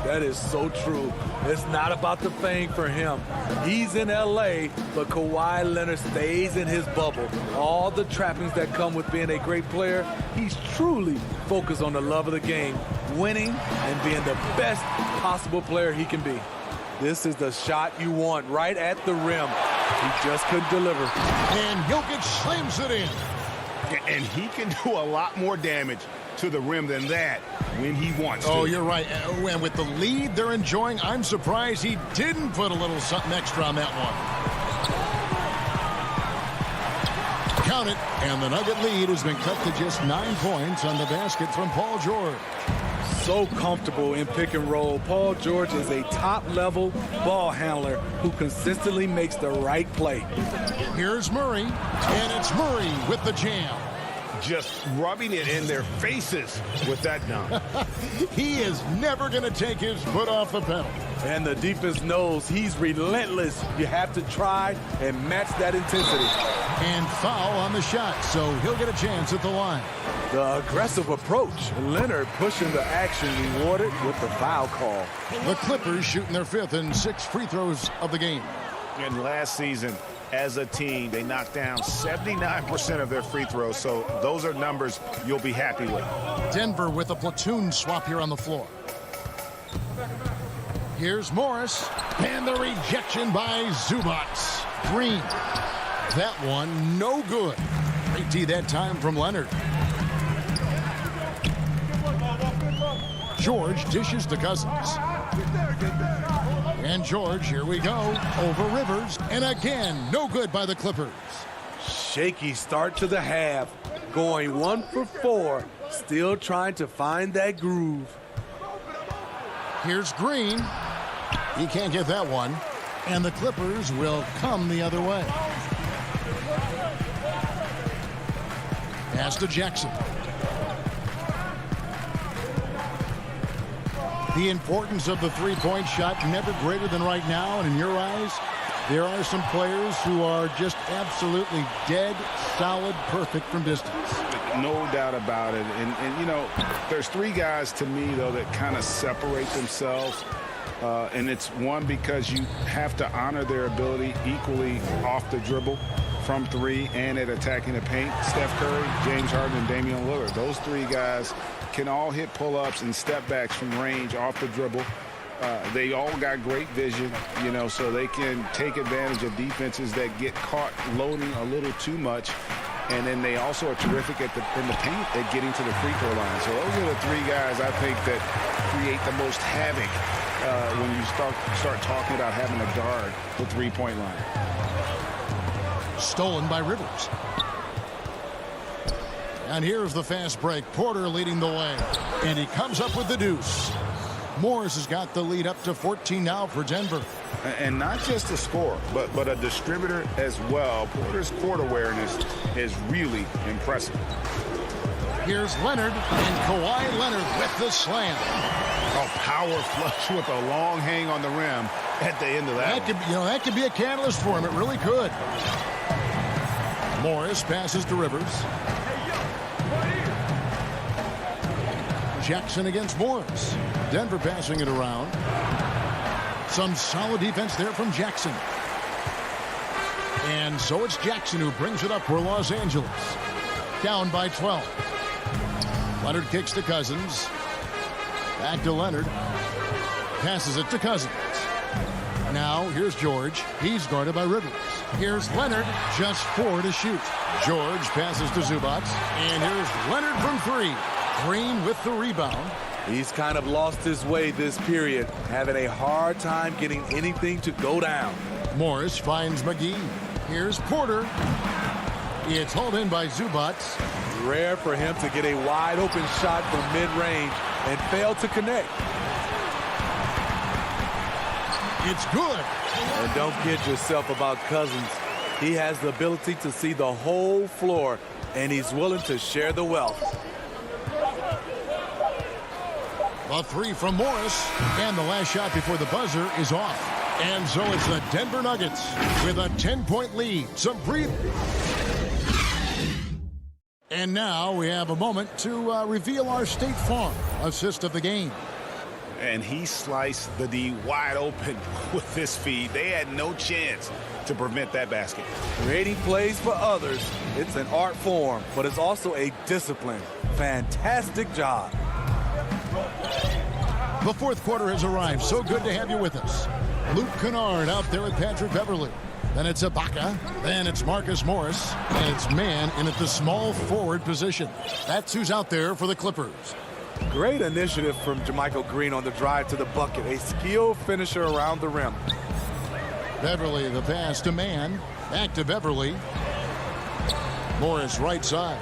That is so true. It's not about the fame for him. He's in L.A., but Kawhi Leonard stays in his bubble. All the trappings that come with being a great player, he's truly focused on the love of the game, winning and being the best possible player he can be. This is the shot you want right at the rim. He just couldn't deliver. And Jokic slams it in. And he can do a lot more damage to the rim than that when he wants to. Oh, you're right. And with the lead they're enjoying, I'm surprised he didn't put a little something extra on that one. Count it. And the Nugget lead has been cut to just 9 points on the basket from Paul George. So comfortable in pick and roll. Paul George is a top-level ball handler who consistently makes the right play. Here's Murray, and it's Murray with the jam. Just rubbing it in their faces with that dunk. He is never going to take his foot off the pedal. And the defense knows he's relentless. You have to try and match that intensity. And foul on the shot, so he'll get a chance at the line. The aggressive approach. Leonard pushing the action, rewarded with the foul call. The Clippers shooting their 5th and 6th free throws of the game. And last season, as a team, they knocked down 79% of their free throws, so those are numbers you'll be happy with. Denver with a platoon swap here on the floor. Here's Morris, and the rejection by Zubats. Green. That one, no good. Great D that time from Leonard. George dishes to Cousins. And George, here we go, over Rivers. And again, no good by the Clippers. Shaky start to the half. Going 1 for 4. Still trying to find that groove. Here's Green. He can't get that one. And the Clippers will come the other way. Pass to Jackson. The importance of the three-point shot never greater than right now. And in your eyes, there are some players who are just absolutely dead, solid, perfect from distance. No doubt about it. And you know, there's 3 guys to me, though, that kind of separate themselves. And it's one, because you have to honor their ability equally off the dribble, from 3, and at attacking the paint. Steph Curry, James Harden, and Damian Lillard. Those 3 guys can all hit pull-ups and step backs from range off the dribble. They all got great vision, you know, so they can take advantage of defenses that get caught loading a little too much. And then they also are terrific in the paint at getting to the free throw line. So those are the 3 guys I think that create the most havoc when you start talking about having to guard the three-point line. Stolen by Rivers. And here's the fast break. Porter leading the way. And he comes up with the deuce. Morris has got the lead up to 14 now for Denver. And not just a scorer, but a distributor as well. Porter's court awareness is really impressive. Here's Leonard, and Kawhi Leonard with the slam. A power flush with a long hang on the rim at the end of that. That could be a catalyst for him. It really could. Morris passes to Rivers. Jackson against Morris. Denver passing it around. Some solid defense there from Jackson. And so it's Jackson who brings it up for Los Angeles. Down by 12. Leonard kicks to Cousins. Back to Leonard. Passes it to Cousins. Now here's George. He's guarded by Rivers. Here's Leonard, just 4 to shoot. George passes to Zubats. And here's Leonard from 3. Green with the rebound. He's kind of lost his way this period, having a hard time getting anything to go down. Morris finds McGee. Here's Porter. It's hauled in by Zubats. Rare for him to get a wide open shot from mid-range and fail to connect. It's good. And don't kid yourself about Cousins. He has the ability to see the whole floor, and he's willing to share the wealth. A 3 from Morris, and the last shot before the buzzer is off. And so it's the Denver Nuggets with a 10-point lead. Some breathe. And now we have a moment to reveal our State Farm assist of the game. And he sliced the D wide open with this feed. They had no chance to prevent that basket. Creating plays for others, it's an art form, but it's also a discipline. Fantastic job. The fourth quarter has arrived. So good to have you with us. Luke Kennard out there with Patrick Beverly. Then it's Ibaka. Then it's Marcus Morris. And it's man in at the small forward position. That's who's out there for the Clippers. Great initiative from JaMychal Green on the drive to the bucket. A skilled finisher around the rim. Beverly, the pass to man. Back to Beverly. Morris right side.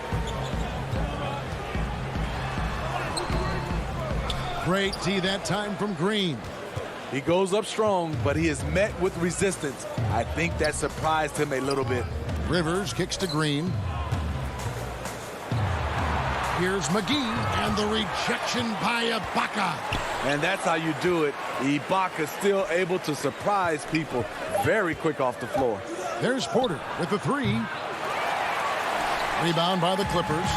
Great D that time from Green. He goes up strong, but he is met with resistance. I think that surprised him a little bit. Rivers kicks to Green. Here's McGee, and the rejection by Ibaka. And that's how you do it. Ibaka still able to surprise people very quick off the floor. There's Porter with the three. Rebound by the Clippers.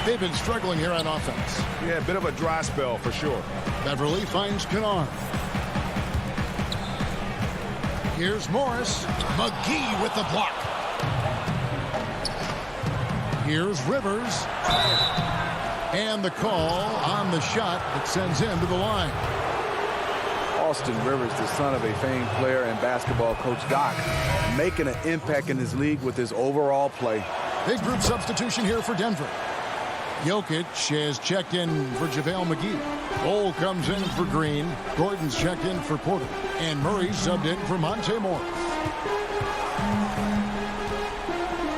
They've been struggling here on offense. Yeah, a bit of a dry spell for sure. Beverly finds Kennard. Here's Morris. McGee with the block. Here's Rivers. And the call on the shot that sends him to the line. Austin Rivers, the son of a famed player and basketball coach Doc, making an impact in his league with his overall play. Big group substitution here for Denver. Jokic has checked in for JaVale McGee. Cole comes in for Green. Gordon's checked in for Porter. And Murray subbed in for Monte Morris.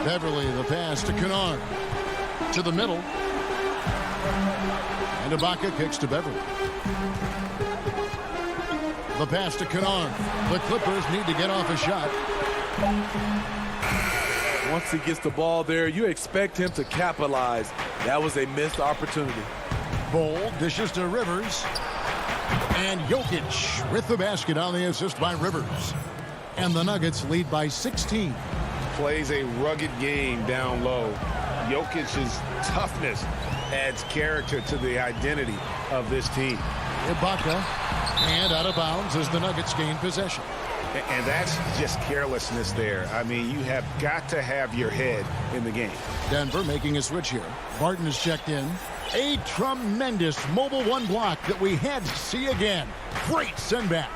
Beverly, the pass to Kennard. To the middle. And Ibaka kicks to Beverly. The pass to Kennard. The Clippers need to get off a shot. Once he gets the ball there, you expect him to capitalize. That was a missed opportunity. Bold dishes to Rivers. And Jokic with the basket on the assist by Rivers. And the Nuggets lead by 16. Plays a rugged game down low. Jokic's toughness adds character to the identity of this team. Ibaka, and out of bounds as the Nuggets gain possession. And that's just carelessness there. I mean, you have got to have your head in the game. Denver making a switch here. Barton is checked in. A tremendous mobile one block that we had to see again. Great send back.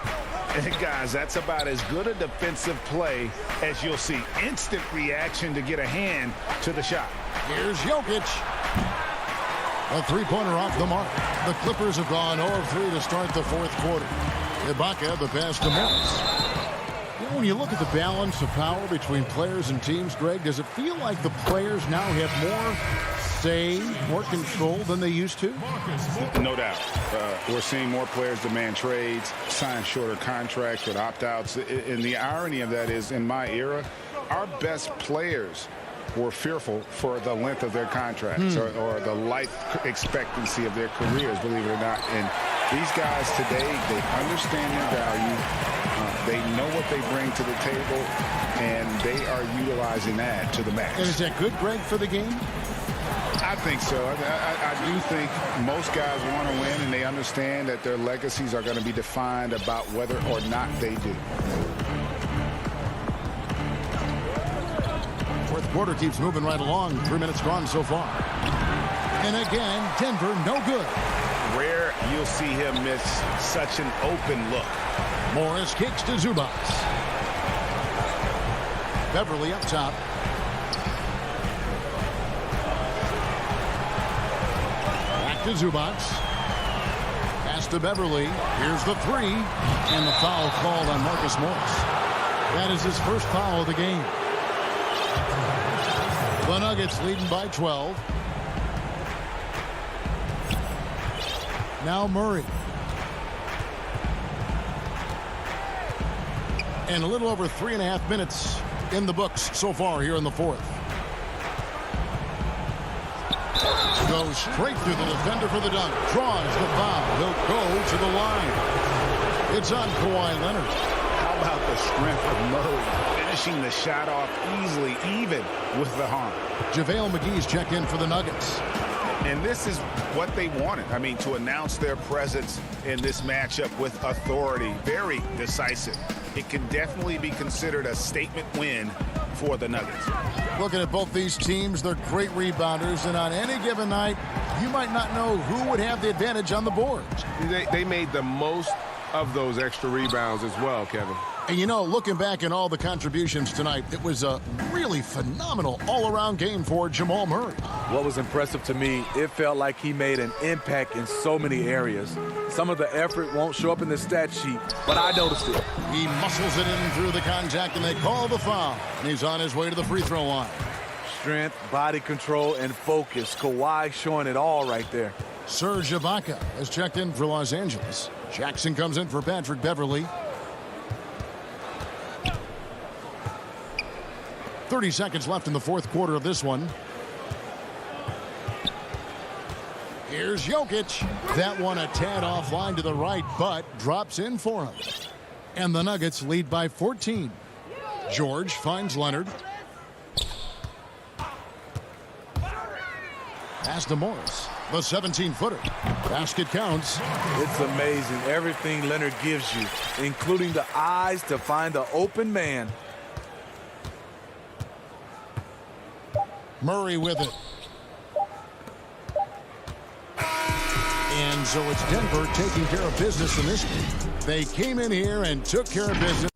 And guys, that's about as good a defensive play as you'll see. Instant reaction to get a hand to the shot. Here's Jokic. A three-pointer off the mark. The Clippers have gone 0 of 3 to start the fourth quarter. Ibaka, the pass to Morris. When you look at the balance of power between players and teams, Greg, does it feel like the players now have more say, more control than they used to? No doubt. We're seeing more players demand trades, sign shorter contracts with opt-outs. And the irony of that is, in my era, our best players were fearful for the length of their contracts or the life expectancy of their careers, believe it or not. And these guys today, they understand their value. They know what they bring to the table, and they are utilizing that to the max. And is that good, Greg, for the game? I think so. I do think most guys want to win, and they understand that their legacies are going to be defined about whether or not they do. Fourth quarter keeps moving right along. 3 minutes gone so far. And again, Denver, no good. Rare you'll see him miss such an open look. Morris kicks to Zubac. Beverly up top. Back to Zubac. Pass to Beverly. Here's the three. And the foul called on Marcus Morris. That is his first foul of the game. The Nuggets leading by 12. Now Murray. And a little over 3.5 minutes in the books so far here in the fourth. Goes straight through the defender for the dunk. Draws the foul. He'll go to the line. It's on Kawhi Leonard. How about the strength of Murray finishing the shot off easily, even with the harm. JaVale McGee's checked in for the Nuggets. And this is what they wanted. I mean, to announce their presence in this matchup with authority, very decisive. It can definitely be considered a statement win for the Nuggets. Looking at both these teams, they're great rebounders, and on any given night, you might not know who would have the advantage on the board. They made the most of those extra rebounds as well, Kevin. And you know, looking back at all the contributions tonight, it was a really phenomenal all-around game for Jamal Murray. What was impressive to me, it felt like he made an impact in so many areas. Some of the effort won't show up in the stat sheet, but I noticed it. He muscles it in through the contact, and they call the foul. And he's on his way to the free throw line. Strength, body control, and focus. Kawhi showing it all right there. Serge Ibaka has checked in for Los Angeles. Jackson comes in for Patrick Beverley. 30 seconds left in the fourth quarter of this one. Here's Jokic. That one a tad offline to the right, but drops in for him. And the Nuggets lead by 14. George finds Leonard. Pass to Morris. The 17-footer. Basket counts. It's amazing everything Leonard gives you, including the eyes to find the open man. Murray with it. And so it's Denver taking care of business in this game. They came in here and took care of business.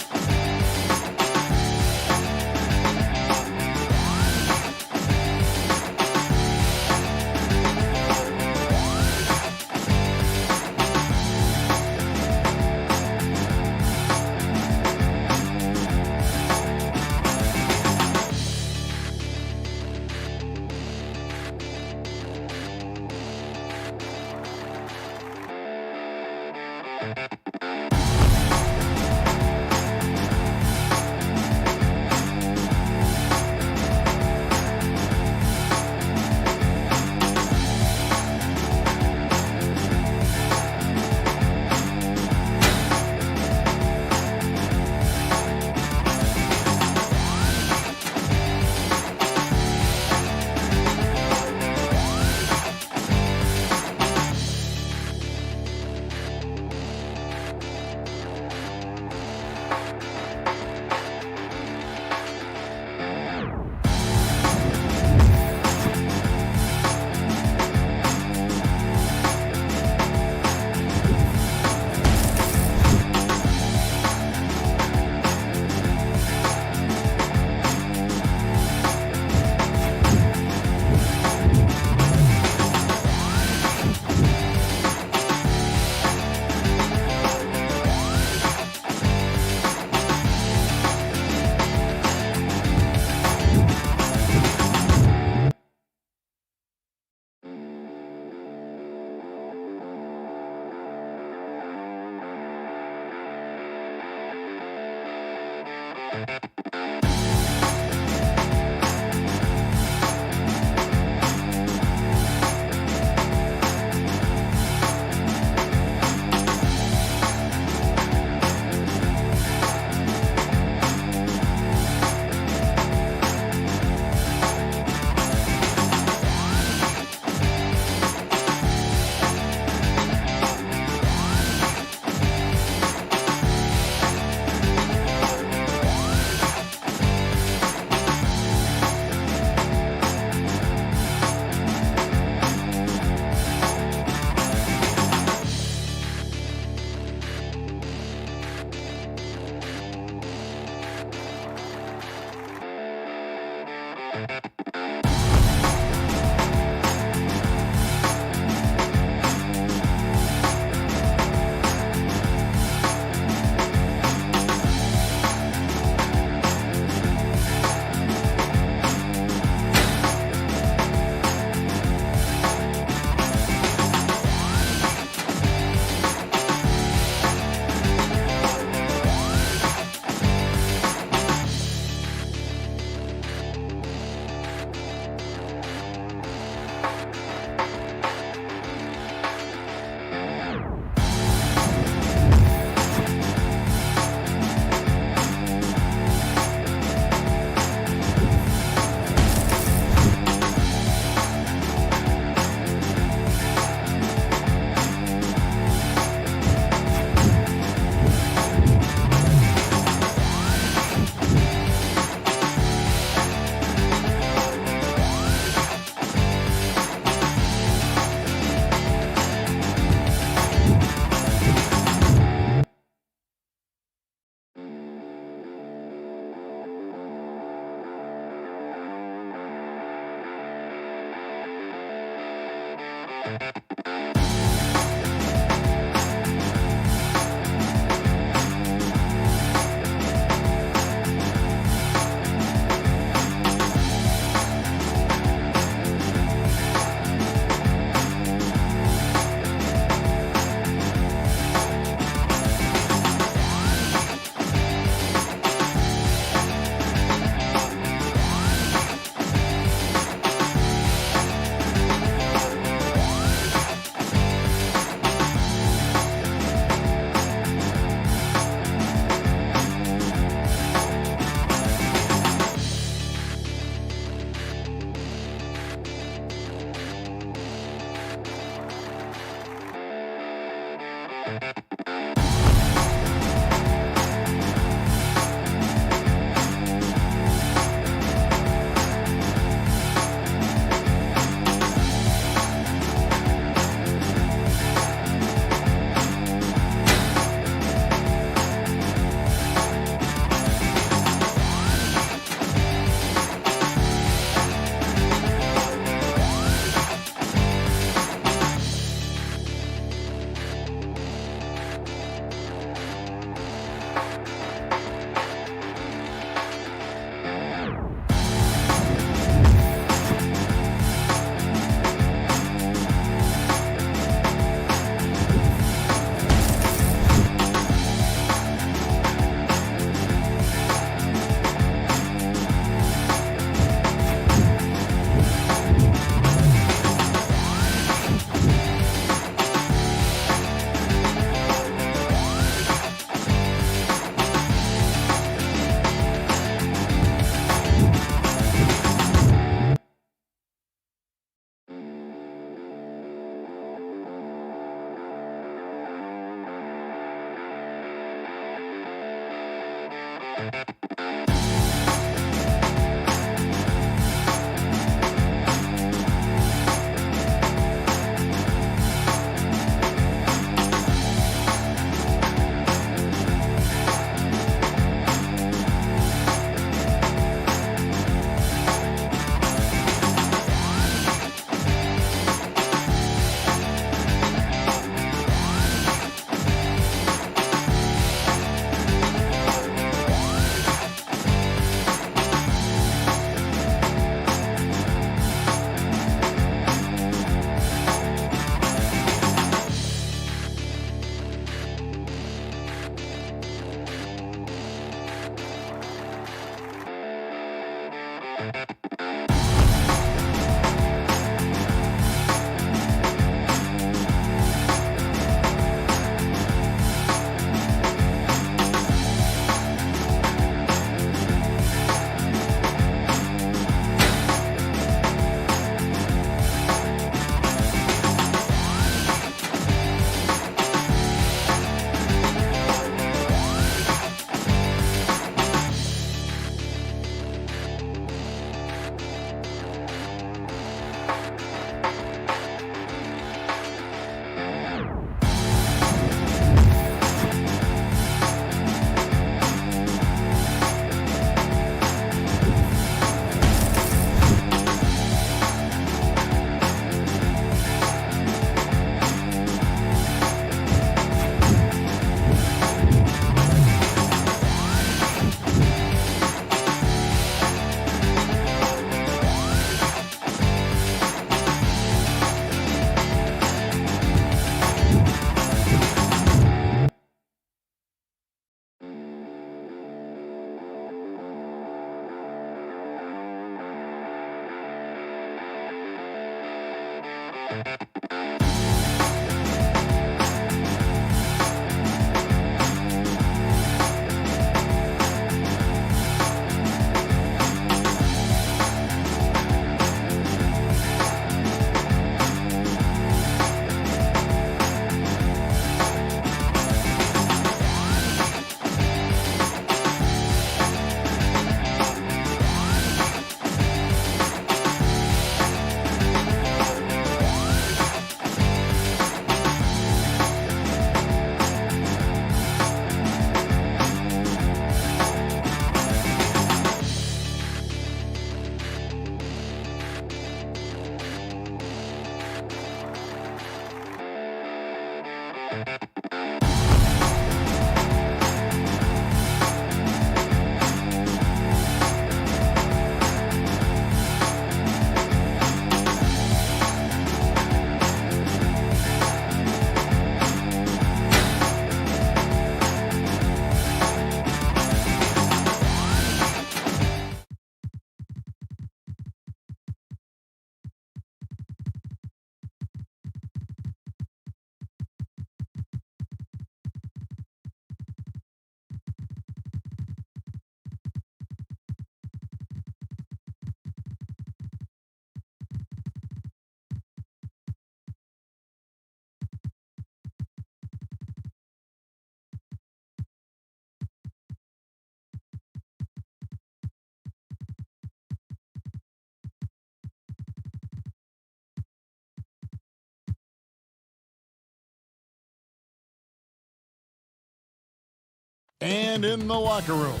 And in the locker room,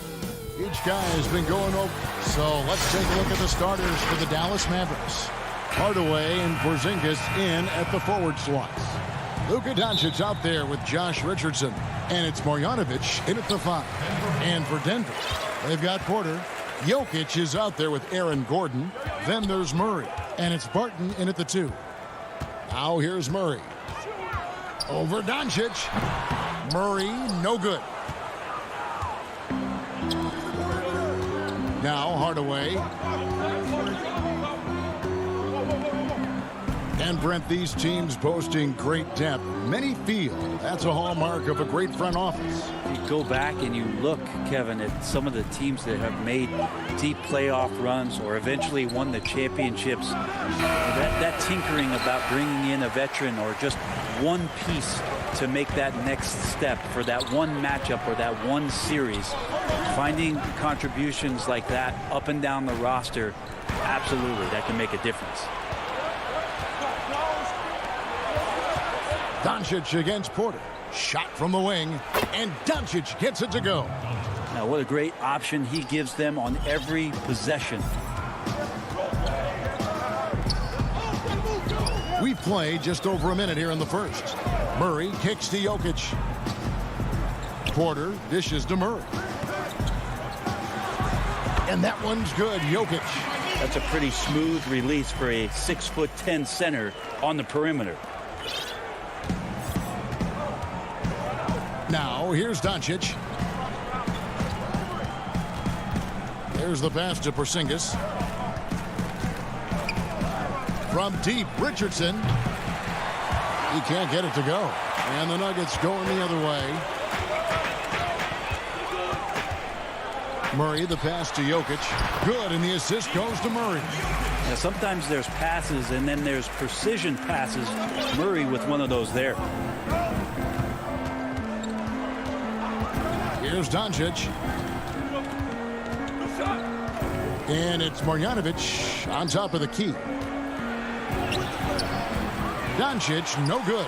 each guy has been going over. So let's take a look at the starters for the Dallas Mavericks. Hardaway and Porzingis in at the forward slots. Luka Doncic out there with Josh Richardson. And it's Marjanovic in at the 5. And for Denver, they've got Porter. Jokic is out there with Aaron Gordon. Then there's Murray. And it's Barton in at the 2. Now here's Murray. Over Doncic. Murray, no good. Now Hardaway. And Brent, these teams boasting great depth. Many feel that's a hallmark of a great front office. If you go back and you look, Kevin, at some of the teams that have made deep playoff runs or eventually won the championships, that tinkering about bringing in a veteran or just one piece to make that next step for that one matchup or that one series, finding contributions like that up and down the roster, absolutely, that can make a difference. Doncic against Porter. Shot from the wing, and Doncic gets it to go. Now, what a great option he gives them on every possession. We've played just over a minute here in the first. Murray kicks to Jokic. Porter dishes to Murray. And that one's good, Jokic. That's a pretty smooth release for a 6'10" center on the perimeter. Now, here's Doncic. There's the pass to Porzingis. From deep, Richardson. He can't get it to go. And the Nuggets going the other way. Murray, the pass to Jokic. Good, and the assist goes to Murray. Now, sometimes there's passes, and then there's precision passes. Murray with one of those there. Here's Doncic. And it's Marjanovic on top of the key. Doncic, no good.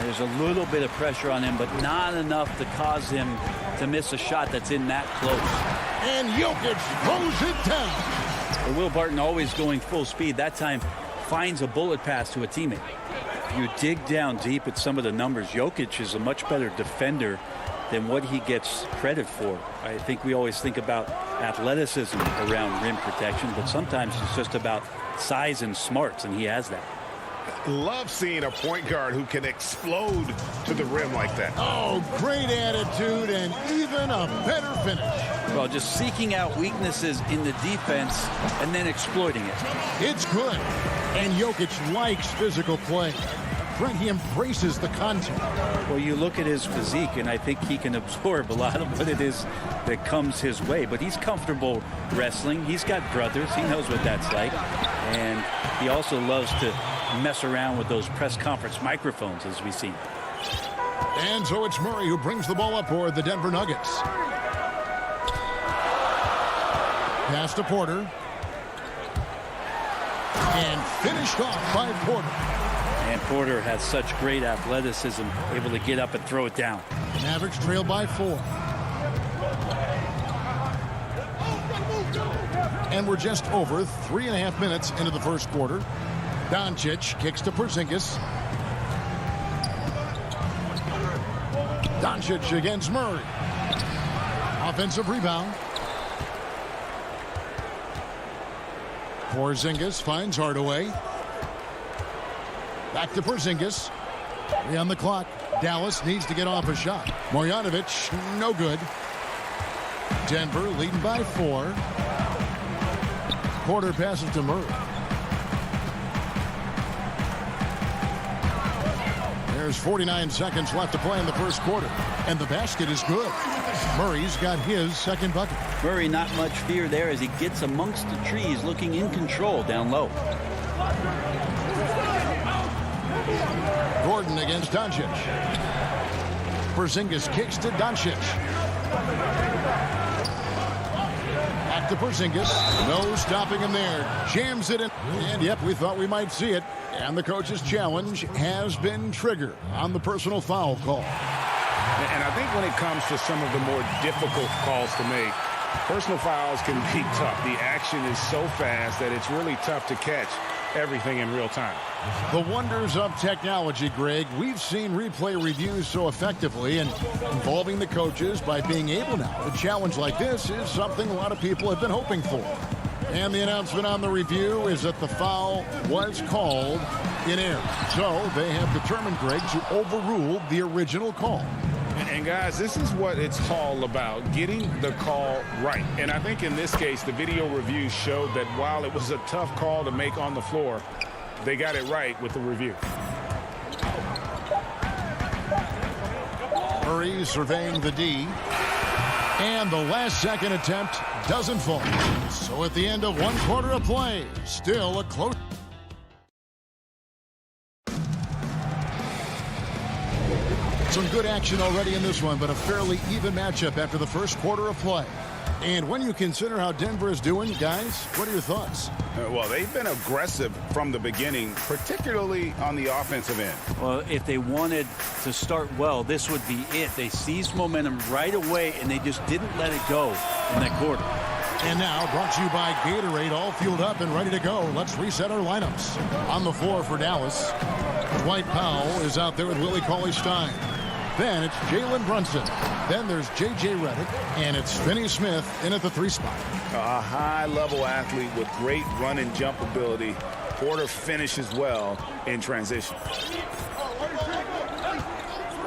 There's a little bit of pressure on him, but not enough to cause him to miss a shot that's in that close. And Jokic throws it down. But Will Barton always going full speed. That time finds a bullet pass to a teammate. You dig down deep at some of the numbers. Jokic is a much better defender than what he gets credit for. I think we always think about athleticism around rim protection, but sometimes it's just about size and smarts, and he has that. Love seeing a point guard who can explode to the rim like that. Oh, great attitude and even a better finish. Well, just seeking out weaknesses in the defense and then exploiting it. It's good. And Jokic likes physical play. Brent, he embraces the contact. Well, you look at his physique, and I think he can absorb a lot of what it is that comes his way. But he's comfortable wrestling. He's got brothers. He knows what that's like. And he also loves to mess around with those press conference microphones, as we see. And so it's Murray who brings the ball up for the Denver Nuggets. Pass to Porter. And finished off by Porter. And Porter has such great athleticism, able to get up and throw it down. Mavericks trail by 4. And we're just over 3.5 minutes into the first quarter. Doncic kicks to Porzingis. Doncic against Murray. Offensive rebound. Porzingis finds Hardaway. Back to Porzingis. 3 on the clock. Dallas needs to get off a shot. Marjanovic, no good. Denver leading by 4. Porter passes to Murray. There's 49 seconds left to play in the first quarter. And the basket is good. Murray's got his second bucket. Murray, not much fear there as he gets amongst the trees, looking in control down low. Gordon against Doncic. Porzingis kicks to Doncic. Back to Porzingis. No stopping him there. Jams it in. And yep, we thought we might see it. And the coach's challenge has been triggered on the personal foul call. And I think when it comes to some of the more difficult calls to make, personal fouls can be tough. The action is so fast that it's really tough to catch everything in real time. The wonders of technology, Greg. We've seen replay reviews so effectively, and involving the coaches by being able now. A challenge like this is something a lot of people have been hoping for. And the announcement on the review is that the foul was called in error. So they have determined, Greg, to overrule the original call. And guys, this is what it's all about, getting the call right. And I think in this case, the video review showed that while it was a tough call to make on the floor, they got it right with the review. Murray surveying the D. And the last second attempt doesn't fall. So at the end of 1 quarter of play, still a close. Some good action already in this one, but a fairly even matchup after the first quarter of play. And when you consider how Denver is doing, guys, what are your thoughts? Well, they've been aggressive from the beginning, particularly on the offensive end. Well, if they wanted to start well, this would be it. They seized momentum right away, and they just didn't let it go in that quarter. And now, brought to you by Gatorade, all fueled up and ready to go. Let's reset our lineups. On the floor for Dallas, Dwight Powell is out there with Willie Cauley-Stein. Then it's Jalen Brunson. Then there's J.J. Redick. And it's Finney Smith in at the 3 spot. A high-level athlete with great run and jump ability. Porter finishes well in transition.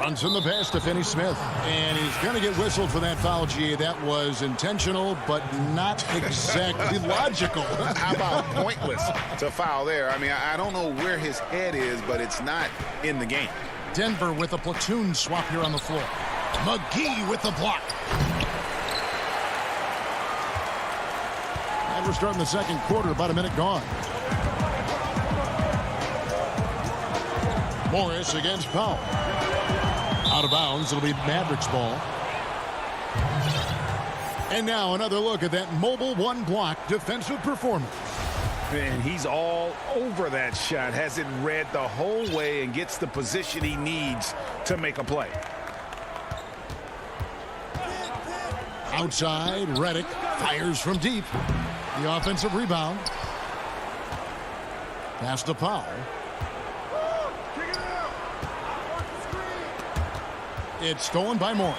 Runs in the pass to Finney Smith. And he's going to get whistled for that foul, G. That was intentional, but not exactly logical. How about pointless to foul there? I mean, I don't know where his head is, but it's not in the game. Denver with a platoon swap here on the floor. McGee with the block. And we're starting the second quarter, about a minute gone. Morris against Powell. Out of bounds, it'll be Mavericks ball. And now another look at that mobile one-block defensive performance. And he's all over that shot, has it read the whole way and gets the position he needs to make a play. Outside, Redick fires from deep. The offensive rebound. Pass to Powell. It's stolen by Morris.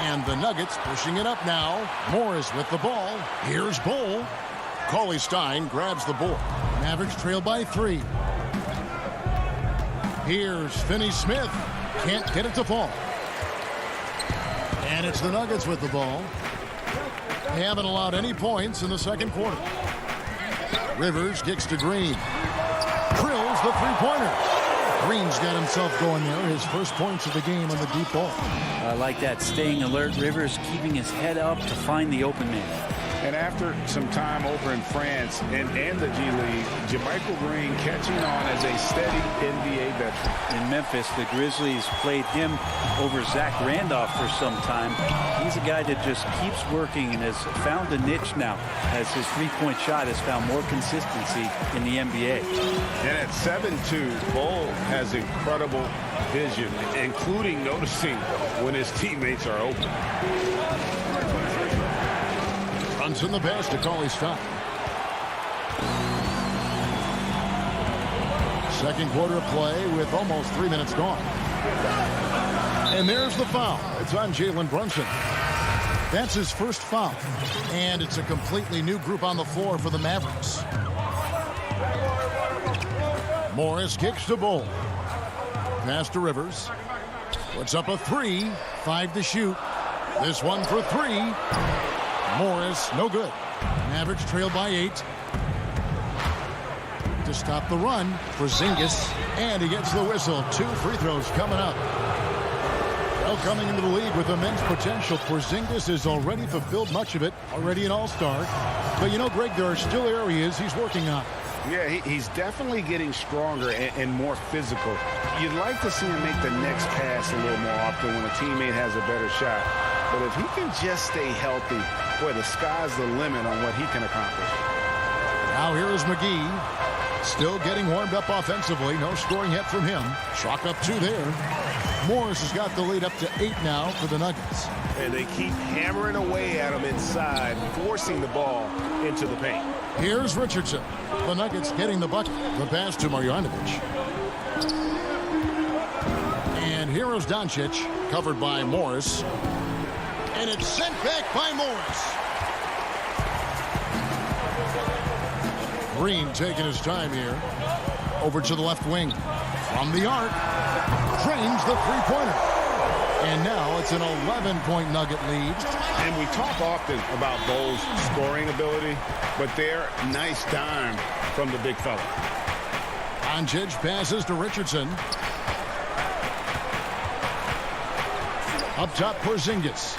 And the Nuggets pushing it up now. Morris with the ball. Here's Bol. Cauley-Stein grabs the board. Mavericks trail by 3. Here's Finney Smith. Can't get it to fall. And it's the Nuggets with the ball. They haven't allowed any points in the second quarter. Rivers kicks to Green. Drills the three-pointer. Green's got himself going there. His first points of the game on the deep ball. I like that. Staying alert. Rivers keeping his head up to find the open man. And after some time over in France and the G League, JaMychal Green catching on as a steady NBA veteran. In Memphis, the Grizzlies played him over Zach Randolph for some time. He's a guy that just keeps working and has found a niche now as his three-point shot has found more consistency in the NBA. And at 7'2", Bol has incredible vision, including noticing when his teammates are open. Runs in the pass to Cauley-Stein. Second quarter of play with almost 3 minutes gone. And there's the foul. It's on Jalen Brunson. That's his first foul. And it's a completely new group on the floor for the Mavericks. Morris kicks to Bol. Pass to Rivers. Puts up a 3. 5 to shoot. This one for 3. Morris, no good. Mavericks trail by 8. To stop the run, Porzingis, and he gets the whistle. 2 free throws coming up. Well, coming into the league with immense potential, Porzingis has already fulfilled much of it, already an all-star. But you know, Greg, there are still areas he's working on. Yeah, he's definitely getting stronger and more physical. You'd like to see him make the next pass a little more often when a teammate has a better shot. But if he can just stay healthy, boy, the sky's the limit on what he can accomplish. Now here is McGee. Still getting warmed up offensively. No scoring yet from him. Chalk up 2 there. Morris has got the lead up to 8 now for the Nuggets. And they keep hammering away at him inside, forcing the ball into the paint. Here's Richardson. The Nuggets getting the bucket. The pass to Marjanovic. And here is Doncic, covered by Morris. And it's sent back by Morris. Green taking his time here. Over to the left wing. From the arc. Drains the three-pointer. And now it's an 11-point Nugget lead. And we talk often about Bol's scoring ability, but they're nice dime from the big fella. Doncic passes to Richardson. Up top, Porzingis.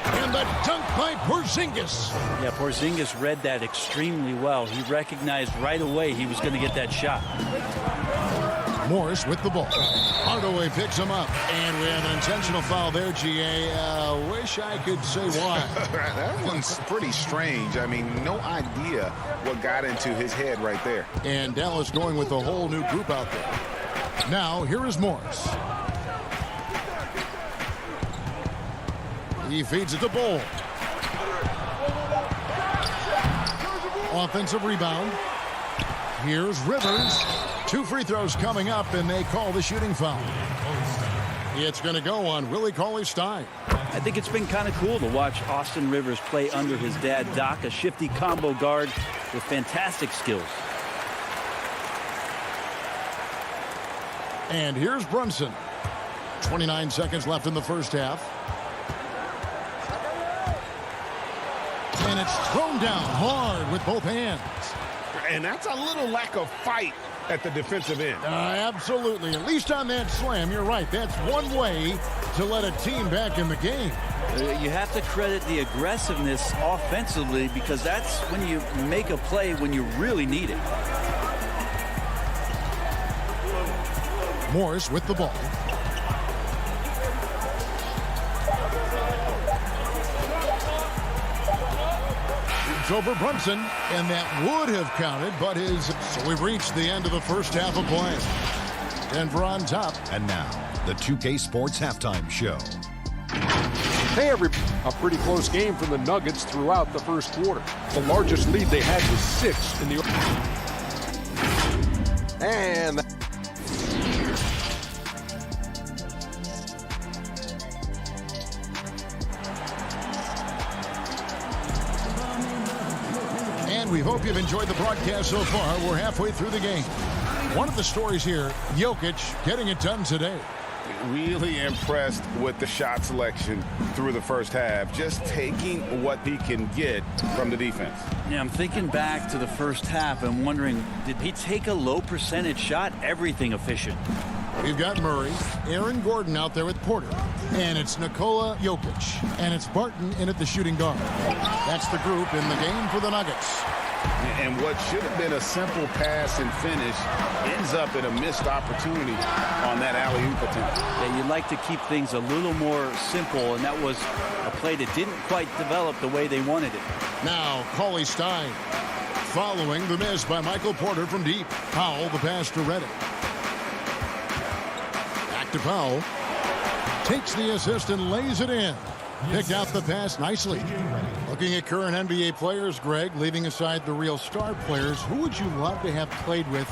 And the dunk by Porzingis. Yeah, Porzingis read that extremely well. He recognized right away he was going to get that shot. Morris with the ball. Hardaway picks him up. And we have an intentional foul there, GA. Wish I could say why. That one's pretty strange. I mean, no idea what got into his head right there. And Dallas going with a whole new group out there. Now, here is Morris. He feeds it to Bol. Offensive rebound. Here's Rivers. 2 free throws coming up, and they call the shooting foul. It's going to go on Willie Cauley-Stein. I think it's been kind of cool to watch Austin Rivers play under his dad, Doc, a shifty combo guard with fantastic skills. And here's Brunson. 29 seconds left in the first half. And it's thrown down hard with both hands. And that's a little lack of fight at the defensive end. Absolutely. At least on that slam, you're right. That's one way to let a team back in the game. You have to credit the aggressiveness offensively, because that's when you make a play when you really need it. Morris with the ball. It's over Brunson, and that would have counted, but so we've reached the end of the first half of play. Denver on top. And now, the 2K Sports Halftime Show. Hey, everybody. A pretty close game for the Nuggets throughout the first quarter. The largest lead they had was 6 in the... And we hope you've enjoyed the broadcast so far. We're halfway through the game. One of the stories here, Jokic getting it done today. Really impressed with the shot selection through the first half, just taking what he can get from the defense. Yeah, I'm thinking back to the first half and wondering, did he take a low percentage shot? Everything efficient. We've got Murray, Aaron Gordon out there with Porter, and it's Nikola Jokic, and it's Barton in at the shooting guard. That's the group in the game for the Nuggets. And what should have been a simple pass and finish ends up in a missed opportunity on that alley-oop attempt. Yeah, you'd like to keep things a little more simple, and that was a play that didn't quite develop the way they wanted it. Now, Cauley Stein following the miss by Michael Porter from deep. Powell, the pass to Reddick. Back to Powell. Takes the assist and lays it in. Picked out the pass nicely. Looking at current NBA players, Greg, leaving aside the real star players, who would you love to have played with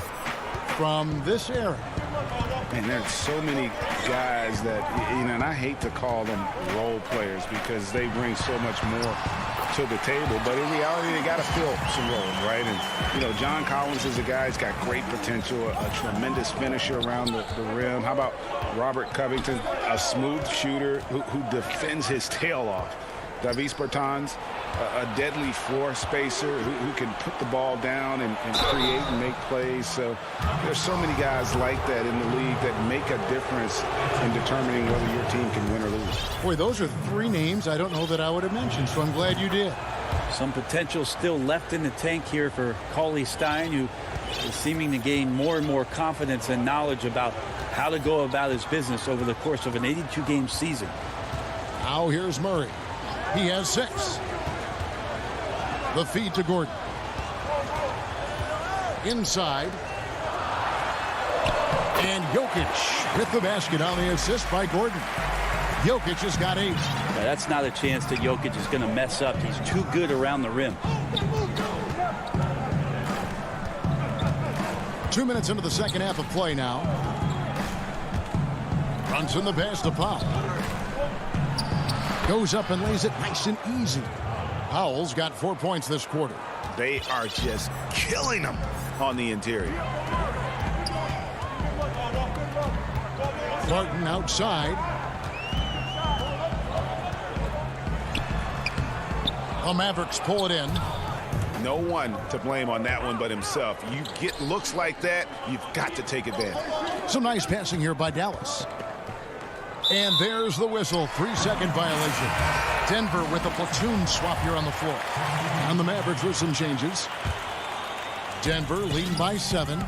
from this era? And there's so many guys that, and I hate to call them role players because they bring so much more to the table, but in reality, they got to fill some roles, right? And, John Collins is a guy who's got great potential, a tremendous finisher around the rim. How about Robert Covington, a smooth shooter who defends his tail off? Davis Bertans, a deadly floor spacer who can put the ball down and create and make plays. So there's so many guys like that in the league that make a difference in determining whether your team can win or lose. Boy, those are three names I don't know that I would have mentioned, so I'm glad you did. Some potential still left in the tank here for Cauley Stein, who is seeming to gain more and more confidence and knowledge about how to go about his business over the course of an 82-game season. Now here's Murray. He has 6. The feed to Gordon. Inside. And Jokic with the basket on the assist by Gordon. Jokic has got 8. Yeah, that's not a chance that Jokic is going to mess up. He's too good around the rim. 2 minutes into the second half of play now. Brunson the pass to Powell. Goes up and lays it nice and easy. Powell's got 4 points this quarter. They are just killing them on the interior. Barton outside. The Mavericks pull it in. No one to blame on that one but himself. You get looks like that, you've got to take advantage. Some nice passing here by Dallas. And there's the whistle. 3-second violation. Denver with a platoon swap here on the floor. And the Mavericks with some changes. Denver leading by 7.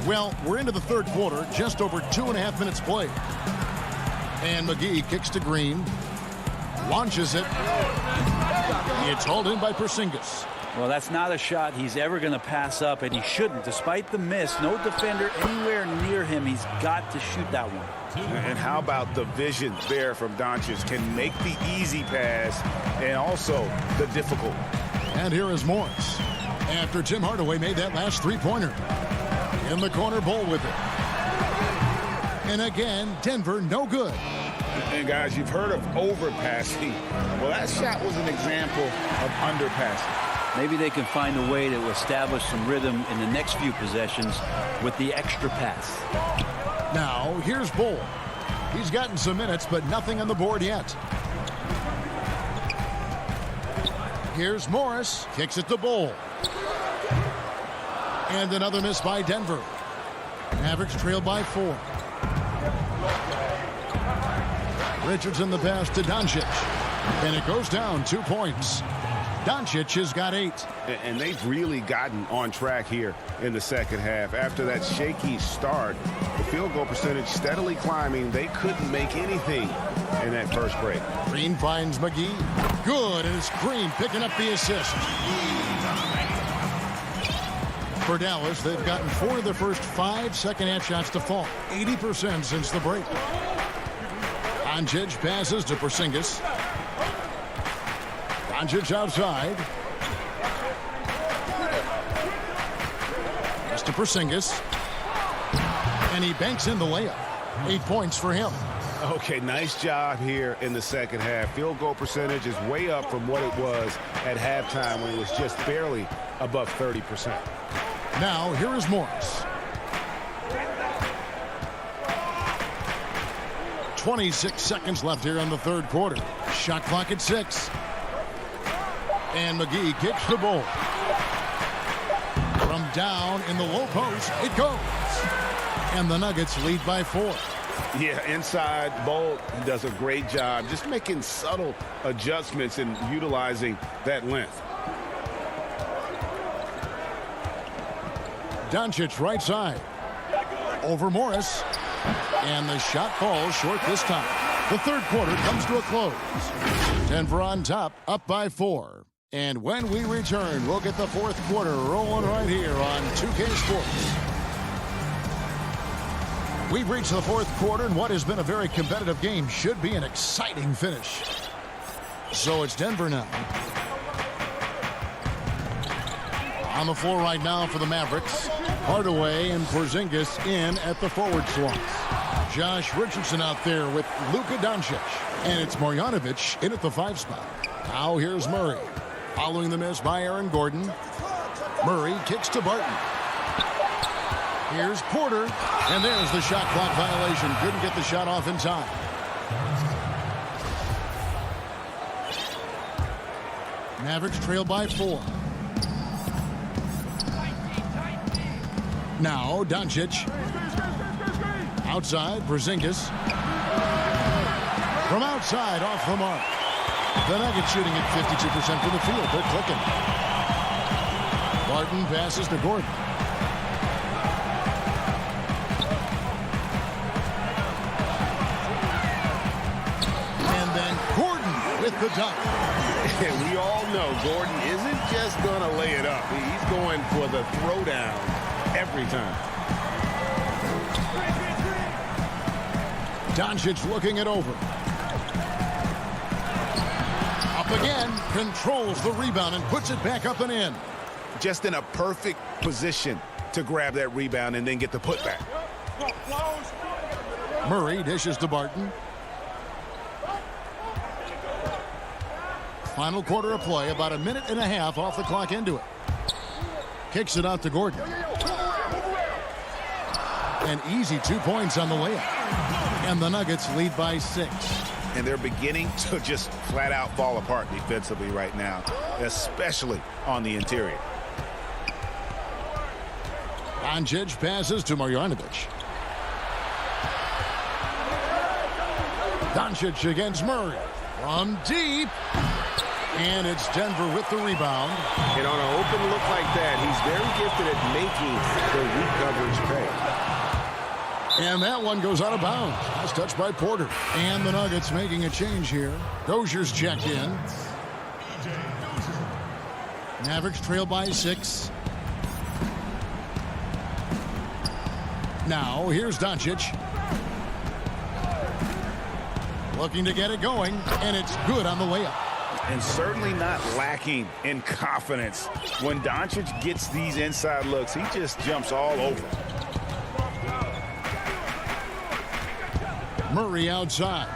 Well, we're into the third quarter. Just over 2.5 minutes played. And McGee kicks to Green. Launches it. It's hauled in by Porzingis. Well, that's not a shot he's ever going to pass up, and he shouldn't. Despite the miss, no defender anywhere near him. He's got to shoot that one. And how about the vision there from Doncic? Can make the easy pass and also the difficult. And here is Morris. After Tim Hardaway made that last three-pointer. In the corner, Bull with it. And again, Denver no good. And guys, you've heard of overpassing. Well, that shot was an example of underpassing. Maybe they can find a way to establish some rhythm in the next few possessions with the extra pass. Now, here's Bull. He's gotten some minutes, but nothing on the board yet. Here's Morris. Kicks it to Bull. And another miss by Denver. Mavericks trail by 4. Richardson the pass to Doncic. And it goes down 2 points. Doncic has got 8. And they've really gotten on track here in the second half. After that shaky start, the field goal percentage steadily climbing. They couldn't make anything in that first break. Green finds McGee. Good, and it's Green picking up the assist. For Dallas, they've gotten 4 of their first 5 second-half shots to fall. 80% since the break. Doncic passes to Porzingis. Doncic outside. Pass to Porzingis. And he banks in the layup. 8 points for him. Okay, nice job here in the second half. Field goal percentage is way up from what it was at halftime when it was just barely above 30%. Now, here is Morris. 26 seconds left here in the third quarter. Shot clock at 6. And McGee kicks the ball. From down in the low post, it goes. And the Nuggets lead by 4. Yeah, inside, Bolt does a great job just making subtle adjustments and utilizing that length. Doncic right side. Over Morris. And the shot falls short this time. The third quarter comes to a close. Denver on top, up by 4. And when we return, we'll get the fourth quarter rolling right here on 2K Sports. We've reached the fourth quarter, and what has been a very competitive game should be an exciting finish. So it's Denver now. On the floor right now for the Mavericks. Hardaway and Porzingis in at the forward slots. Josh Richardson out there with Luka Doncic. And it's Marjanovic in at the 5 spot. Now here's Murray. Following the miss by Aaron Gordon. Murray kicks to Barton. Here's Porter. And there's the shot clock violation. Couldn't get the shot off in time. Mavericks trail by 4. Now Doncic. Outside, Porzingis. From outside, off the mark. The Nuggets shooting at 52% from the field. They're clicking. Barton passes to Gordon. And then Gordon with the dunk. We all know Gordon isn't just going to lay it up. He's going for the throwdown every time. Doncic looking it over. Up again, controls the rebound and puts it back up and in. Just in a perfect position to grab that rebound and then get the putback. Murray dishes to Barton. Final quarter of play, about a minute and a half off the clock into it. Kicks it out to Gordon. An easy 2 points on the layup. And the Nuggets lead by 6. And they're beginning to just flat out fall apart defensively right now, especially on the interior. Doncic passes to Marjanovic. Doncic against Murray. From deep. And it's Denver with the rebound. And on an open look like that, he's very gifted at making the weak coverage pay. And that one goes out of bounds. That's touched by Porter. And the Nuggets making a change here. Dozier's checked in. Mavericks trail by 6. Now, here's Doncic. Looking to get it going, and it's good on the layup. And certainly not lacking in confidence. When Doncic gets these inside looks, he just jumps all over. Murray outside.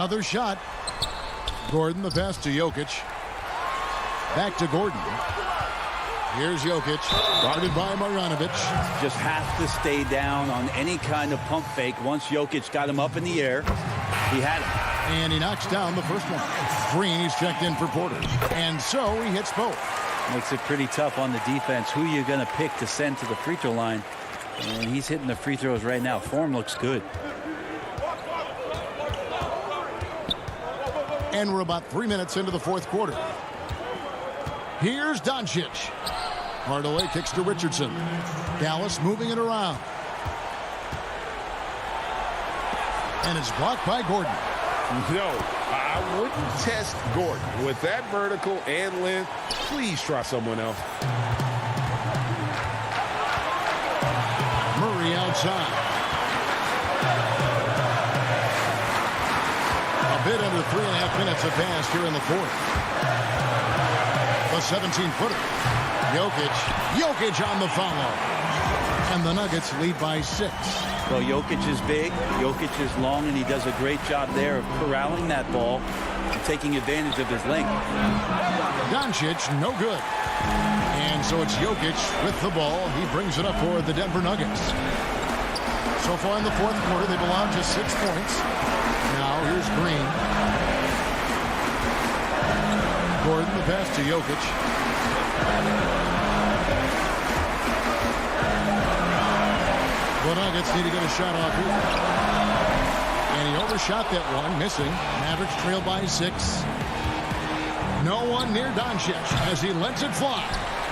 Another shot. Gordon, the pass to Jokic. Back to Gordon. Here's Jokic, guarded by Marjanovic. Just have to stay down on any kind of pump fake. Once Jokic got him up in the air, he had him. And he knocks down the first one. Green, he's checked in for Porter. And so he hits both. Makes it pretty tough on the defense. Who you're going to pick to send to the free throw line. And he's hitting the free throws right now. Form looks good. And we're about 3 minutes into the fourth quarter. Here's Doncic. Hardaway kicks to Richardson. Dallas moving it around. And it's blocked by Gordon. No, I wouldn't test Gordon. With that vertical and length, please try someone else. Murray outside. A bit under 3.5 minutes have passed here in the fourth. The 17-footer. Jokic on the follow. And the Nuggets lead by 6. Well, Jokic is big, Jokic is long, and he does a great job there of corralling that ball and taking advantage of his length. Doncic, no good. And so it's Jokic with the ball. He brings it up for the Denver Nuggets. So far in the fourth quarter, they've allowed just 6 points. Now here's Green. Gordon, the pass to Jokic. The Nuggets need to get a shot off here. And he overshot that one, missing. Mavericks trail by 6. No one near Doncic as he lets it fly.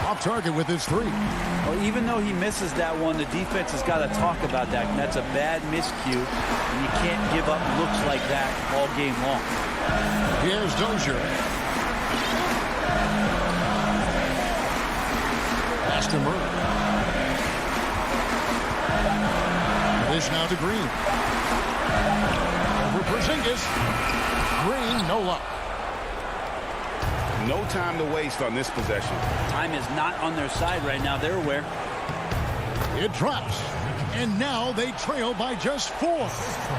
Off target with his 3. Well, even though he misses that one, the defense has got to talk about that. And that's a bad miscue. And you can't give up looks like that all game long. Here's Dozier. Pass to Murray. Dish now to Green. Over Porzingis. Green, no luck. No time to waste on this possession. Time is not on their side right now. They're aware. It drops. And now they trail by just 4.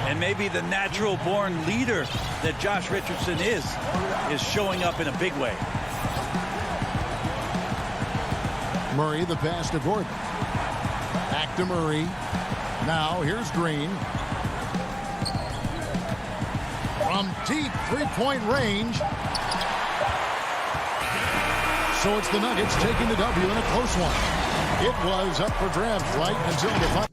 And maybe the natural-born leader that Josh Richardson is showing up in a big way. Murray, the pass to Gordon. Back to Murray. Now here's Green. From deep three-point range. So it's the Nuggets taking the W in a close one. It was up for grabs right until the final.